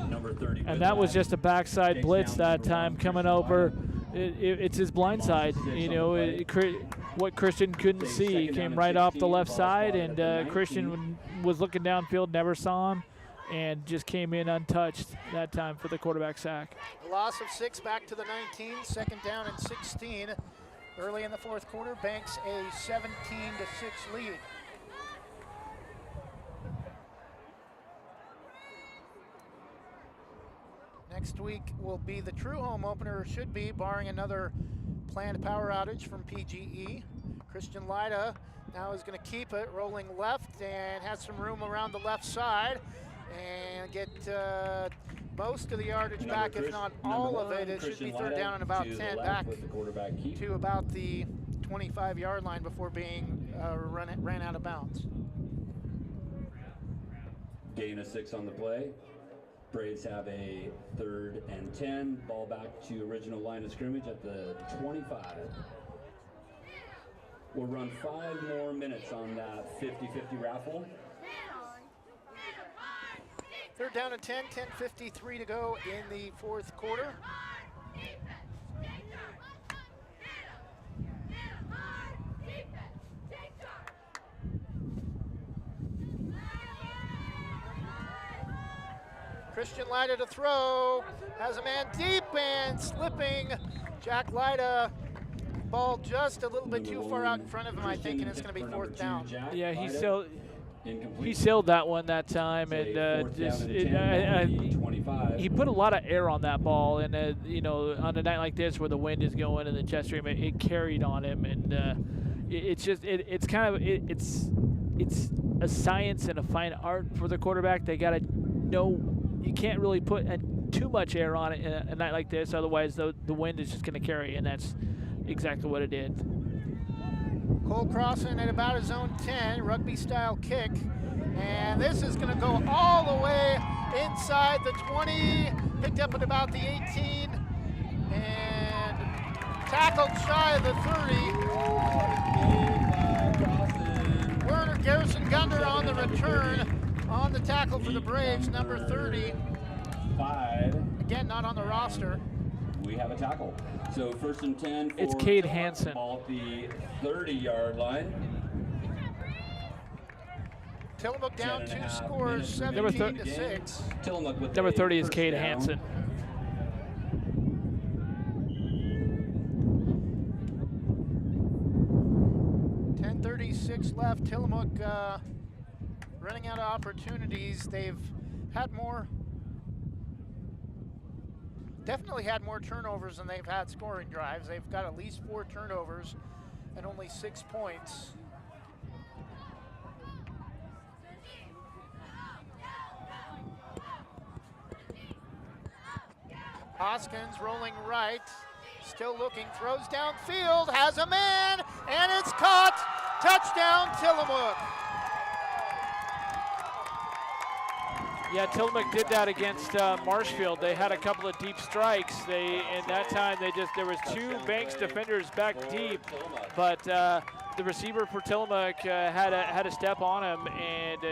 Number 30. And that was just a backside blitz that time coming over. It's his blind side. You know, what Christian couldn't see. He came right off the left side, and Christian was looking downfield, never saw him, and just came in untouched that time for the quarterback sack. A loss of 6 back to the 19, 2nd down and 16. Early in the fourth quarter, Banks a 17-6 lead. Next week will be the true home opener, should be, barring another planned power outage from PGE. Christian Lyda now is going to keep it, rolling left, and has some room around the left side, and get most of the yardage back, if not all of it. It should be 3rd down and about 10, back to about the 25-yard line before being ran out of bounds. Gain of 6 on the play. Braves have a 3rd and 10. Ball back to original line of scrimmage at the 25. We'll run 5 more minutes on that 50-50 raffle. 3rd down and 10, 10:53 to go in the fourth quarter. Christian Lyda to throw, has a man deep and slipping. Jack Lyda, ball just a little bit too far out in front of him, I think, and it's going to be 4th down. Yeah, he sailed that one that time, and he put a lot of air on that ball, and you know, on a night like this where the wind is going and the jet stream, it carried on him, and it's a science and a fine art for the quarterback. They got to know you can't really put too much air on it in a night like this, otherwise the wind is just going to carry, and that's exactly what it did. Cole Crossan at about his own 10, rugby-style kick. And this is going to go all the way inside the 20, picked up at about the 18, and tackled shy of the 30. Werner Garrison Gunder on the return, on the tackle for the Braves, number 30. 5. Again, not on the roster. We have a tackle. So 1st and 10 for it's Cade Hansen. Ball at the 30-yard line. Tillamook down 2 scores, 17-6. Tillamook with number 30 is Cade Hansen. .36 left. Tillamook running out of opportunities. They've had definitely had more turnovers than they've had scoring drives. They've got at least 4 turnovers and only 6 points. Hoskins rolling right, still looking, throws downfield, has a man, and it's caught. Touchdown, Tillamook. Yeah, Tillamook did that against Marshfield. They had a couple of deep strikes. In that time there was 2 Banks defenders back deep, but the receiver for Tillamook had a step on him, and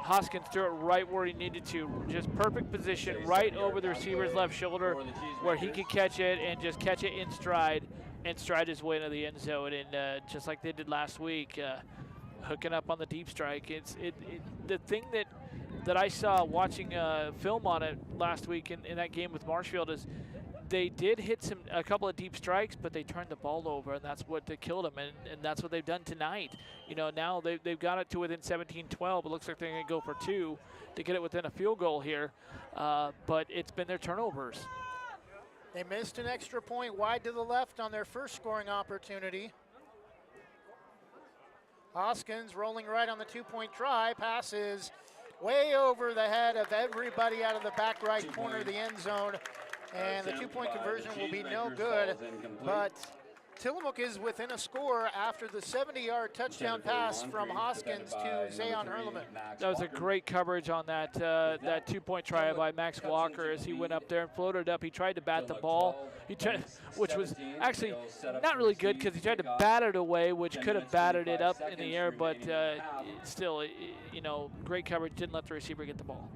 Hoskins threw it right where he needed to. Just perfect position, right over the receiver's left shoulder where he could catch it and just catch it in stride and stride his way into the end zone. And just like they did last week, hooking up on the deep strike. The thing that I saw watching film on it last week in that game with Marshfield is they did hit a couple of deep strikes, but they turned the ball over, and that's what killed them, and that's what they've done tonight. You know, now they've got it to within 17-12. It looks like they're going to go for 2 to get it within a field goal here, but it's been their turnovers. They missed an extra point wide to the left on their first scoring opportunity. Hoskins rolling right on the 2-point try, passes way over the head of everybody out of the back right corner of the end zone. And the 2-point conversion will be no good, but Tillamook is within a score after the 70-yard touchdown pass from Hoskins to Zayon Hurleman. That was a great coverage on that 2-point try by Max Walker as he went up there and floated up. He tried to bat the ball, which was actually not really good because he tried to bat it away, which could have batted it up in the air, but still, you know, great coverage, didn't let the receiver get the ball.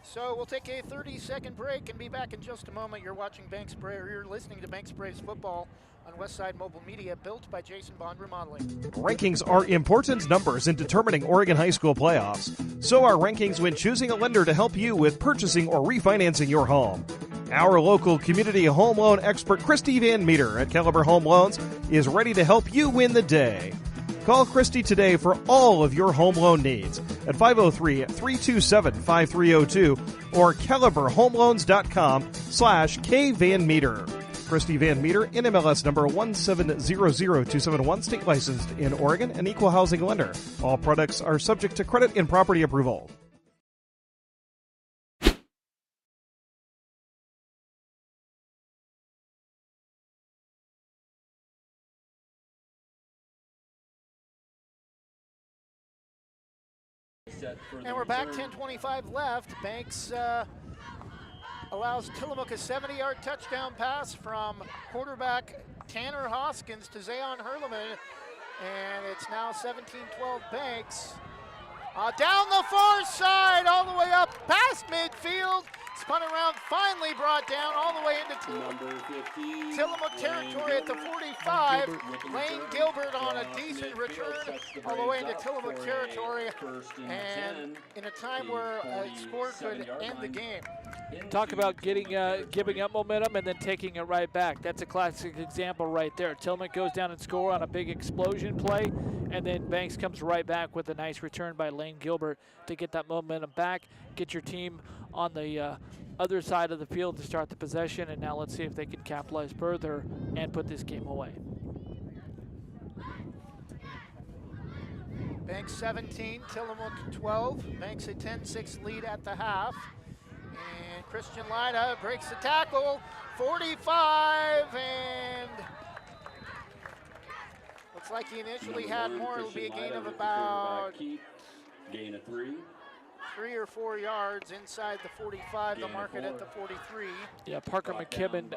So we'll take a 30-second break and be back in just a moment. You're watching Banks Braves, or you're listening to Banks Braves football on Westside Mobile Media, built by Jason Bond Remodeling. Rankings are important numbers in determining Oregon high school playoffs. So are rankings when choosing a lender to help you with purchasing or refinancing your home. Our local community home loan expert, Christy Van Meter at Caliber Home Loans, is ready to help you win the day. Call Christy today for all of your home loan needs at 503-327-5302 or caliberhomeloans.com/kvanmeter. Christy Van Meter, NMLS number 1700271, state licensed in Oregon, an equal housing lender. All products are subject to credit and property approval. And we're back, 10:25 left. Banks allows Tillamook a 70-yard touchdown pass from quarterback Tanner Hoskins to Zayon Hurleman. And it's now 17-12 Banks. Down the far side, all the way up past midfield. Spun around, finally brought down all the way into Tillamook territory at the 45. Lane Gilbert on a decent return all the way into Tillamook territory. And in a time where a score could end the game. Talk about giving up momentum and then taking it right back. That's a classic example right there. Tillamook goes down and score on a big explosion play, and then Banks comes right back with a nice return by Lane Gilbert to get that momentum back, get your team on the other side of the field to start the possession, and now let's see if they can capitalize further and put this game away. Banks 17, Tillamook 12. Banks a 10-6 lead at the half. And Christian Lyda breaks the tackle, 45, and looks like he initially had more. It'll be a gain of about gain of 3 or 4 yards inside the 45. They'll mark it at the 43. Yeah, Parker McKibben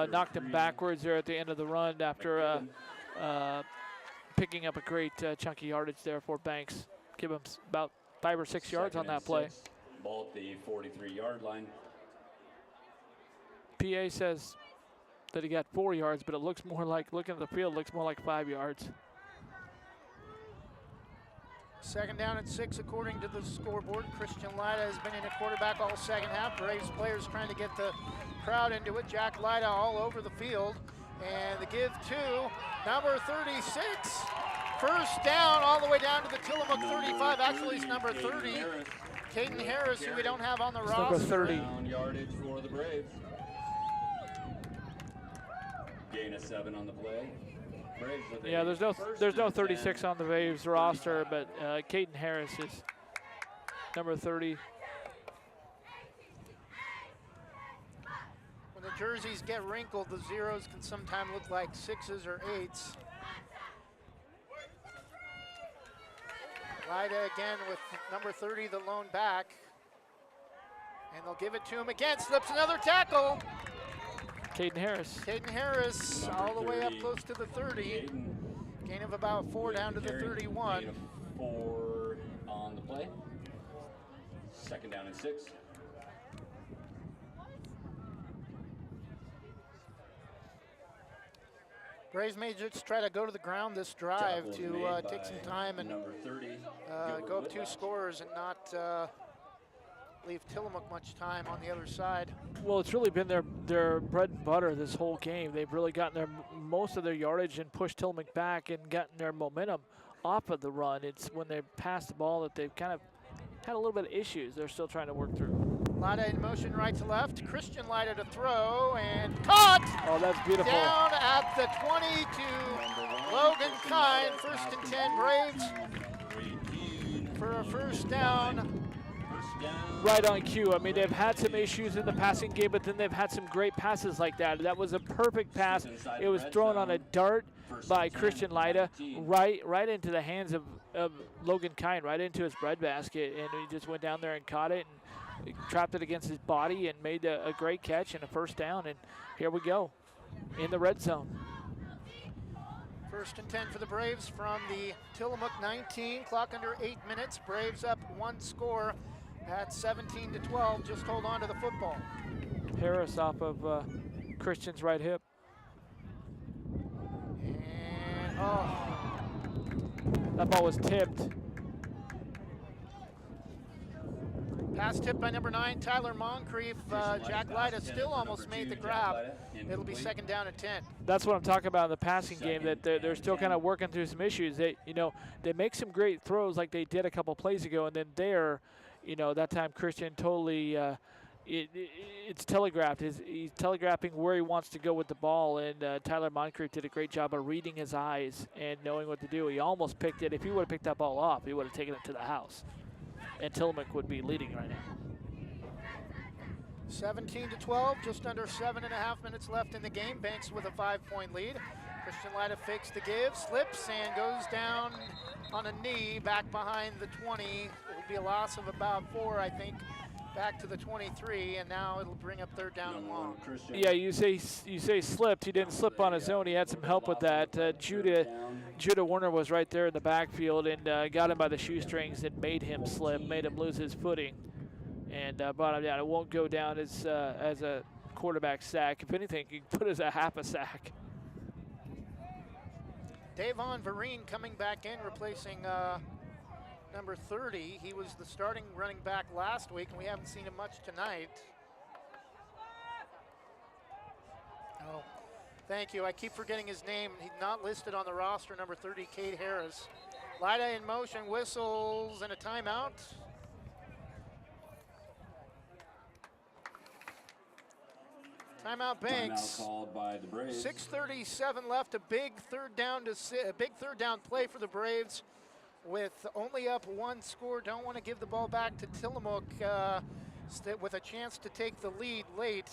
knocked him backwards there at the end of the run after picking up a great chunky yardage there for Banks. Give him about 5 or 6 yards on that play. Ball at the 43-yard line. PA says that he got 4 yards, but it looks more like, looking at the field, looks more like 5 yards. Second down at 6 according to the scoreboard. Christian Lyda has been in a quarterback all second half. Braves players trying to get the crowd into it. Jack Lyda all over the field. And the give to number 36. First down all the way down to the Tillamook 35. Actually, it's number 30. Caden Harris, who we don't have on the roster. Number 30. Down yardage for the Braves. Gain of 7 on the play. Braves with Yeah, there's no 36 on the Braves roster, but Caden Harris is number 30. When the jerseys get wrinkled, the zeros can sometimes look like 6s or 8s. Lyda again with number 30, the lone back. And they'll give it to him again. Slips another tackle. Caden Harris. Caden Harris all the way up close to the 30. Gain of about 4 down to the 31. Gain of 4 on on the play. 2nd down and 6. Braves may just try to go to the ground this drive to take some time and go up 2 scores and not leave Tillamook much time on the other side. Well, it's really been their bread and butter this whole game. They've really gotten most of their yardage and pushed Tillamook back and gotten their momentum off of the run. It's when they pass the ball that they've kind of had a little bit of issues they're still trying to work through. Lida in motion right to left. Christian Lida to throw and caught! Oh, that's beautiful. Down at the 20 to Logan Kine. 1st and 10 Braves for a first down. Right on cue. I mean, they've had some issues in the passing game, but then they've had some great passes like that. That was a perfect pass. It was thrown on a dart by Christian Lida right into the hands of Logan Kine, right into his breadbasket, and he just went down there and caught it and trapped it against his body and made a great catch and a first down. And here we go in the red zone. 1st and 10 for the Braves from the Tillamook 19. Clock under 8 minutes. Braves up 1 score at 17-12. Just hold on to the football. Harris off of Christian's right hip. And that ball was tipped. Pass tipped by number 9, Tyler Moncrief. Jack Lida still almost made the grab. It'll be 2nd down and 10. That's what I'm talking about in the passing game, that they're still kind of working through some issues. They make some great throws like they did a couple plays ago, and then that time Christian totally, it's telegraphed. He's telegraphing where he wants to go with the ball, and Tyler Moncrief did a great job of reading his eyes and knowing what to do. He almost picked it. If he would have picked that ball off, he would have taken it to the house. And Tillamook would be leading right now. 17-12, just under 7.5 minutes left in the game. Banks with a 5-point lead. Christian Lida fakes the give, slips, and goes down on a knee back behind the 20. It will be a loss of about 4, I think, back to the 23, and now it'll bring up 3rd down and long. Yeah, you say slipped. He didn't slip on his own. He had some help with that. Judah Warner was right there in the backfield and got him by the shoestrings and made him slip, made him lose his footing, and brought him down. It won't go down as a quarterback sack. If anything, you can put it as a half a sack. Davon Vereen coming back in, replacing number 30. He was the starting running back last week, and we haven't seen him much tonight. Oh, thank you. I keep forgetting his name. He's not listed on the roster, number 30, Cade Harris. Lida in motion, whistles, and a timeout. Timeout Banks. Timeout called by the Braves. 6:37 left. A big third down play for the Braves. With only up 1 score, don't want to give the ball back to Tillamook with a chance to take the lead late.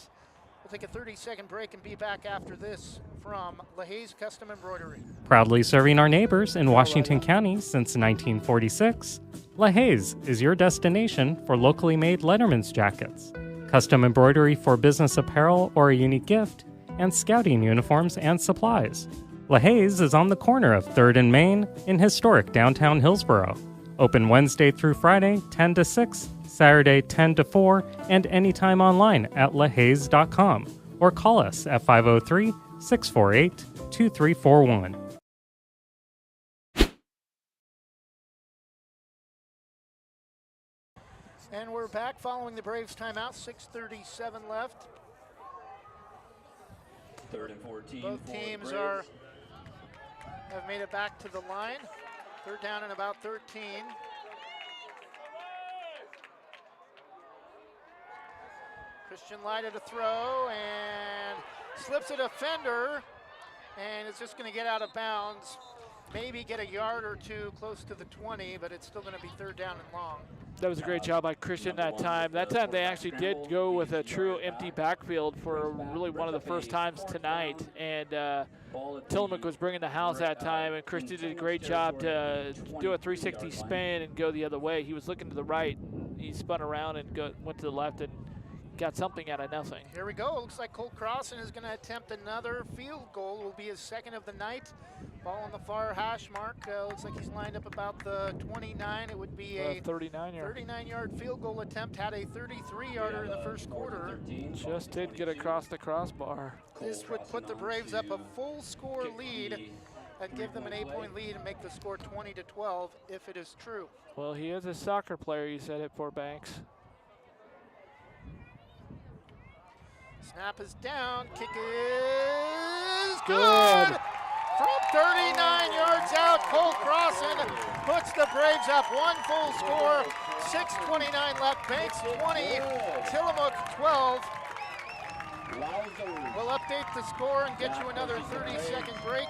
We'll take a 30-second break and be back after this from LaHaye's Custom Embroidery. Proudly serving our neighbors in Washington County since 1946, LaHaye's is your destination for locally made Letterman's jackets, custom embroidery for business apparel or a unique gift, and scouting uniforms and supplies. LaHaye's is on the corner of 3rd and Main in historic downtown Hillsboro. Open Wednesday through Friday, 10 to 6, Saturday, 10 to 4, and anytime online at lahayes.com or call us at 503-648-2341. And we're back following the Braves timeout. 6:37 left. 3rd and 14. Both teams have made it back to the line. 3rd down and about 13. Christian Lida to throw and slips a defender, and it's just going to get out of bounds. Maybe get a yard or two close to the 20, but it's still going to be 3rd down and long. That was a great job by Christian that time. That time they actually did go with a true empty backfield for really one of the first times tonight. And Tillamook was bringing the house that time, and Christian did a great job to do a 360 spin and go the other way. He was looking to the right. He spun around and went to the left and got something out of nothing. Here we go. Looks like Colt Crossan is going to attempt another field goal. Will be his 2nd of the night. Ball on the far hash mark. Looks like he's lined up about the 29. It would be a 39-yard field goal attempt. Had a 33-yarder in the first quarter. Just did get across the crossbar. This would put the Braves up a full score lead and give them an 8-point lead and make the score 20-12 if it is true. Well, he is a soccer player, you said it for Banks. Snap is down. Kick is good. From 39 yards out, Cole Crossan puts the Braves up one full score. 6:29 left. Banks 20, Tillamook 12. We'll update the score and get you another 30-second break.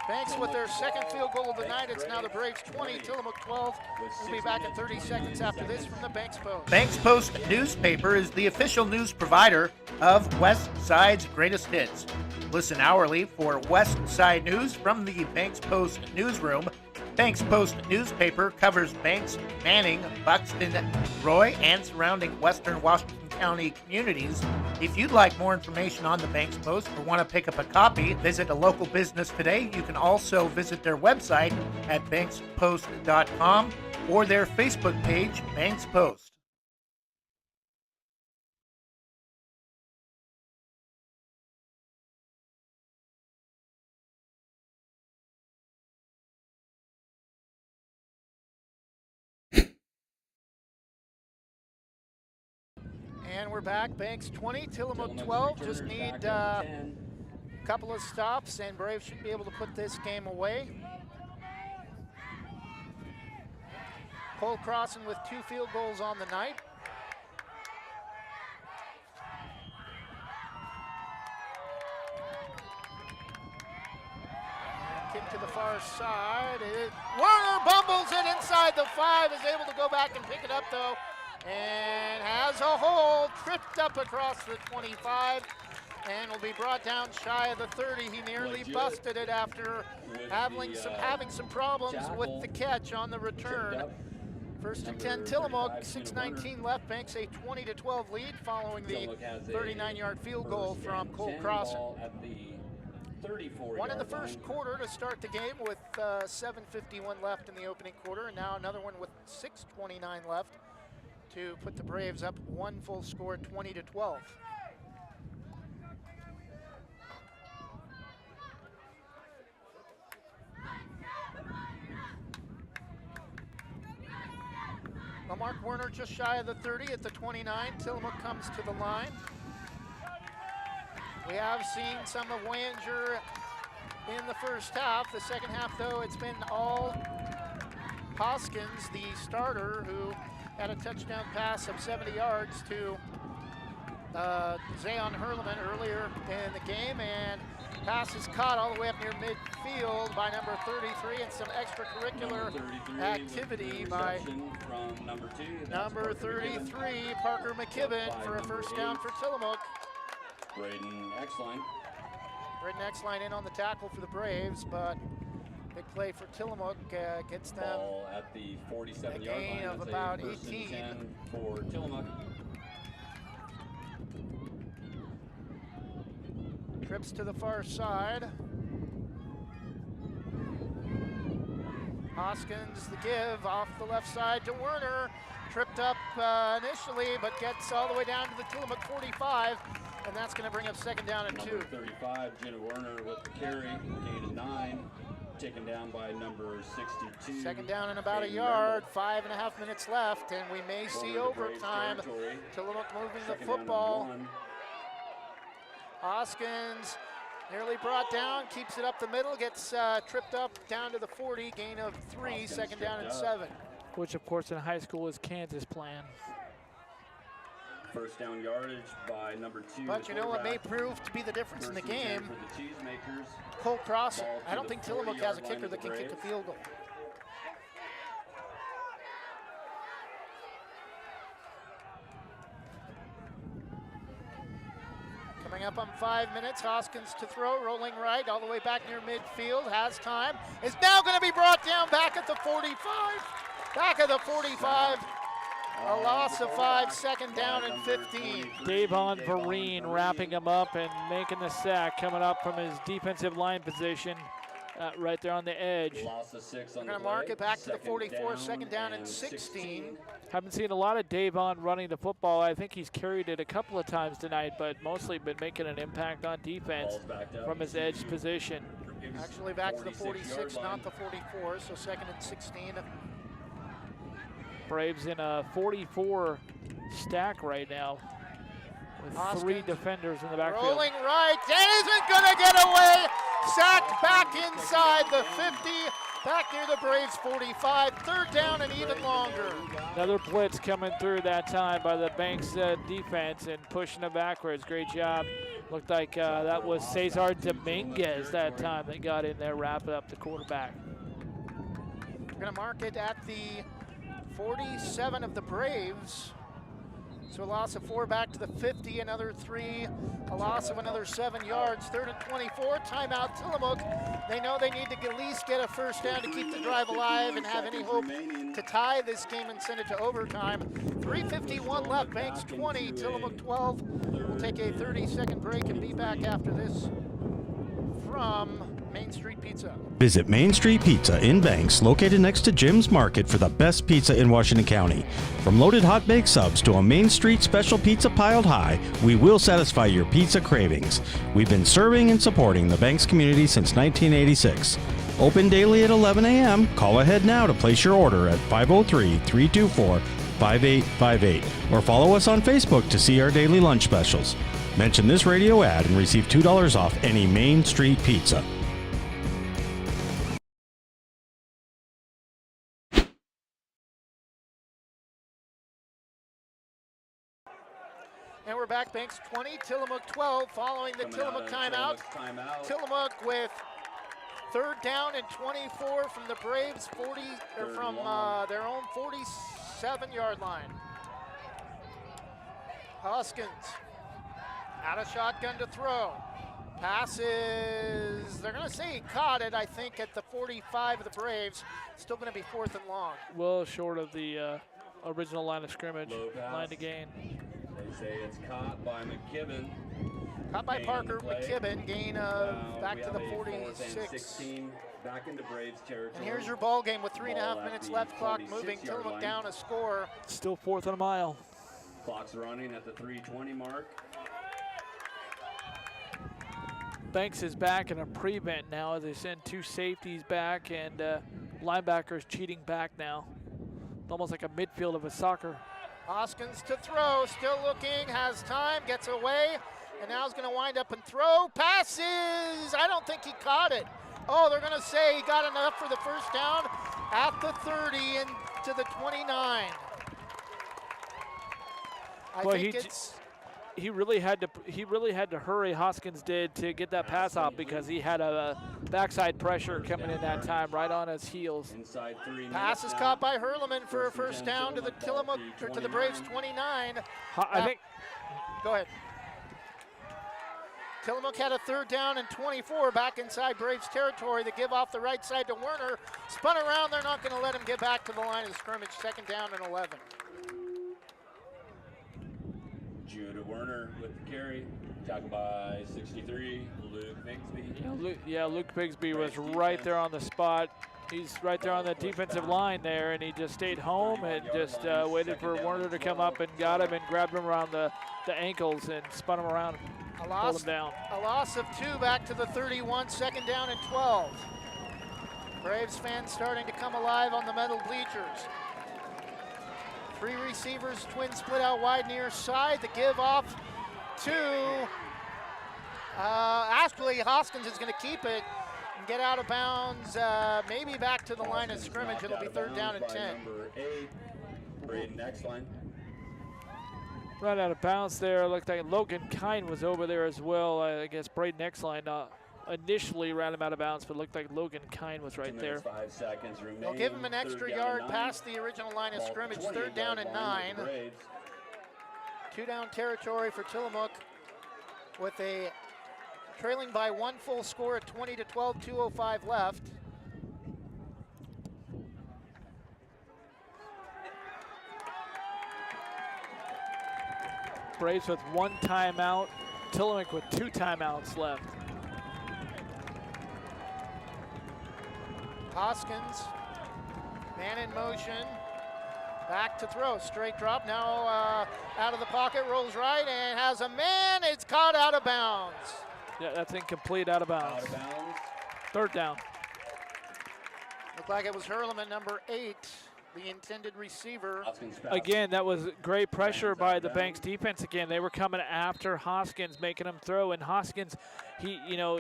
Banks with their second field goal of the night. It's now the Braves 20, Tillamook 12. We'll be back in 30 seconds after this from the Banks Post. Banks Post newspaper is the official news provider of West Side's greatest hits. Listen hourly for West Side news from the Banks Post newsroom. Banks Post newspaper covers Banks, Manning, Buxton, Roy, and surrounding western Washington County communities. If you'd like more information on the Banks Post or want to pick up a copy, visit a local business today. You can also visit their website at bankspost.com or their Facebook page, Banks Post. And we're back. Banks 20, Tillamook 12. Just need a couple of stops, and Braves should be able to put this game away. Cole Crossan with 2 field goals on the night. Kick to the far side. Werner bumbles it inside the 5, is able to go back and pick it up though. And has a hole, tripped up across the 25, and will be brought down shy of the 30. He nearly busted it after having some problems with the catch on the return. First and 10, Tillamook, 6:19 left. Banks a 20-12 lead following the 39-yard field goal from Cole Crossan. One in the first quarter to start the game with 7:51 left in the opening quarter, and now another one with 6:29 left to put the Braves up one full score, 20-12. Mark Werner just shy of the 30 at the 29. Tillamook comes to the line. We have seen some of Wanger in the first half. The second half, though, it's been all Hoskins, the starter, who had a touchdown pass of 70 yards to Zayon Hurleman earlier in the game, and pass is caught all the way up near midfield by number 33, and some extracurricular activity by number 33, Parker McKibben, for a first down for Tillamook. Braden Exline in on the tackle for the Braves, but big play for Tillamook gets them ball at the 47-yard line. Gain of about 18 for Tillamook. Trips to the far side. Hoskins the give off the left side to Werner. Tripped up initially, but gets all the way down to the Tillamook 45, and that's going to bring up second down and 2. Number 35, Jenna Werner with the carry, gain of 9. Taken down by number 62. Second down and about a yard, 5.5 minutes left, and we may see overtime. Tillamook moving the football. Hoskins nearly brought down, keeps it up the middle, gets tripped up down to the 40, gain of 3, second down and 7. Which, of course, in high school is Kansas' plan. First down yardage by number 2. But you know what may prove to be the difference in the game? Cole Crossan. I don't think Tillamook has a kicker that can kick a field goal. Coming up on 5 minutes, Hoskins to throw, rolling right, all the way back near midfield, has time, is now going to be brought down back at the 45. Back at the 45. A loss of 5, second down and 15. Davon Vereen wrapping him up and making the sack, coming up from his defensive line position right there on the edge. They're going to mark it back to the 44, second down and 16. Haven't seen a lot of Davon running the football. I think he's carried it a couple of times tonight, but mostly been making an impact on defense from his edge position. Actually back to the 46, not the 44, so second and 16. Braves in a 44 stack right now with Hoskins 3 defenders in the backfield. Rolling right, and isn't going to get away. Sacked back inside the 50, back near the Braves 45. Third down and even longer. Another blitz coming through that time by the Banks defense and pushing it backwards. Great job. Looked like that was Cesar Dominguez that time that got in there, wrapping up the quarterback. We're going to mark it at the 47 of the Braves. So a loss of 4 back to the 50, another 3, a loss of another 7 yards. Third and 24, timeout Tillamook. They know they need to at least get a first down to keep the drive alive and have any hope to tie this game and send it to overtime. 3:51 left, Banks 20, Tillamook 12. We'll take a 30-second break and be back after this from Main Street Pizza. Visit Main Street Pizza in Banks, located next to Jim's Market, for the best pizza in Washington County. From loaded hot baked subs to a Main Street special pizza piled high, we will satisfy your pizza cravings. We've been serving and supporting the Banks community since 1986. Open daily at 11 a.m. Call ahead now to place your order at 503-324-5858 or follow us on Facebook to see our daily lunch specials. Mention this radio ad and receive $2 off any Main Street Pizza. And we're back, Banks 20, Tillamook 12, following the Tillamook timeout. Tillamook with third down and 24 from the Braves 40, or from their own 47-yard line. Hoskins out of shotgun to throw. Passes, they're going to say he caught it, I think, at the 45 of the Braves. Still going to be 4th and long. Well short of the original line of scrimmage, line to gain. They say it's caught by McKibben. Caught by Parker McKibben, gain of back to the 46. Back into Braves territory. And here's your ball game with 3.5 minutes left, clock moving, Tillamook down a score. Still 4th and a mile. Clock's running at the 3:20 mark. Banks is back in a prevent now. They send 2 safeties back and linebackers cheating back now. Almost like a midfield of a soccer. Hoskins to throw, still looking, has time, gets away, and now he's going to wind up and throw. Passes! I don't think he caught it. Oh, they're going to say he got enough for the first down at the 30 and to the 29. He really had to hurry. Hoskins did to get that pass off because he had a backside pressure coming in that time, right on his heels. Pass is caught by Hurleman for a first down to the Tillamook, or to the Braves 29. Go ahead. Tillamook had a third down and 24 back inside Braves territory. They give off the right side to Werner. Spun around, they're not going to let him get back to the line of scrimmage. Second down and 11. Judah Werner with the carry, tackled by 63, Luke Bigsby. Yeah, Luke Bigsby was right there on the spot. He's right there on the defensive line there, and he just stayed home and just waited for Werner to come up and got him and grabbed him around the ankles and spun him around, pulled him down. A loss of 2 back to the 31, second down and 12. Braves fans starting to come alive on the metal bleachers. 3 receivers, twin split out wide near side. The give off to, actually Hoskins is going to keep it and get out of bounds, maybe back to the line of scrimmage. It'll be third down and 10. Number 8, Braden Nextline. Right out of bounds there. Looked like Logan Kine was over there as well. I guess Braden Nextline initially ran him out of bounds, but looked like Logan Kine was right there. 5 seconds remaining. They'll give him an extra yard past the original line of scrimmage. Third down and 9. 2 down territory for Tillamook with a trailing by 1 full score at 20-12, 2:05 left. Braves with 1 timeout. Tillamook with 2 timeouts left. Hoskins, man in motion, back to throw, straight drop, now out of the pocket, rolls right and has a man, it's caught out of bounds. Yeah, that's incomplete, out of bounds. Out of bounds. 3rd down. Looked like it was Hurleman, number 8, the intended receiver. Again, that was great pressure by the Banks defense. Again, they were coming after Hoskins, making him throw. And Hoskins, he'll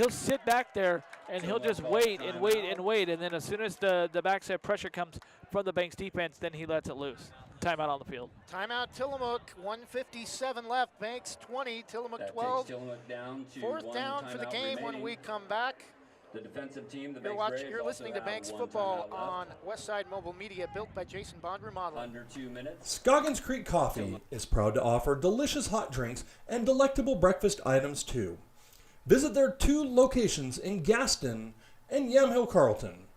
sit back there and he'll just wait and wait and wait. And then as soon as the backside pressure comes from the Banks defense, then he lets it loose. Timeout on the field. Timeout Tillamook, 1:57 left. Banks 20, Tillamook 12. Tillamook down to 4th down for the game remaining. when we come back. The defensive team, the You're listening to Banks Football on Westside Mobile Media, built by Jason Bond Remodeling. Under 2 minutes. Scoggins Creek Coffee is proud to offer delicious hot drinks and delectable breakfast items too. Visit their 2 locations in Gaston and Yamhill Carlton.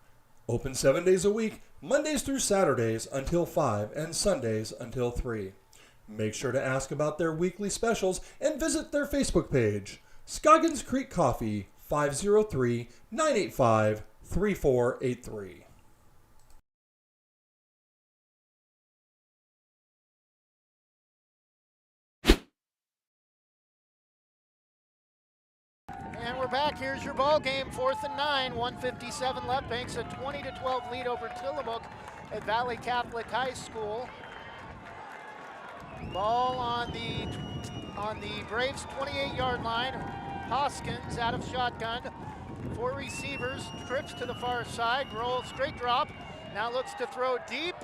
Open 7 days a week, Mondays through Saturdays until 5 and Sundays until 3. Make sure to ask about their weekly specials and visit their Facebook page, Scoggins Creek Coffee, 503-985-3483. And we're back. Here's your ball game. 4th and 9, 1:57 left. Banks a 20-12 lead over Tillamook at Valley Catholic High School. Ball on the Braves 28-yard line. Hoskins out of shotgun. 4 receivers, trips to the far side, rolls straight drop. Now looks to throw deep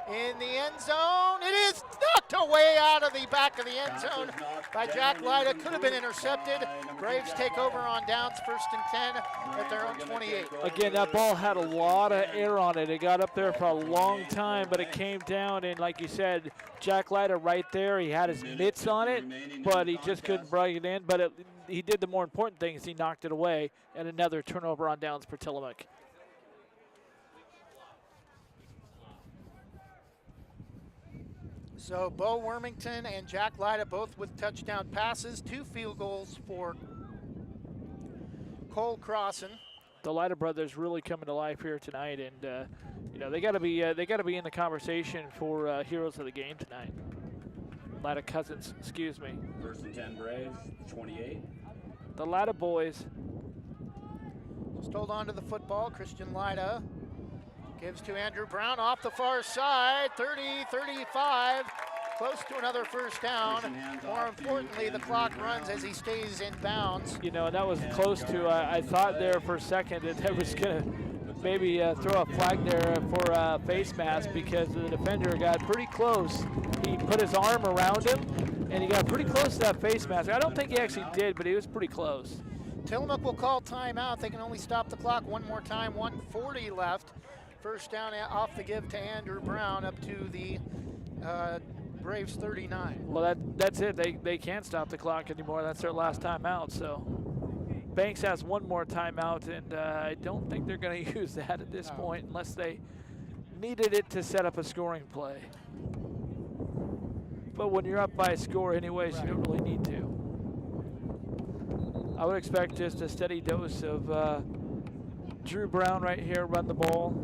in the end zone. It is knocked away out of the back of the end zone by Jack Lyda. Could have been intercepted. Braves take over on downs, 1st and 10 at their own 28. Again, that ball had a lot of air on it. It got up there for a long time, but it came down, and like you said, Jack Lyda right there, he had his mitts on it, but he just couldn't bring it in. But he did the more important thing is he knocked it away, and another turnover on downs for Tillamook. So Bo Wormington and Jack Lyda both with touchdown passes, 2 field goals for Cole Crossan. The Lyda brothers really coming to life here tonight, and they got to be in the conversation for heroes of the game tonight. Lyda cousins, excuse me. 1st and 10 Braves, 28. The Lyda boys. Just hold on to the football. Christian Lyda gives to Andrew Brown off the far side, 30-35, close to another 1st down. More importantly, the clock runs as he stays in bounds. That was close to, I thought there for a second that they was going to maybe throw a flag there for a face mask because the defender got pretty close. He put his arm around him, and he got pretty close to that face mask. I don't think he actually did, but he was pretty close. Tillamook will call timeout. They can only stop the clock one more time, 1:40 left. 1st down off the give to Andrew Brown up to the Braves 39. Well, that's it. They can't stop the clock anymore. That's their last timeout. So Banks has one more timeout, and I don't think they're going to use that at this point unless they needed it to set up a scoring play. But when you're up by a score anyways, you don't really need to. I would expect just a steady dose of Drew Brown right here, run the ball.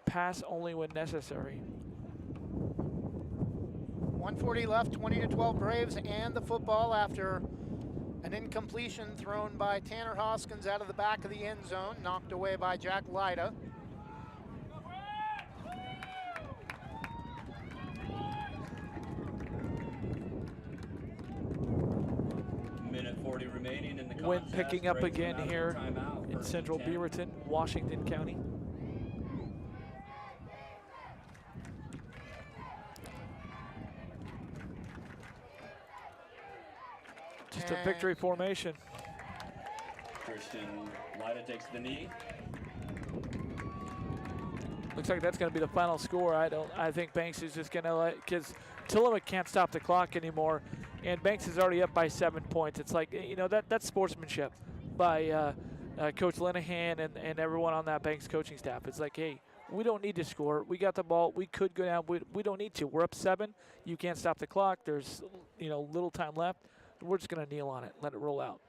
Pass only when necessary. 1:40 left, 20-12 Braves and the football after an incompletion thrown by Tanner Hoskins out of the back of the end zone, knocked away by Jack Lyda. Minute 40 remaining in the contest. Wind picking up Braves again come out of here timeout, in 1st central and 10. Beaverton, Washington County. Just a victory formation. Christian Lyda takes the knee. Looks like that's going to be the final score. I think Banks is just going to because Tillamook can't stop the clock anymore, and Banks is already up by 7 points. It's like, that's sportsmanship by Coach Linehan and everyone on that Banks coaching staff. It's like, hey, we don't need to score. We got the ball. We could go down. We don't need to. We're up 7. You can't stop the clock. There's, little time left. We're just going to kneel on it, let it roll out.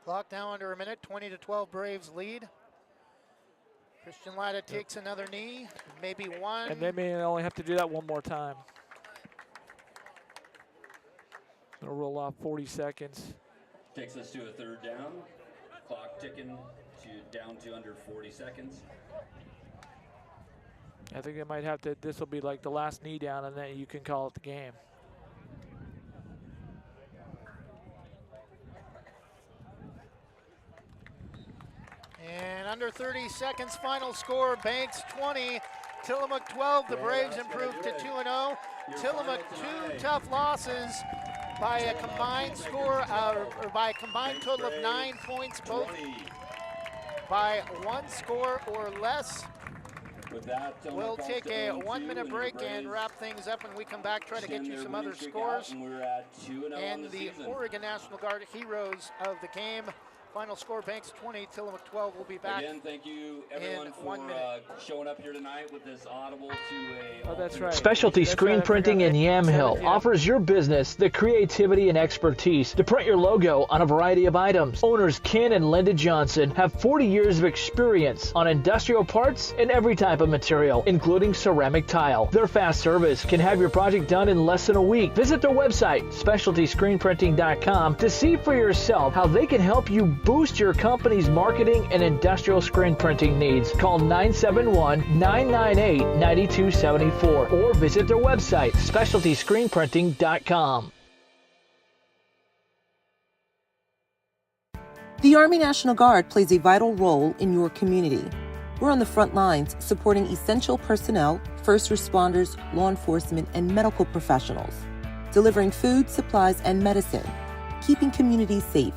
Clock now under a minute, 20-12 Braves lead. Christian Lida takes another knee, maybe one. And they may only have to do that one more time. It'll roll off 40 seconds. Takes us to a third down. Clock ticking down to under 40 seconds. I think they might have to, this will be like the last knee down, and then you can call it the game. And under 30 seconds, final score, Banks 20, Tillamook 12. The Braves improved to 2-0. Tillamook 2 tough losses by a combined score, or by a combined total of 9 points, both by 1 score or less. We'll take a 1-minute break and wrap things up. When we come back, try to get you some other scores and the Oregon National Guard heroes of the game. Final score, Banks 20, Tillamook 12. We'll be back. Again, thank you everyone for showing up here tonight with this audible to a... Oh, that's right. Specialty Screen Printing in Yamhill offers your business the creativity and expertise to print your logo on a variety of items. Owners Ken and Linda Johnson have 40 years of experience on industrial parts and every type of material, including ceramic tile. Their fast service can have your project done in less than a week. Visit their website, specialtyscreenprinting.com, to see for yourself how they can help you boost your company's marketing and industrial screen printing needs. Call 971-998-9274 or visit their website, specialtyscreenprinting.com. The Army National Guard plays a vital role in your community. We're on the front lines supporting essential personnel, first responders, law enforcement, and medical professionals, delivering food, supplies, and medicine, keeping communities safe,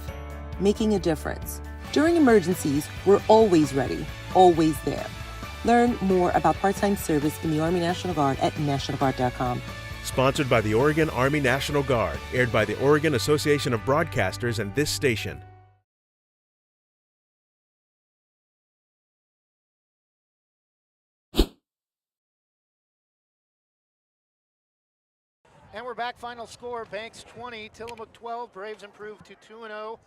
making a difference. During emergencies, we're always ready, always there. Learn more about part-time service in the Army National Guard at nationalguard.com. Sponsored by the Oregon Army National Guard, aired by the Oregon Association of Broadcasters and this station. And we're back. Final score, Banks 20, Tillamook 12. Braves improved to 2-0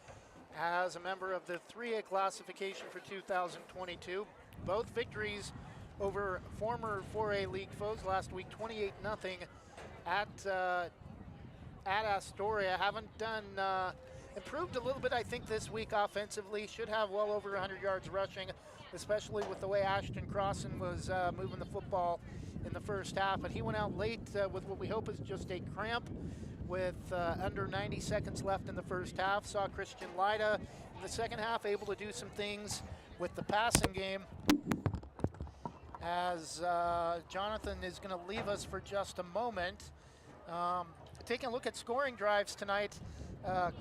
as a member of the 3A classification for 2022. Both victories over former 4A league foes last week, 28-0 at Astoria. Haven't done, improved a little bit, I think, this week offensively. Should have well over 100 yards rushing, especially with the way Ashton Crossan was moving the football in the first half. But he went out late with what we hope is just a cramp, with under 90 seconds left in the first half. Saw Christian Lida in the second half able to do some things with the passing game, as Jonathan is going to leave us for just a moment. Taking a look at scoring drives tonight,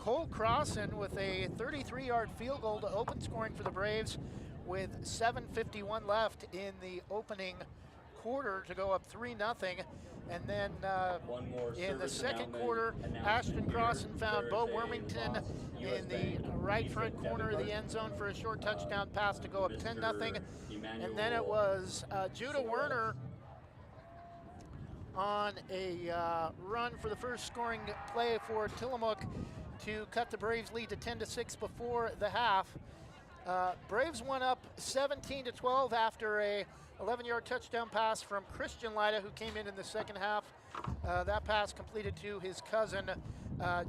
Cole Crossan with a 33-yard field goal to open scoring for the Braves with 7:51 left in the opening quarter to go up 3-0. And then in the second quarter, Ashton Crossan found Bo Wormington in the right front corner of the end zone for a short touchdown pass to go up 10-0. And then it was Judah Werner on a run for the first scoring play for Tillamook to cut the Braves lead to 10-6 before the half. Braves went up 17-12 after a 11-yard touchdown pass from Christian Lida, who came in the second half. That pass completed to his cousin,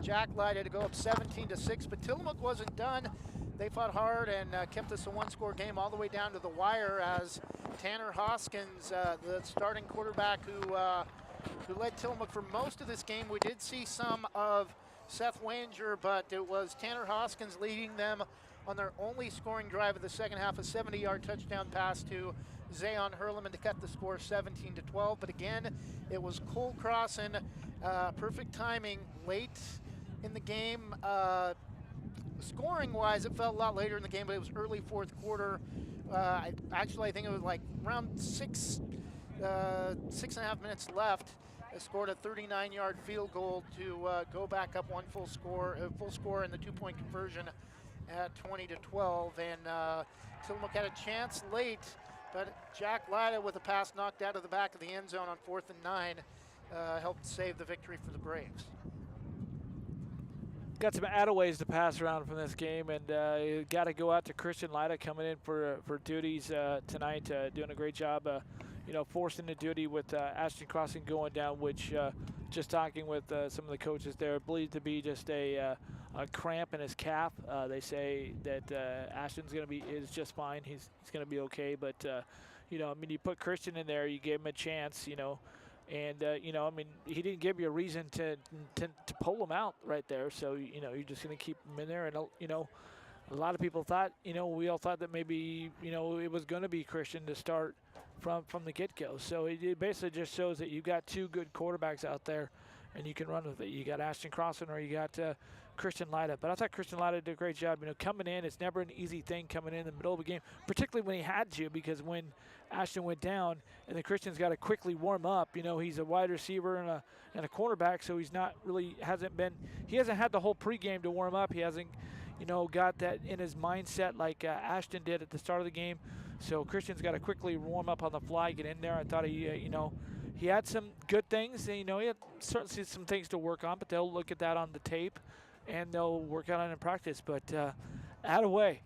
Jack Lida, to go up 17-6. But Tillamook wasn't done. They fought hard and kept us a one-score game all the way down to the wire, as Tanner Hoskins, the starting quarterback who led Tillamook for most of this game. We did see some of Seth Wanger, but it was Tanner Hoskins leading them on their only scoring drive of the second half, a 70-yard touchdown pass to Zayon Hurleman to cut the score 17-12. But again, it was Cole Crossan, perfect timing late in the game. Scoring-wise, it felt a lot later in the game, but it was early fourth quarter. I think it was like around 6.5 minutes left. scored a 39-yard field goal to go back up full score in the 2-point conversion at 20-12. And Tillamook had a chance late, but Jack Lyda with a pass knocked out of the back of the end zone on 4th and 9 helped save the victory for the Braves. Got some attaways to pass around from this game, and you got to go out to Christian Lyda coming in for duties tonight, doing a great job, forcing the duty with Ashton Crossing going down, which just talking with some of the coaches there, believed to be just a cramp in his calf. They say that Ashton's is just fine. He's going to be okay, but you put Christian in there, you gave him a chance, And, he didn't give you a reason to pull him out right there. So, you're just going to keep him in there. And, a lot of people thought, we all thought that maybe, it was going to be Christian to start from the get-go. So it basically just shows that you've got two good quarterbacks out there and you can run with it. You got Ashton Crossan or you got Christian Lyda. But I thought Christian Lyda did a great job. Coming in, it's never an easy thing coming in the middle of a game, particularly when he had to, because when Ashton went down and the Christian's got to quickly warm up. He's a wide receiver and a cornerback, so he's not really he hasn't had the whole pregame to warm up. He hasn't, got that in his mindset like Ashton did at the start of the game. So Christian's got to quickly warm up on the fly, get in there. I thought he had some good things. And, he had certainly some things to work on, but they'll look at that on the tape and they'll work out on it in practice. But Attaway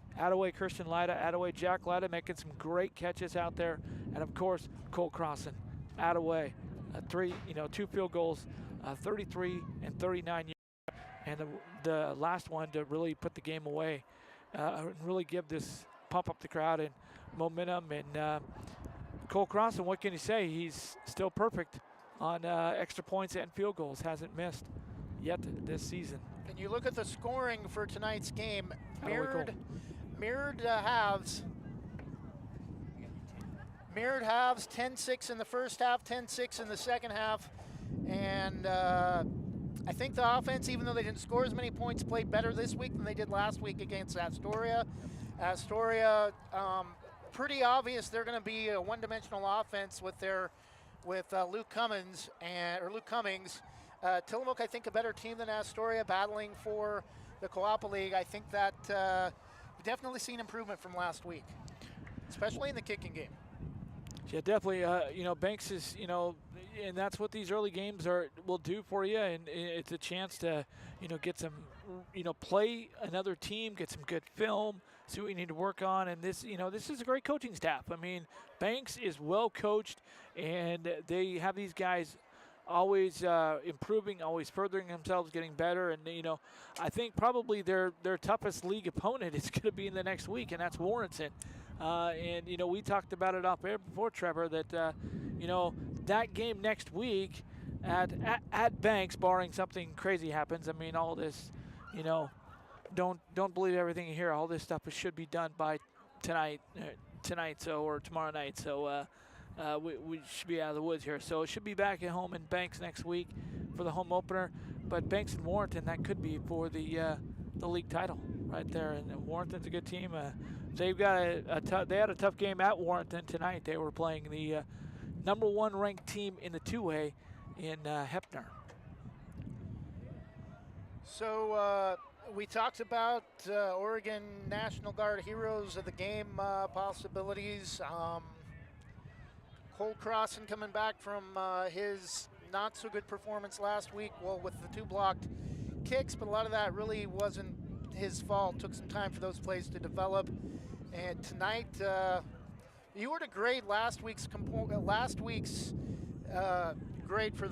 Christian Lyda, Attaway Jack Lyda making some great catches out there. And, of course, Cole Crossan, Attaway, 2 field goals, 33 and 39 yards. And the last one to really put the game away and really give this pump up the crowd and momentum. And Cole Crossan, what can you say? He's still perfect on extra points and field goals. Hasn't missed yet this season. And you look at the scoring for tonight's game, mirrored halves. Mirrored halves, 10-6 in the first half, 10-6 in the second half. And I think the offense, even though they didn't score as many points, played better this week than they did last week against Astoria. Astoria, pretty obvious they're going to be a one-dimensional offense with Luke Cummings. Tillamook, I think, a better team than Astoria, battling for the Coapa League. I think that we've definitely seen improvement from last week, especially in the kicking game. Yeah, definitely. Banks is, and that's what these early games will do for you. And it's a chance to, get some, play another team, get some good film, see what you need to work on. And this, this is a great coaching staff. I mean, Banks is well coached, and they have these guys always improving, always furthering themselves, getting better. And, I think probably their toughest league opponent is going to be in the next week, and that's Warrenton. And, we talked about it off air before, Trevor, that, that game next week at Banks, barring something crazy happens. I mean, all this, don't believe everything you hear. All this stuff should be done by tonight, or tomorrow night. So we should be out of the woods here. So it should be back at home in Banks next week for the home opener. But Banks and Warrenton, that could be for the league title right there. And Warrenton's a good team. They've got they had a tough game at Warrenton tonight. They were playing the number 1 ranked team in the 2A in Hepner. So we talked about Oregon National Guard heroes of the game possibilities. Cole Crossan coming back from his not so good performance last week, with the 2 blocked kicks, but a lot of that really wasn't his fault. Took some time for those plays to develop. And tonight, you were to grade last week's grade for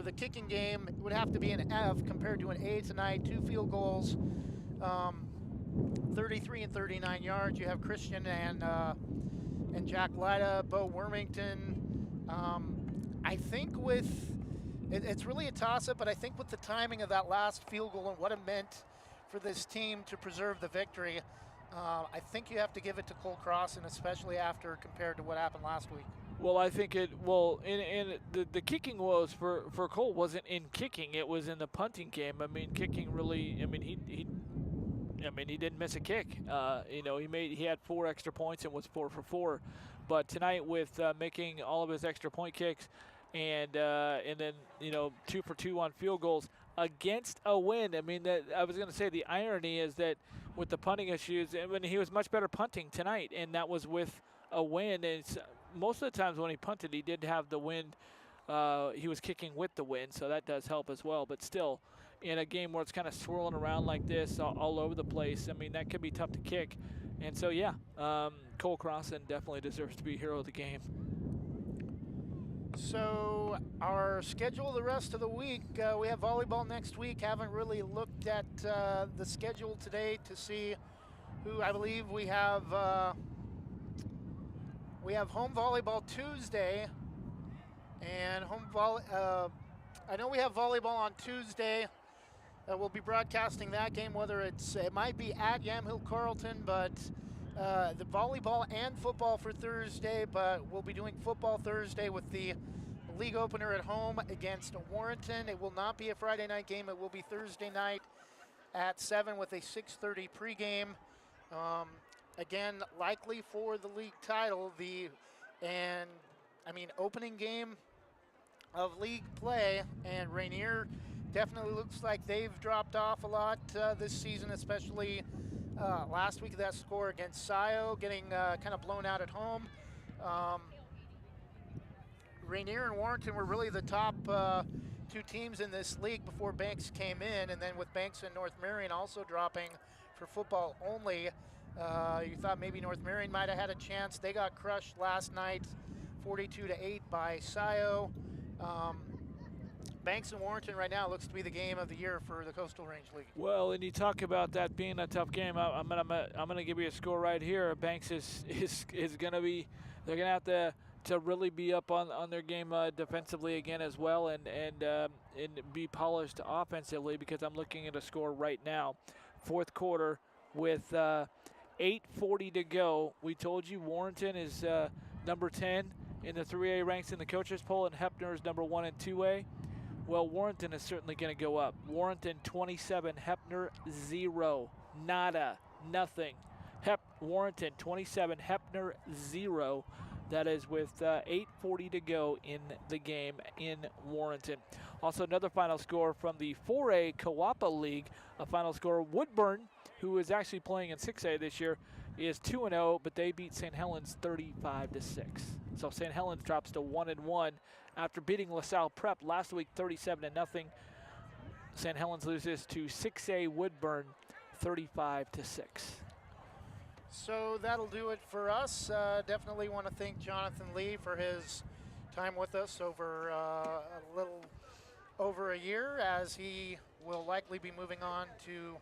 the kicking game. It would have to be an F compared to an A tonight. 2 field goals, 33 and 39 yards. You have Christian and Jack Lyda, Bo Wormington. I think it's really a toss-up, but I think with the timing of that last field goal and what it meant for this team to preserve the victory, I think you have to give it to Cole Crossan, especially after compared to what happened last week. Well, I think the kicking was for Cole wasn't in kicking; it was in the punting game. I mean, kicking really. I mean, he didn't miss a kick. He had 4 extra points and was 4 for 4. But tonight, with making all of his extra point kicks, and then 2 for 2 on field goals against a win. I mean, I was going to say the irony is that with the punting issues, I mean, he was much better punting tonight, and that was with a win. And most of the times when he punted, he did have the wind. He was kicking with the wind, so that does help as well. But still, in a game where it's kind of swirling around like this all over the place, I mean, that can be tough to kick. And so, yeah, Cole Crossan definitely deserves to be hero of the game. So our schedule the rest of the week, we have volleyball next week. Haven't really looked at the schedule today to see who. I believe we have home volleyball Tuesday, and I know we have volleyball on Tuesday. We'll be broadcasting that game, whether it might be at Yamhill Carleton, but the volleyball and football for Thursday, but we'll be doing football Thursday with the league opener at home against Warrenton. It will not be a Friday night game. It will be Thursday night at 7 with a 6:30 pregame. Again, likely for the league title, opening game of league play, and Rainier definitely looks like they've dropped off a lot this season, especially last week. That score against Scio, getting kind of blown out at home. Rainier and Warrenton were really the top two teams in this league before Banks came in, and then with Banks and North Marion also dropping for football only, you thought maybe North Marion might have had a chance. They got crushed last night, 42-8 by Scio. Banks and Warrenton right now looks to be the game of the year for the Coastal Range League. Well, and you talk about that being a tough game. I'm gonna give you a score right here. Banks is gonna be. They're gonna have to really be up on their game defensively again as well, and be polished offensively, because I'm looking at a score right now, fourth quarter with 8:40 to go. We told you Warrenton is number 10 in the 3A ranks in the coaches poll, and Heppner is number 1 in 2A. Well, Warrenton is certainly going to go up. Warrenton 27, Heppner 0, nada, nothing. Warrenton 27, Heppner 0. That is with 8:40 to go in the game in Warrenton. Also, another final score from the 4A Kawapa League. A final score: Woodburn, who is actually playing in 6A this year, is 2-0, but they beat St. Helens 35-6. So St. Helens drops to 1-1 after beating LaSalle Prep last week 37-0. St. Helens loses to 6A Woodburn 35-6. So that'll do it for us. Definitely want to thank Jonathan Lee for his time with us over a little over a year, as he will likely be moving on to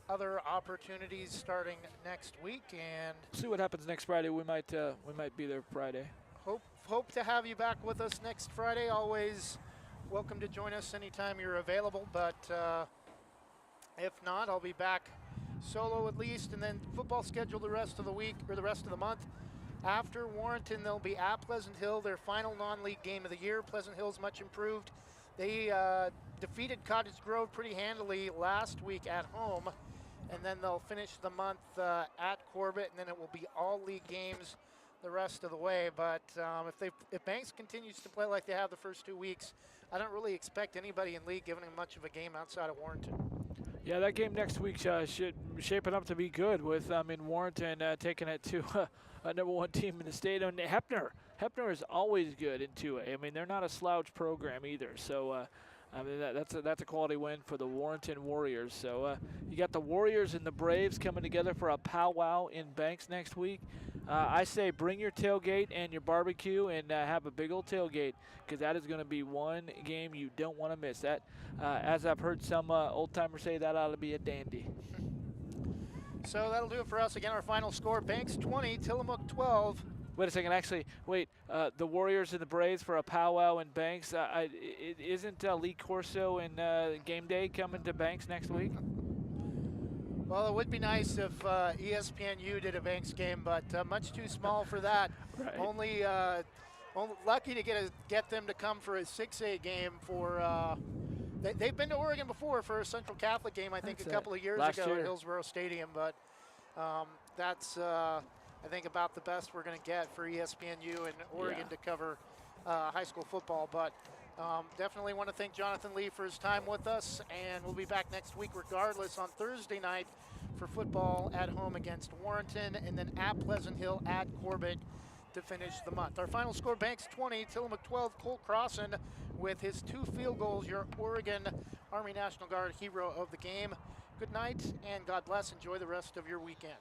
other opportunities starting next week. And see what happens next Friday. We might be there Friday. Hope to have you back with us next Friday. Always welcome to join us anytime you're available, but if not, I'll be back solo at least. And then football schedule the rest of the week, or the rest of the month. After Warrenton, they'll be at Pleasant Hill, their final non-league game of the year. Pleasant Hill's much improved. They defeated Cottage Grove pretty handily last week at home, and then they'll finish the month at Corbett, and then it will be all league games the rest of the way. But if Banks continues to play like they have the first 2 weeks, I don't really expect anybody in league giving them much of a game outside of Warrenton. Yeah, that game next week should shape it up to be good, with Warrenton taking it to a number 1 team in the state. And Heppner is always good in 2A. I mean, they're not a slouch program either. So that's a quality win for the Warrenton Warriors. So you got the Warriors and the Braves coming together for a powwow in Banks next week. I say bring your tailgate and your barbecue and have a big old tailgate, because that is going to be one game you don't want to miss. That, as I've heard some old-timers say, that ought to be a dandy. So that'll do it for us. Again, our final score: Banks 20, Tillamook 12. Wait a second. Actually, wait. The Warriors and the Braves for a powwow in Banks. Isn't Lee Corso and Game Day coming to Banks next week? Well, it would be nice if ESPNU did a Banks game, but much too small for that. Right. Only lucky to get them to come for a 6A game for. They've been to Oregon before for a Central Catholic game, I think, a couple of years ago at Hillsborough Stadium, but that's I think about the best we're going to get for ESPNU and Oregon to cover high school football. But definitely want to thank Jonathan Lee for his time with us, and we'll be back next week regardless on Thursday night for football at home against Warrenton, and then at Pleasant Hill at Corbett to finish the month. Our final score, Banks 20, Tillamook 12. Cole Crossan with his 2 field goals, your Oregon Army National Guard hero of the game. Good night and God bless. Enjoy the rest of your weekend.